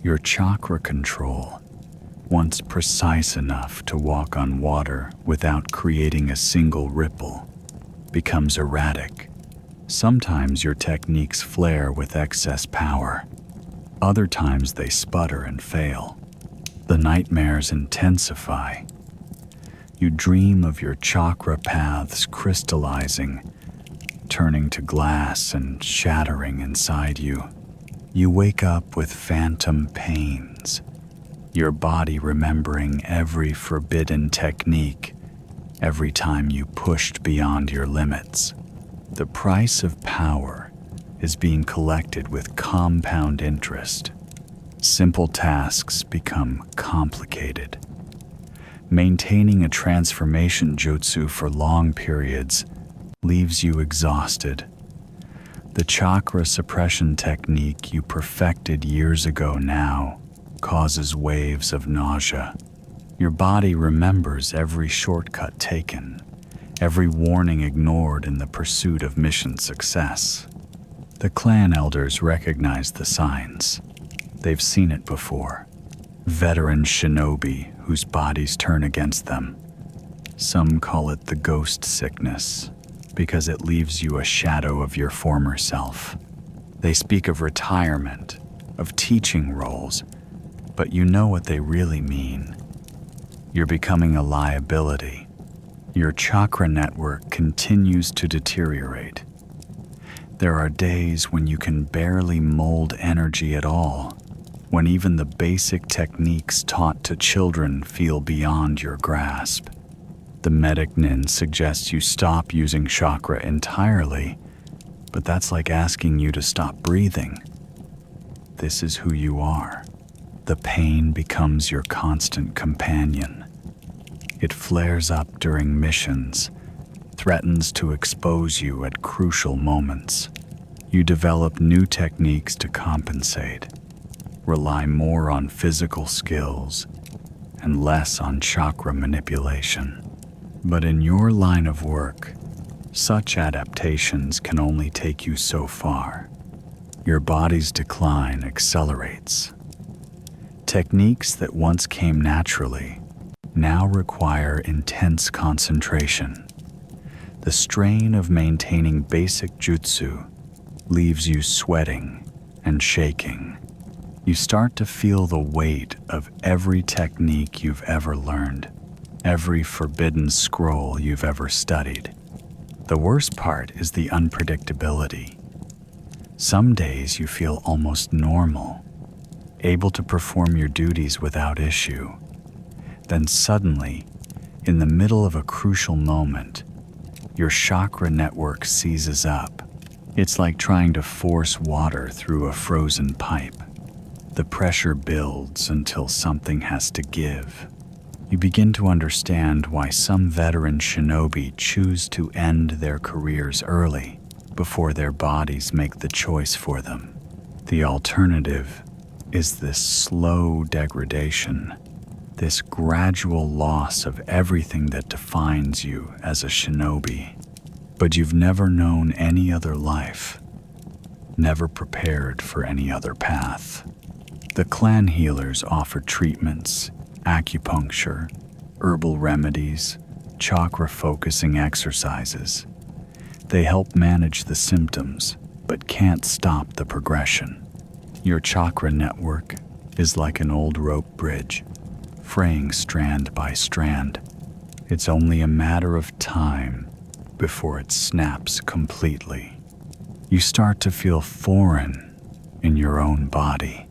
Your chakra control, once precise enough to walk on water without creating a single ripple, becomes erratic. Sometimes your techniques flare with excess power. Other times they sputter and fail. The nightmares intensify. You dream of your chakra paths crystallizing, turning to glass and shattering inside you. You wake up with phantom pains, your body remembering every forbidden technique, every time you pushed beyond your limits. The price of power is being collected with compound interest. Simple tasks become complicated. Maintaining a transformation jutsu for long periods leaves you exhausted. The chakra suppression technique you perfected years ago now causes waves of nausea. Your body remembers every shortcut taken, every warning ignored in the pursuit of mission success. The clan elders recognize the signs. They've seen it before. Veteran shinobi whose bodies turn against them. Some call it the ghost sickness because it leaves you a shadow of your former self. They speak of retirement, of teaching roles, but you know what they really mean. You're becoming a liability. Your chakra network continues to deteriorate. There are days when you can barely mold energy at all, when even the basic techniques taught to children feel beyond your grasp. The medic nin suggests you stop using chakra entirely, but that's like asking you to stop breathing. This is who you are. The pain becomes your constant companion. It flares up during missions, threatens to expose you at crucial moments. You develop new techniques to compensate, rely more on physical skills and less on chakra manipulation. But in your line of work, such adaptations can only take you so far. Your body's decline accelerates. Techniques that once came naturally now require intense concentration. The strain of maintaining basic jutsu leaves you sweating and shaking. You start to feel the weight of every technique you've ever learned, every forbidden scroll you've ever studied. The worst part is the unpredictability. Some days you feel almost normal, able to perform your duties without issue. Then suddenly, in the middle of a crucial moment, your chakra network seizes up. It's like trying to force water through a frozen pipe. The pressure builds until something has to give. You begin to understand why some veteran shinobi choose to end their careers early, before their bodies make the choice for them. The alternative is this slow degradation, this gradual loss of everything that defines you as a shinobi. But you've never known any other life, never prepared for any other path. The clan healers offer treatments, acupuncture, herbal remedies, chakra-focusing exercises. They help manage the symptoms, but can't stop the progression. Your chakra network is like an old rope bridge, fraying strand by strand. It's only a matter of time before it snaps completely. You start to feel foreign in your own body.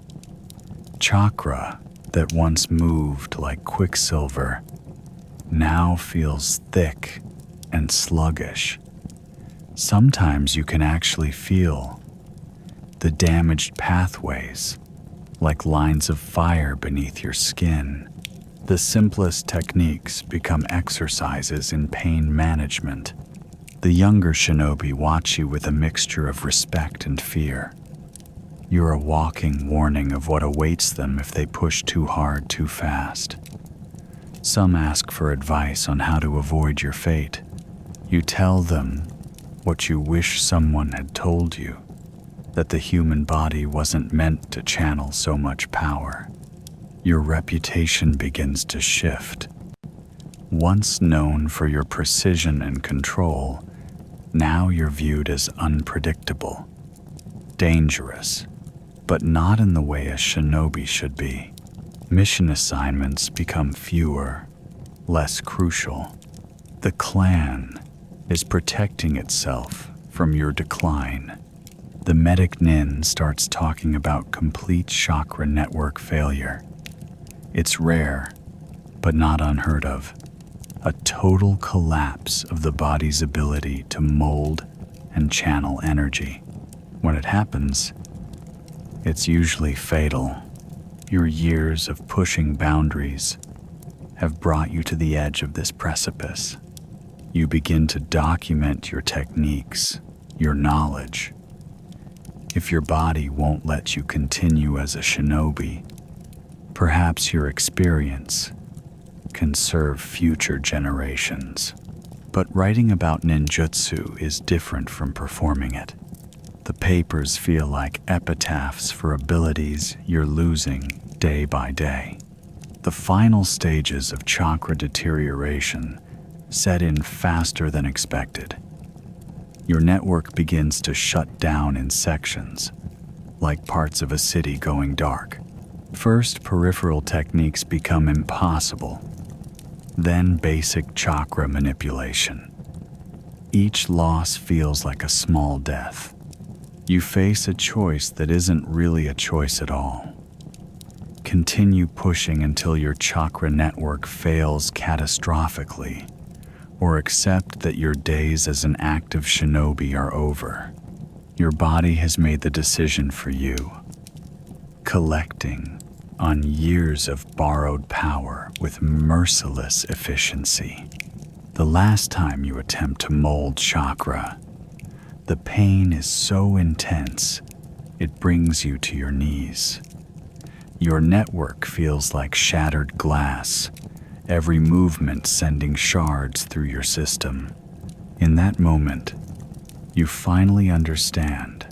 Chakra that once moved like quicksilver now feels thick and sluggish. Sometimes you can actually feel the damaged pathways, like lines of fire beneath your skin. The simplest techniques become exercises in pain management. The younger shinobi watch you with a mixture of respect and fear. You're a walking warning of what awaits them if they push too hard too fast. Some ask for advice on how to avoid your fate. You tell them what you wish someone had told you, that the human body wasn't meant to channel so much power. Your reputation begins to shift. Once known for your precision and control, now you're viewed as unpredictable, dangerous, but not in the way a shinobi should be. Mission assignments become fewer, less crucial. The clan is protecting itself from your decline. The medic nin starts talking about complete chakra network failure. It's rare, but not unheard of. A total collapse of the body's ability to mold and channel energy. When it happens, it's usually fatal. Your years of pushing boundaries have brought you to the edge of this precipice. You begin to document your techniques, your knowledge. If your body won't let you continue as a shinobi, perhaps your experience can serve future generations. But writing about ninjutsu is different from performing it. The papers feel like epitaphs for abilities you're losing day by day. The final stages of chakra deterioration set in faster than expected. Your network begins to shut down in sections, like parts of a city going dark. First, peripheral techniques become impossible, then basic chakra manipulation. Each loss feels like a small death. You face a choice that isn't really a choice at all. Continue pushing until your chakra network fails catastrophically, or accept that your days as an active shinobi are over. Your body has made the decision for you, collecting on years of borrowed power with merciless efficiency. The last time you attempt to mold chakra, the pain is so intense, it brings you to your knees. Your network feels like shattered glass, every movement sending shards through your system. In that moment, you finally understand.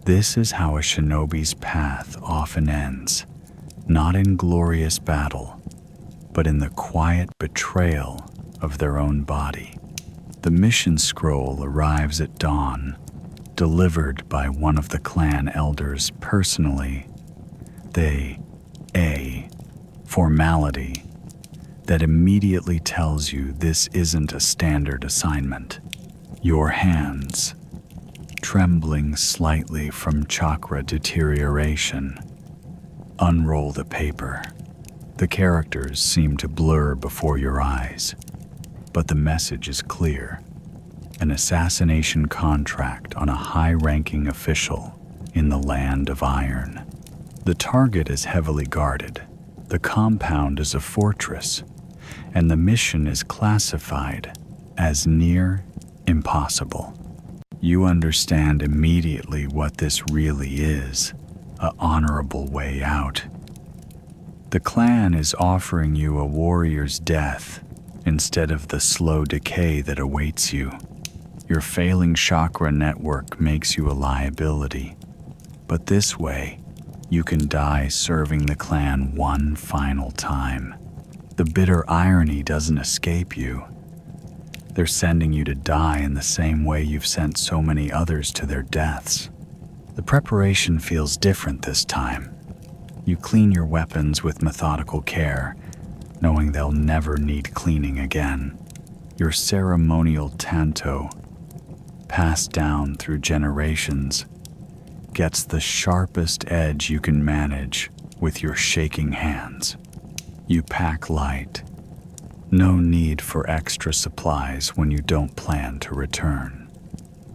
This is how a shinobi's path often ends, not in glorious battle, but in the quiet betrayal of their own body. The mission scroll arrives at dawn, delivered by one of the clan elders personally. A formality that immediately tells you this isn't a standard assignment. Your hands, trembling slightly from chakra deterioration, unroll the paper. The characters seem to blur before your eyes, but the message is clear. An assassination contract on a high-ranking official in the land of iron. The target is heavily guarded. The compound is a fortress, and the mission is classified as near impossible. You understand immediately what this really is, an honorable way out. The clan is offering you a warrior's death instead of the slow decay that awaits you. Your failing chakra network makes you a liability, but this way, you can die serving the clan one final time. The bitter irony doesn't escape you. They're sending you to die in the same way you've sent so many others to their deaths. The preparation feels different this time. You clean your weapons with methodical care, knowing they'll never need cleaning again. Your ceremonial tanto, passed down through generations, gets the sharpest edge you can manage with your shaking hands. You pack light. No need for extra supplies when you don't plan to return.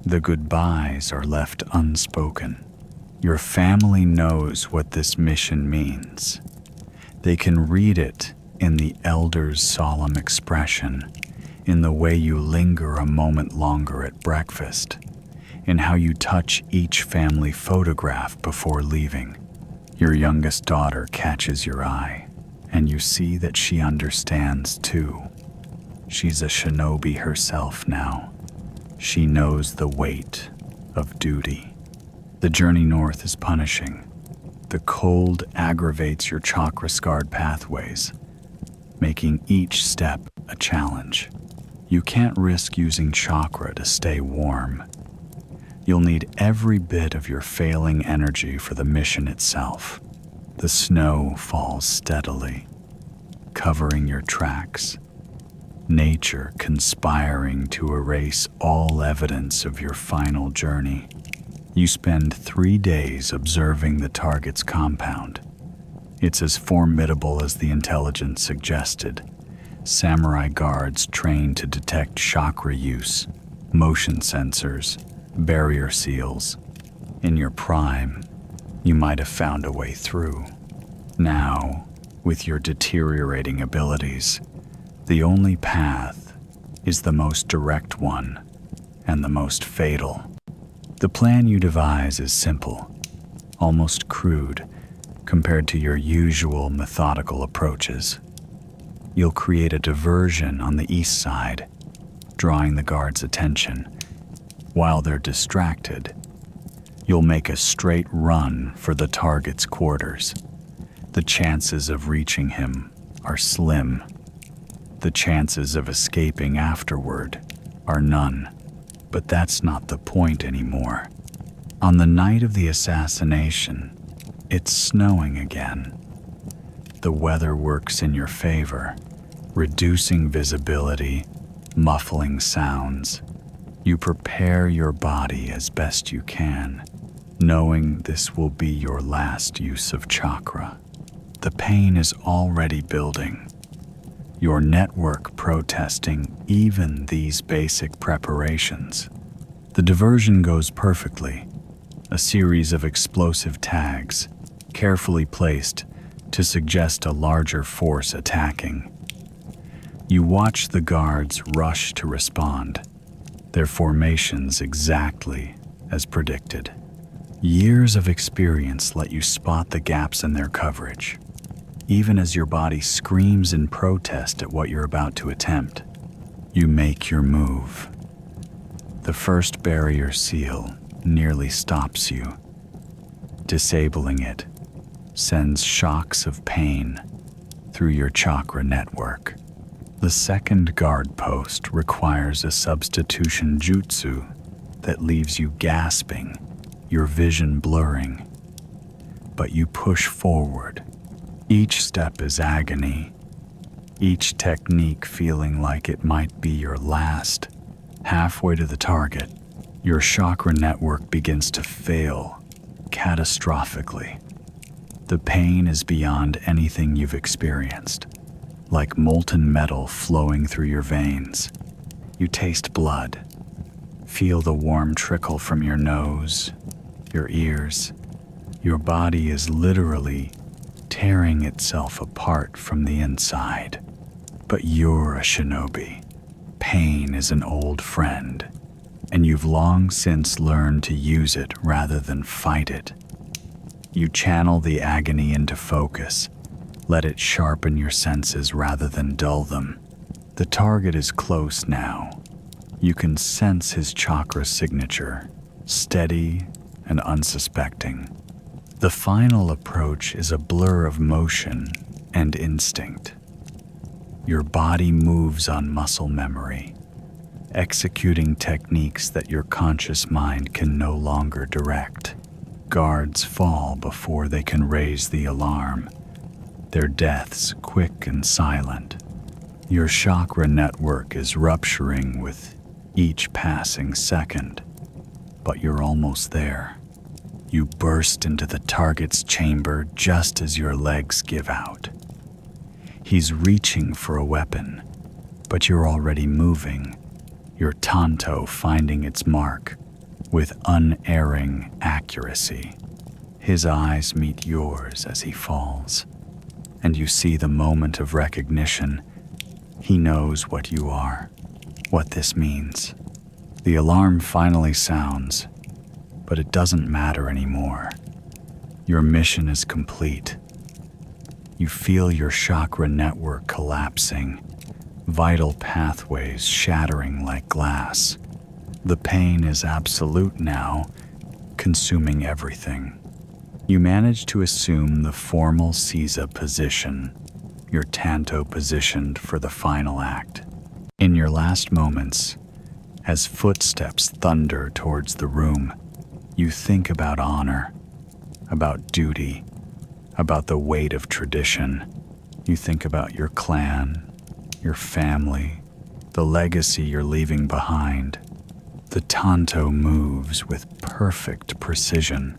The goodbyes are left unspoken. Your family knows what this mission means. They can read it in the elder's solemn expression, in the way you linger a moment longer at breakfast, in how you touch each family photograph before leaving. Your youngest daughter catches your eye, and you see that she understands too. She's a shinobi herself now. She knows the weight of duty. The journey north is punishing. The cold aggravates your chakra-scarred pathways, making each step a challenge. You can't risk using chakra to stay warm. You'll need every bit of your failing energy for the mission itself. The snow falls steadily, covering your tracks, nature conspiring to erase all evidence of your final journey. You spend 3 days observing the target's compound. It's as formidable as the intelligence suggested. Samurai guards trained to detect chakra use, motion sensors, barrier seals. In your prime, you might have found a way through. Now, with your deteriorating abilities, the only path is the most direct one and the most fatal. The plan you devise is simple, almost crude, compared to your usual methodical approaches. You'll create a diversion on the east side, drawing the guards' attention. While they're distracted, you'll make a straight run for the target's quarters. The chances of reaching him are slim. The chances of escaping afterward are none. But that's not the point anymore. On the night of the assassination, it's snowing again. The weather works in your favor, reducing visibility, muffling sounds. You prepare your body as best you can, knowing this will be your last use of chakra. The pain is already building. Your network protesting even these basic preparations. The diversion goes perfectly. A series of explosive tags, carefully placed to suggest a larger force attacking. You watch the guards rush to respond, their formations exactly as predicted. Years of experience let you spot the gaps in their coverage, even as your body screams in protest at what you're about to attempt. You make your move. The first barrier seal nearly stops you. Disabling it sends shocks of pain through your chakra network. The second guard post requires a substitution jutsu that leaves you gasping, your vision blurring. But you push forward. Each step is agony, each technique feeling like it might be your last. Halfway to the target, your chakra network begins to fail catastrophically. The pain is beyond anything you've experienced, like molten metal flowing through your veins. You taste blood, feel the warm trickle from your nose, your ears. Your body is literally tearing itself apart from the inside. But you're a shinobi. Pain is an old friend, and you've long since learned to use it rather than fight it. You channel the agony into focus, let it sharpen your senses rather than dull them. The target is close now. You can sense his chakra signature, steady and unsuspecting. The final approach is a blur of motion and instinct. Your body moves on muscle memory, executing techniques that your conscious mind can no longer direct. Guards fall before they can raise the alarm, their deaths quick and silent. Your chakra network is rupturing with each passing second, but you're almost there. You burst into the target's chamber just as your legs give out. He's reaching for a weapon, but you're already moving, your tanto finding its mark with unerring accuracy. His eyes meet yours as he falls, and you see the moment of recognition. He knows what you are, what this means. The alarm finally sounds, but it doesn't matter anymore. Your mission is complete. You feel your chakra network collapsing, vital pathways shattering like glass. The pain is absolute now, consuming everything. You manage to assume the formal Caesar position, your Tanto positioned for the final act. In your last moments, as footsteps thunder towards the room, you think about honor, about duty, about the weight of tradition. You think about your clan, your family, the legacy you're leaving behind. The Tanto moves with perfect precision,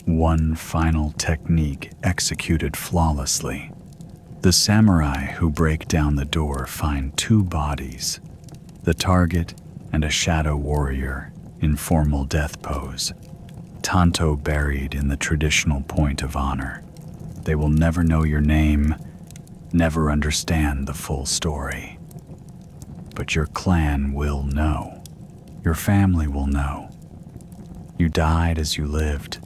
one final technique executed flawlessly. The samurai who break down the door find two bodies, the target and a shadow warrior in formal death pose. Tanto buried in the traditional point of honor. They will never know your name, never understand the full story. But your clan will know. Your family will know. You died as you lived,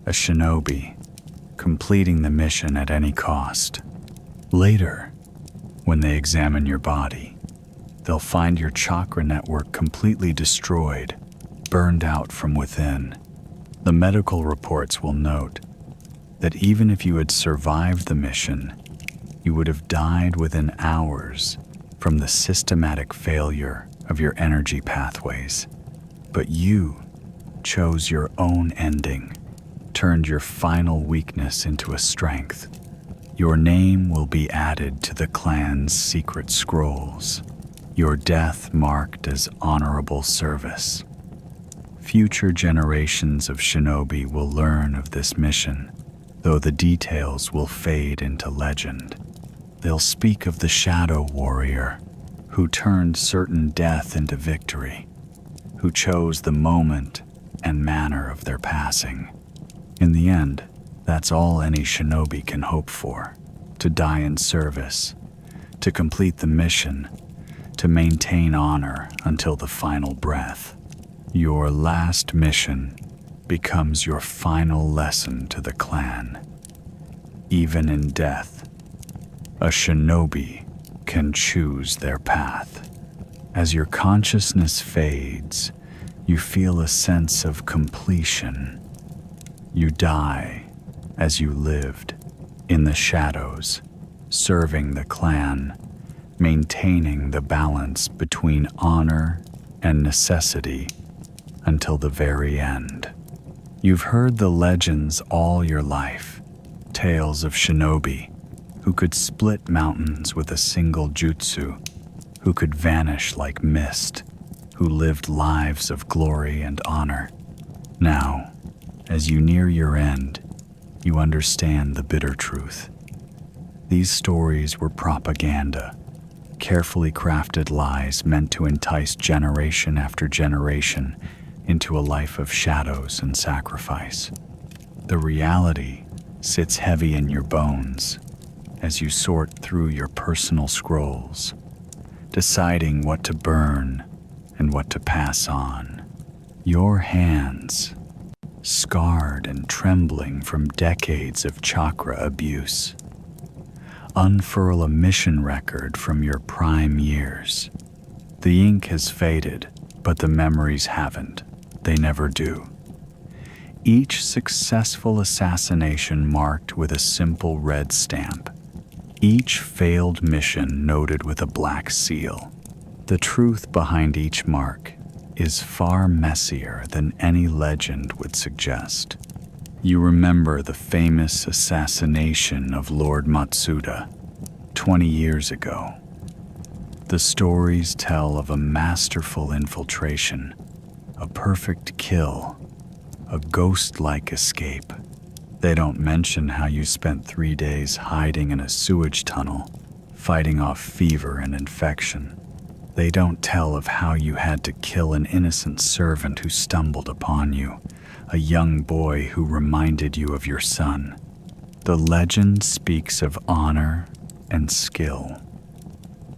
a shinobi, completing the mission at any cost. Later, when they examine your body, they'll find your chakra network completely destroyed, burned out from within. The medical reports will note that even if you had survived the mission, you would have died within hours from the systematic failure of your energy pathways. But you chose your own ending, turned your final weakness into a strength. Your name will be added to the clan's secret scrolls, your death marked as honorable service. Future generations of shinobi will learn of this mission, though the details will fade into legend. They'll speak of the shadow warrior who turned certain death into victory, who chose the moment and manner of their passing. In the end, that's all any shinobi can hope for: to die in service, to complete the mission, to maintain honor until the final breath. Your last mission becomes your final lesson to the clan. Even in death, a shinobi can choose their path. As your consciousness fades, you feel a sense of completion. You die as you lived, in the shadows, serving the clan, maintaining the balance between honor and necessity until the very end. You've heard the legends all your life, tales of shinobi who could split mountains with a single jutsu, who could vanish like mist, who lived lives of glory and honor. Now, as you near your end, you understand the bitter truth. These stories were propaganda, carefully crafted lies meant to entice generation after generation into a life of shadows and sacrifice. The reality sits heavy in your bones as you sort through your personal scrolls, deciding what to burn and what to pass on. Your hands, scarred and trembling from decades of chakra abuse, unfurl a mission record from your prime years. The ink has faded, but the memories haven't. They never do. Each successful assassination marked with a simple red stamp. Each failed mission noted with a black seal. The truth behind each mark is far messier than any legend would suggest. You remember the famous assassination of Lord Matsuda 20 years ago. The stories tell of a masterful infiltration, a perfect kill, a ghost-like escape. They don't mention how you spent 3 days hiding in a sewage tunnel, fighting off fever and infection. They don't tell of how you had to kill an innocent servant who stumbled upon you, a young boy who reminded you of your son. The legend speaks of honor and skill.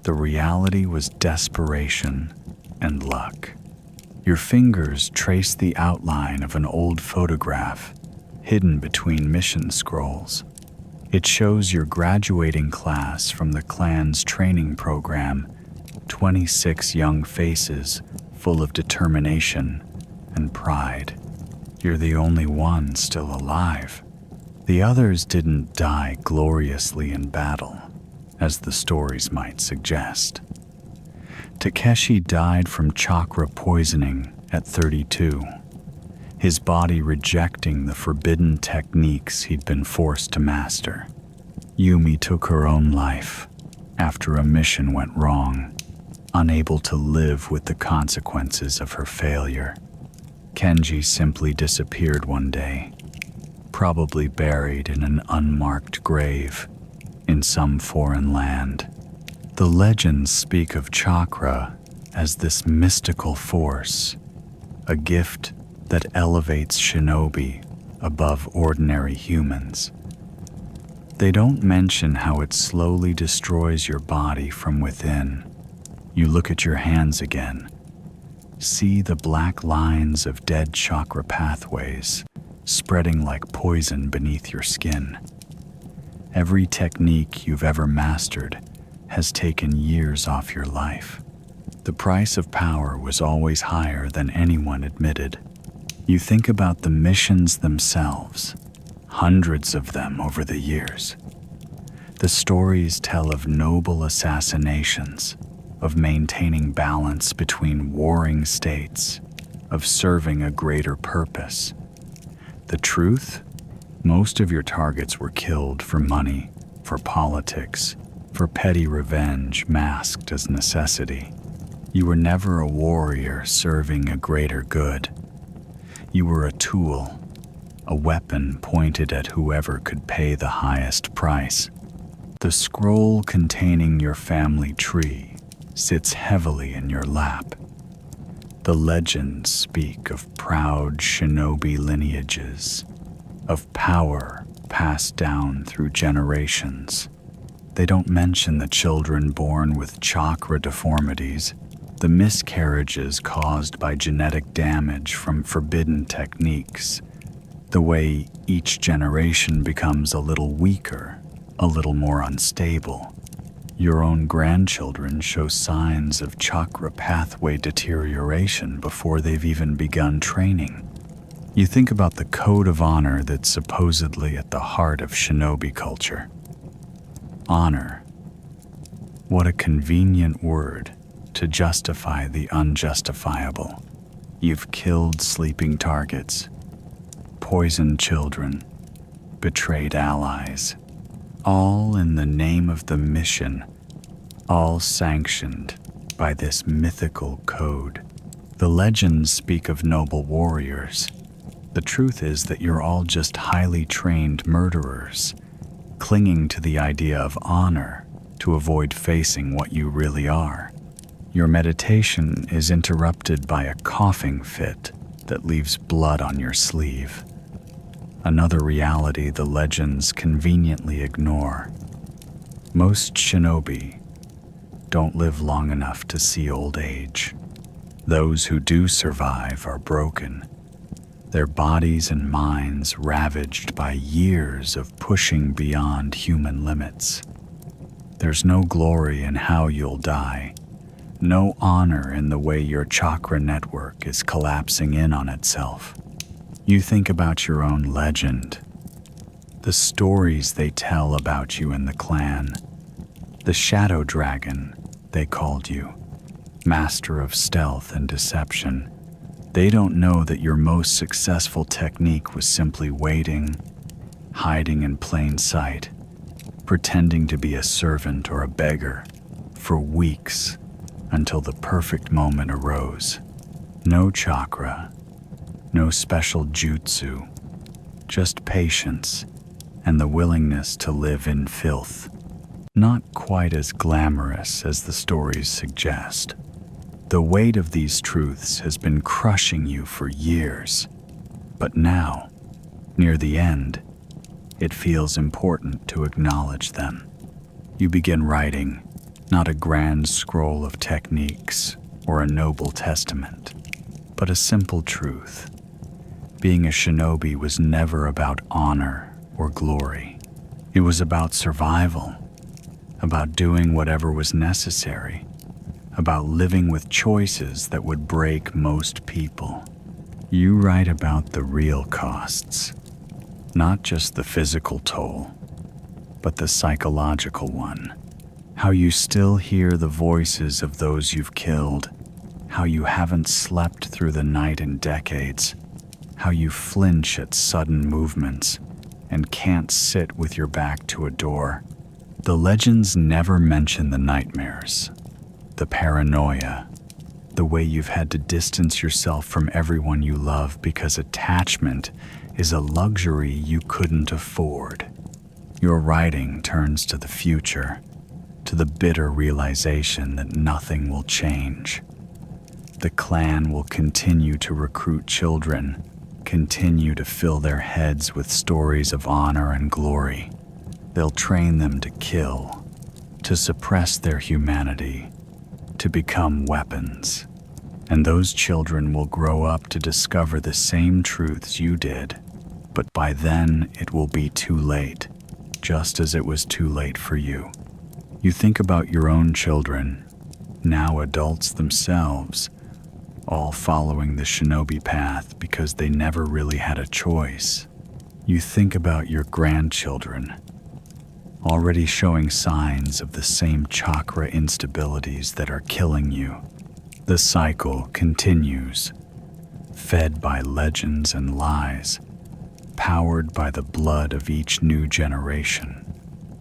The reality was desperation and luck. Your fingers trace the outline of an old photograph hidden between mission scrolls. It shows your graduating class from the clan's training program, 26 young faces full of determination and pride. You're the only one still alive. The others didn't die gloriously in battle, as the stories might suggest. Takeshi died from chakra poisoning at 32, his body rejecting the forbidden techniques he'd been forced to master. Yumi took her own life after a mission went wrong, unable to live with the consequences of her failure. Kenji simply disappeared one day, probably buried in an unmarked grave in some foreign land. The legends speak of chakra as this mystical force, a gift that elevates Shinobi above ordinary humans. They don't mention how it slowly destroys your body from within. You look at your hands again, see the black lines of dead chakra pathways spreading like poison beneath your skin. Every technique you've ever mastered has taken years off your life. The price of power was always higher than anyone admitted. You think about the missions themselves, hundreds of them over the years. The stories tell of noble assassinations, of maintaining balance between warring states, of serving a greater purpose. The truth? Most of your targets were killed for money, for politics, for petty revenge masked as necessity. You were never a warrior serving a greater good. You were a tool, a weapon pointed at whoever could pay the highest price. The scroll containing your family tree sits heavily in your lap. The legends speak of proud shinobi lineages, of power passed down through generations. They don't mention the children born with chakra deformities, the miscarriages caused by genetic damage from forbidden techniques, the way each generation becomes a little weaker, a little more unstable. Your own grandchildren show signs of chakra pathway deterioration before they've even begun training. You think about the code of honor that's supposedly at the heart of shinobi culture. Honor. What a convenient word to justify the unjustifiable. You've killed sleeping targets, poisoned children, betrayed allies, all in the name of the mission, all sanctioned by this mythical code. The legends speak of noble warriors. The truth is that you're all just highly trained murderers, clinging to the idea of honor to avoid facing what you really are. Your meditation is interrupted by a coughing fit that leaves blood on your sleeve. Another reality the legends conveniently ignore. Most shinobi don't live long enough to see old age. Those who do survive are broken, their bodies and minds ravaged by years of pushing beyond human limits. There's no glory in how you'll die, no honor in the way your chakra network is collapsing in on itself. You think about your own legend, the stories they tell about you in the clan, the shadow dragon, they called you, master of stealth and deception. They don't know that your most successful technique was simply waiting, hiding in plain sight, pretending to be a servant or a beggar for weeks until the perfect moment arose. No chakra, no special jutsu, just patience and the willingness to live in filth. Not quite as glamorous as the stories suggest. The weight of these truths has been crushing you for years. But now, near the end, it feels important to acknowledge them. You begin writing, not a grand scroll of techniques or a noble testament, but a simple truth. Being a shinobi was never about honor or glory. It was about survival, about doing whatever was necessary, about living with choices that would break most people. You write about the real costs, not just the physical toll, but the psychological one. How you still hear the voices of those you've killed, how you haven't slept through the night in decades, how you flinch at sudden movements and can't sit with your back to a door. The legends never mention the nightmares, the paranoia, the way you've had to distance yourself from everyone you love because attachment is a luxury you couldn't afford. Your writing turns to the future, to the bitter realization that nothing will change. The clan will continue to recruit children, continue to fill their heads with stories of honor and glory. They'll train them to kill, to suppress their humanity, to become weapons. And those children will grow up to discover the same truths you did. But by then, it will be too late, just as it was too late for you. You think about your own children, now adults themselves, all following the shinobi path because they never really had a choice. You think about your grandchildren, already showing signs of the same chakra instabilities that are killing you. The cycle continues, fed by legends and lies, powered by the blood of each new generation.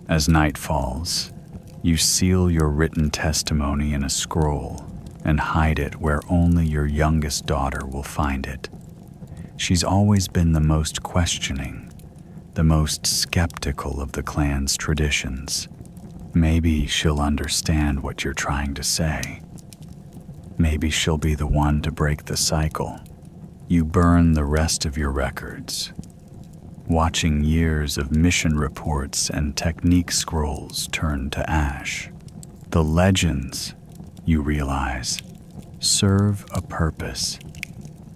As night falls, you seal your written testimony in a scroll and hide it where only your youngest daughter will find it. She's always been the most questioning, the most skeptical of the clan's traditions. Maybe she'll understand what you're trying to say. Maybe she'll be the one to break the cycle. You burn the rest of your records, watching years of mission reports and technique scrolls turn to ash. The legends, you realize, serve a purpose.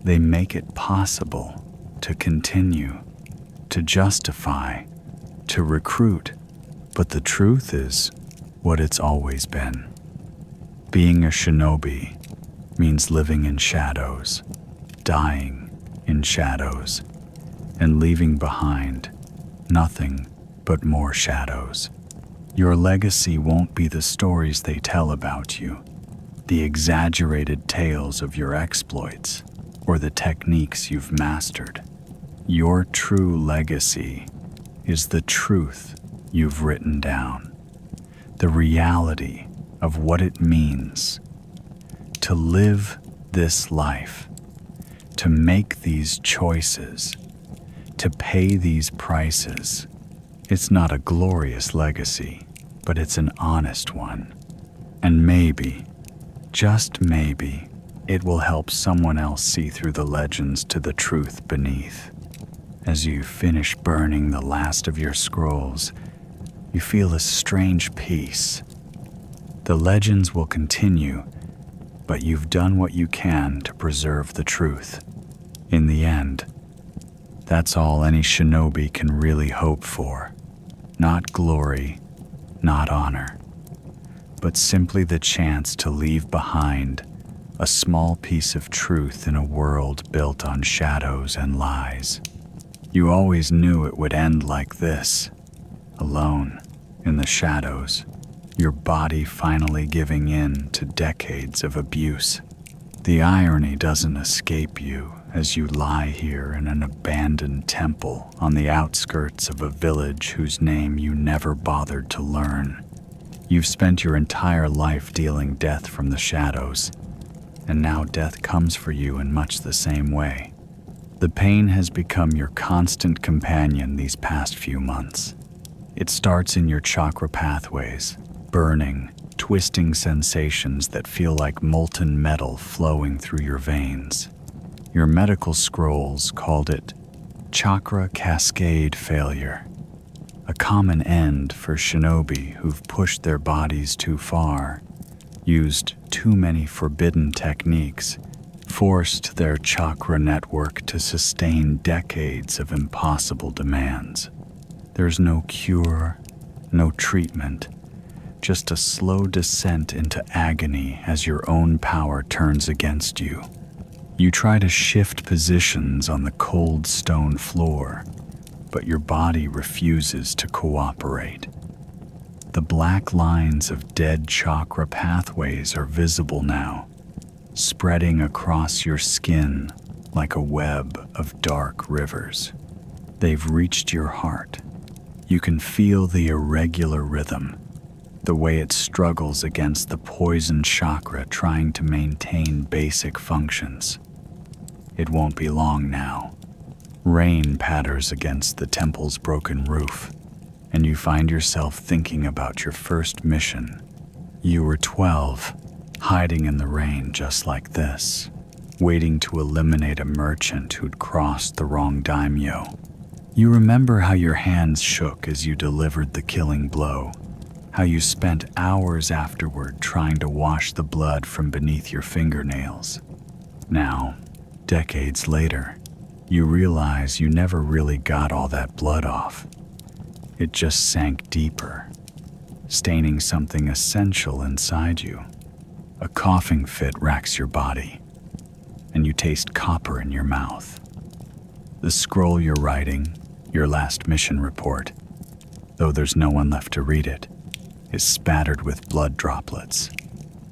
They make it possible to continue, to justify, to recruit. But the truth is what it's always been. Being a shinobi means living in shadows, dying in shadows, and leaving behind nothing but more shadows. Your legacy won't be the stories they tell about you, the exaggerated tales of your exploits, or the techniques you've mastered. Your true legacy is the truth you've written down, the reality of what it means to live this life, to make these choices, to pay these prices. It's not a glorious legacy, but it's an honest one. And maybe, just maybe, it will help someone else see through the legends to the truth beneath. As you finish burning the last of your scrolls, you feel a strange peace. The legends will continue, but you've done what you can to preserve the truth. In the end, that's all any shinobi can really hope for. Not glory, not honor, but simply the chance to leave behind a small piece of truth in a world built on shadows and lies. You always knew it would end like this, alone, in the shadows, your body finally giving in to decades of abuse. The irony doesn't escape you as you lie here in an abandoned temple on the outskirts of a village whose name you never bothered to learn. You've spent your entire life dealing death from the shadows, and now death comes for you in much the same way. The pain has become your constant companion these past few months. It starts in your chakra pathways, burning, twisting sensations that feel like molten metal flowing through your veins. Your medical scrolls called it chakra cascade failure, a common end for shinobi who've pushed their bodies too far, used too many forbidden techniques, forced their chakra network to sustain decades of impossible demands. There's no cure, no treatment, just a slow descent into agony as your own power turns against you. You try to shift positions on the cold stone floor, but your body refuses to cooperate. The black lines of dead chakra pathways are visible now, spreading across your skin like a web of dark rivers. They've reached your heart. You can feel the irregular rhythm, the way it struggles against the poison chakra trying to maintain basic functions. It won't be long now. Rain patters against the temple's broken roof, and you find yourself thinking about your first mission. You were 12, hiding in the rain just like this, waiting to eliminate a merchant who'd crossed the wrong daimyo. You remember how your hands shook as you delivered the killing blow, how you spent hours afterward trying to wash the blood from beneath your fingernails. Now, decades later, you realize you never really got all that blood off. It just sank deeper, staining something essential inside you. A coughing fit racks your body, and you taste copper in your mouth. The scroll you're writing, your last mission report, though there's no one left to read it, is spattered with blood droplets.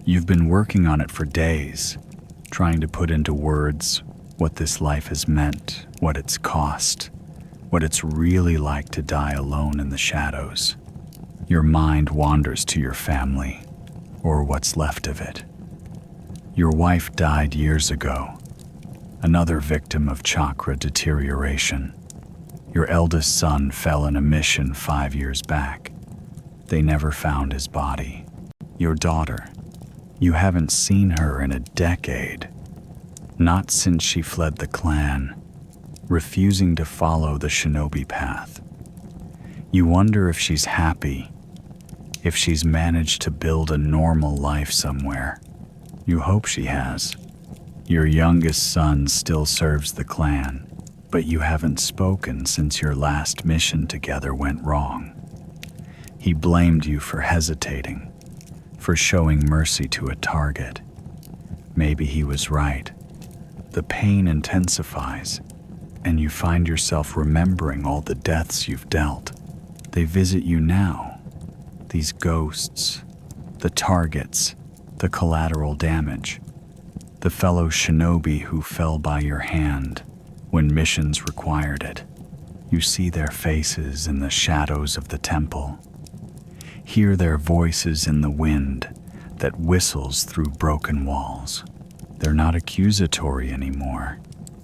You've been working on it for days, trying to put into words what this life has meant, what it's cost, what it's really like to die alone in the shadows. Your mind wanders to your family, or what's left of it. Your wife died years ago, another victim of chakra deterioration. Your eldest son fell in a mission 5 years back. They never found his body. Your daughter, you haven't seen her in a decade. Not since she fled the clan, refusing to follow the shinobi path. You wonder if she's happy, if she's managed to build a normal life somewhere. You hope she has. Your youngest son still serves the clan, but you haven't spoken since your last mission together went wrong. He blamed you for hesitating, for showing mercy to a target. Maybe he was right. The pain intensifies, and you find yourself remembering all the deaths you've dealt. They visit you now, these ghosts, the targets, the collateral damage, the fellow shinobi who fell by your hand when missions required it. You see their faces in the shadows of the temple, hear their voices in the wind that whistles through broken walls. They're not accusatory anymore.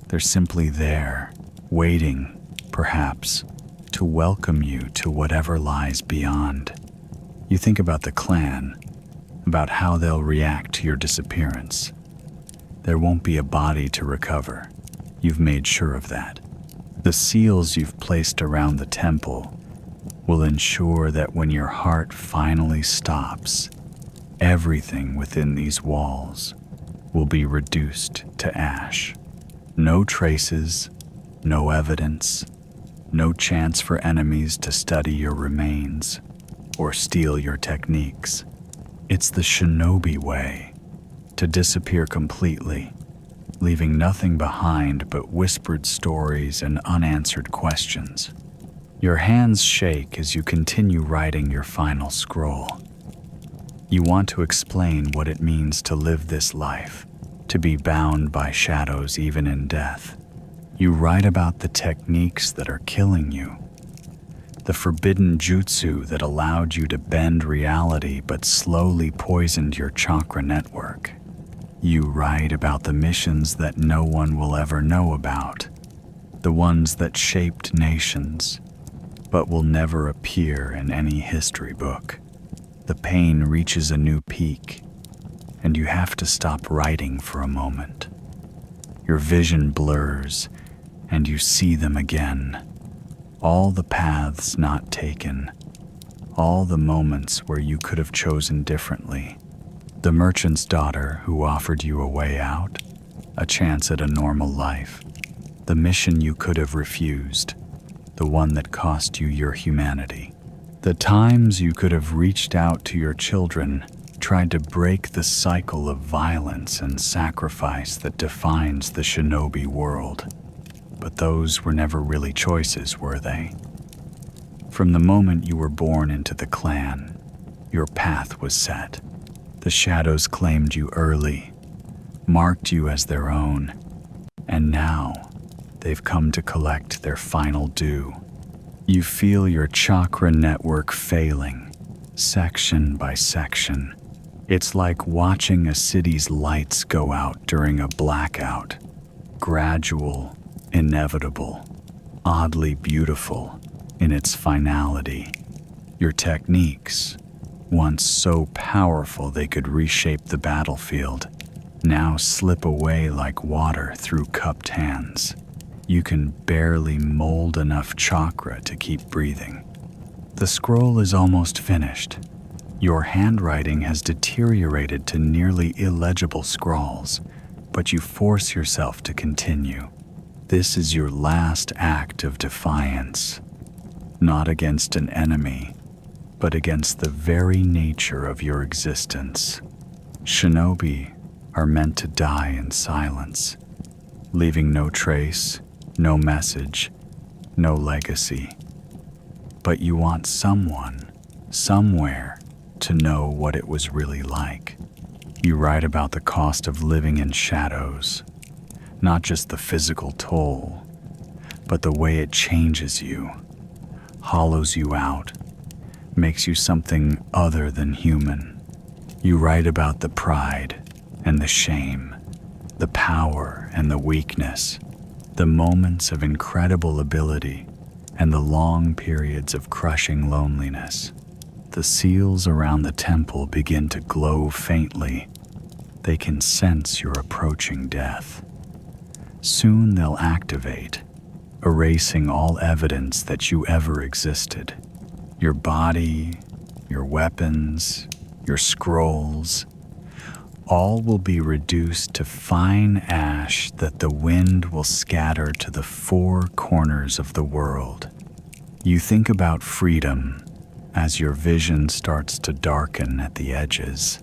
They're simply there, waiting, perhaps, to welcome you to whatever lies beyond. You think about the clan, about how they'll react to your disappearance. There won't be a body to recover. You've made sure of that. The seals you've placed around the temple will ensure that when your heart finally stops, everything within these walls will be reduced to ash. No traces, no evidence, no chance for enemies to study your remains or steal your techniques. It's the shinobi way, to disappear completely, leaving nothing behind but whispered stories and unanswered questions. Your hands shake as you continue writing your final scroll. You want to explain what it means to live this life, to be bound by shadows even in death. You write about the techniques that are killing you, the forbidden jutsu that allowed you to bend reality but slowly poisoned your chakra network. You write about the missions that no one will ever know about, the ones that shaped nations, but will never appear in any history book. The pain reaches a new peak, and you have to stop writing for a moment. Your vision blurs, and you see them again. All the paths not taken, all the moments where you could have chosen differently. The merchant's daughter who offered you a way out, a chance at a normal life. The mission you could have refused, the one that cost you your humanity. The times you could have reached out to your children, tried to break the cycle of violence and sacrifice that defines the Shinobi world. But those were never really choices, were they? From the moment you were born into the clan, your path was set. The shadows claimed you early, marked you as their own, and now they've come to collect their final due. You feel your chakra network failing, section by section. It's like watching a city's lights go out during a blackout. Gradual, inevitable, oddly beautiful in its finality. Your techniques, once so powerful they could reshape the battlefield, now slip away like water through cupped hands. You can barely mold enough chakra to keep breathing. The scroll is almost finished. Your handwriting has deteriorated to nearly illegible scrawls, but you force yourself to continue. This is your last act of defiance, not against an enemy, but against the very nature of your existence. Shinobi are meant to die in silence, leaving no trace, no message, no legacy. But you want someone, somewhere, to know what it was really like. You write about the cost of living in shadows, not just the physical toll, but the way it changes you, hollows you out, makes you something other than human. You write about the pride and the shame, the power and the weakness, the moments of incredible ability and the long periods of crushing loneliness. The seals around the temple begin to glow faintly. They can sense your approaching death. Soon they'll activate, erasing all evidence that you ever existed. Your body, your weapons, your scrolls, all will be reduced to fine ash that the wind will scatter to the four corners of the world. You think about freedom as your vision starts to darken at the edges.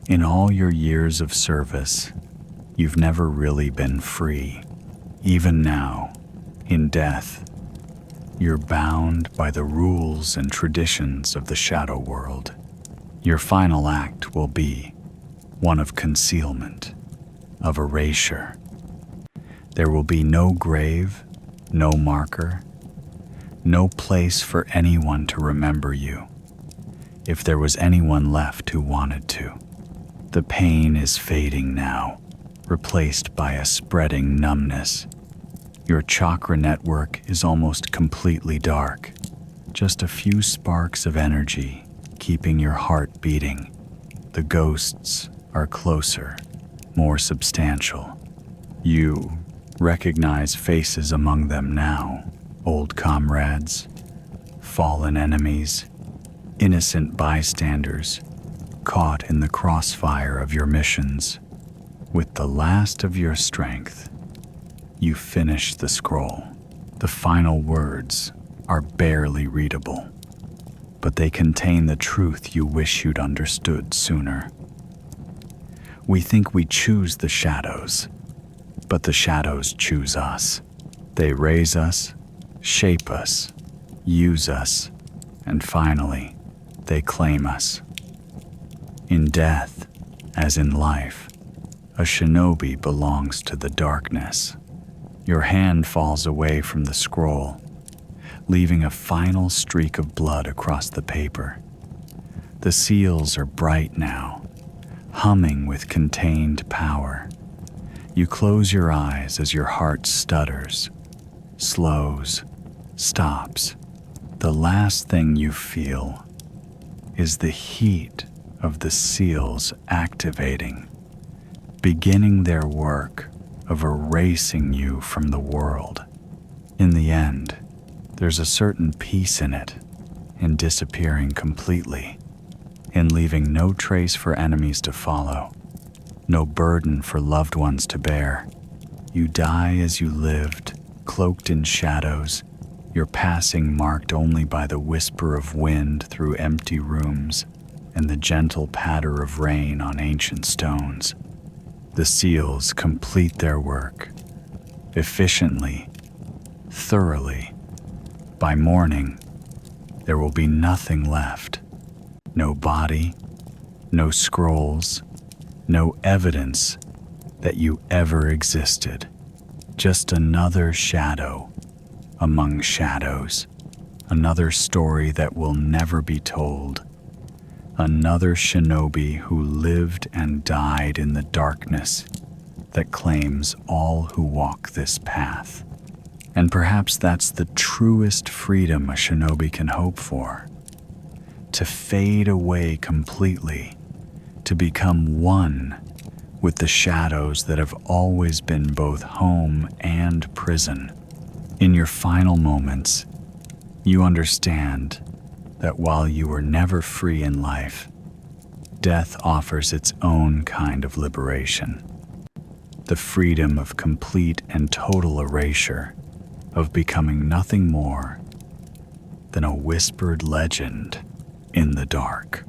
In all your years of service, you've never really been free. Even now, in death, you're bound by the rules and traditions of the shadow world. Your final act will be one of concealment, of erasure. There will be no grave, no marker, no place for anyone to remember you, if there was anyone left who wanted to. The pain is fading now, replaced by a spreading numbness. Your chakra network is almost completely dark, just a few sparks of energy keeping your heart beating. The ghosts are closer, more substantial. You recognize faces among them now, old comrades, fallen enemies, innocent bystanders, caught in the crossfire of your missions. With the last of your strength, you finish the scroll. The final words are barely readable, but they contain the truth you wish you'd understood sooner. We think we choose the shadows, but the shadows choose us. They raise us, shape us, use us, and finally, they claim us. In death, as in life, a shinobi belongs to the darkness. Your hand falls away from the scroll, leaving a final streak of blood across the paper. The seals are bright now, humming with contained power. You close your eyes as your heart stutters, slows, stops. The last thing you feel is the heat of the seals activating, beginning their work of erasing you from the world. In the end, there's a certain peace in it, in disappearing completely, in leaving no trace for enemies to follow, no burden for loved ones to bear. You die as you lived, cloaked in shadows, your passing marked only by the whisper of wind through empty rooms and the gentle patter of rain on ancient stones. The seals complete their work, efficiently, thoroughly. By morning, there will be nothing left. No body, no scrolls, no evidence that you ever existed. Just another shadow among shadows, another story that will never be told, another shinobi who lived and died in the darkness that claims all who walk this path. And perhaps that's the truest freedom a shinobi can hope for. To fade away completely, to become one with the shadows that have always been both home and prison. In your final moments, you understand that while you were never free in life, death offers its own kind of liberation. The freedom of complete and total erasure, of becoming nothing more than a whispered legend in the dark.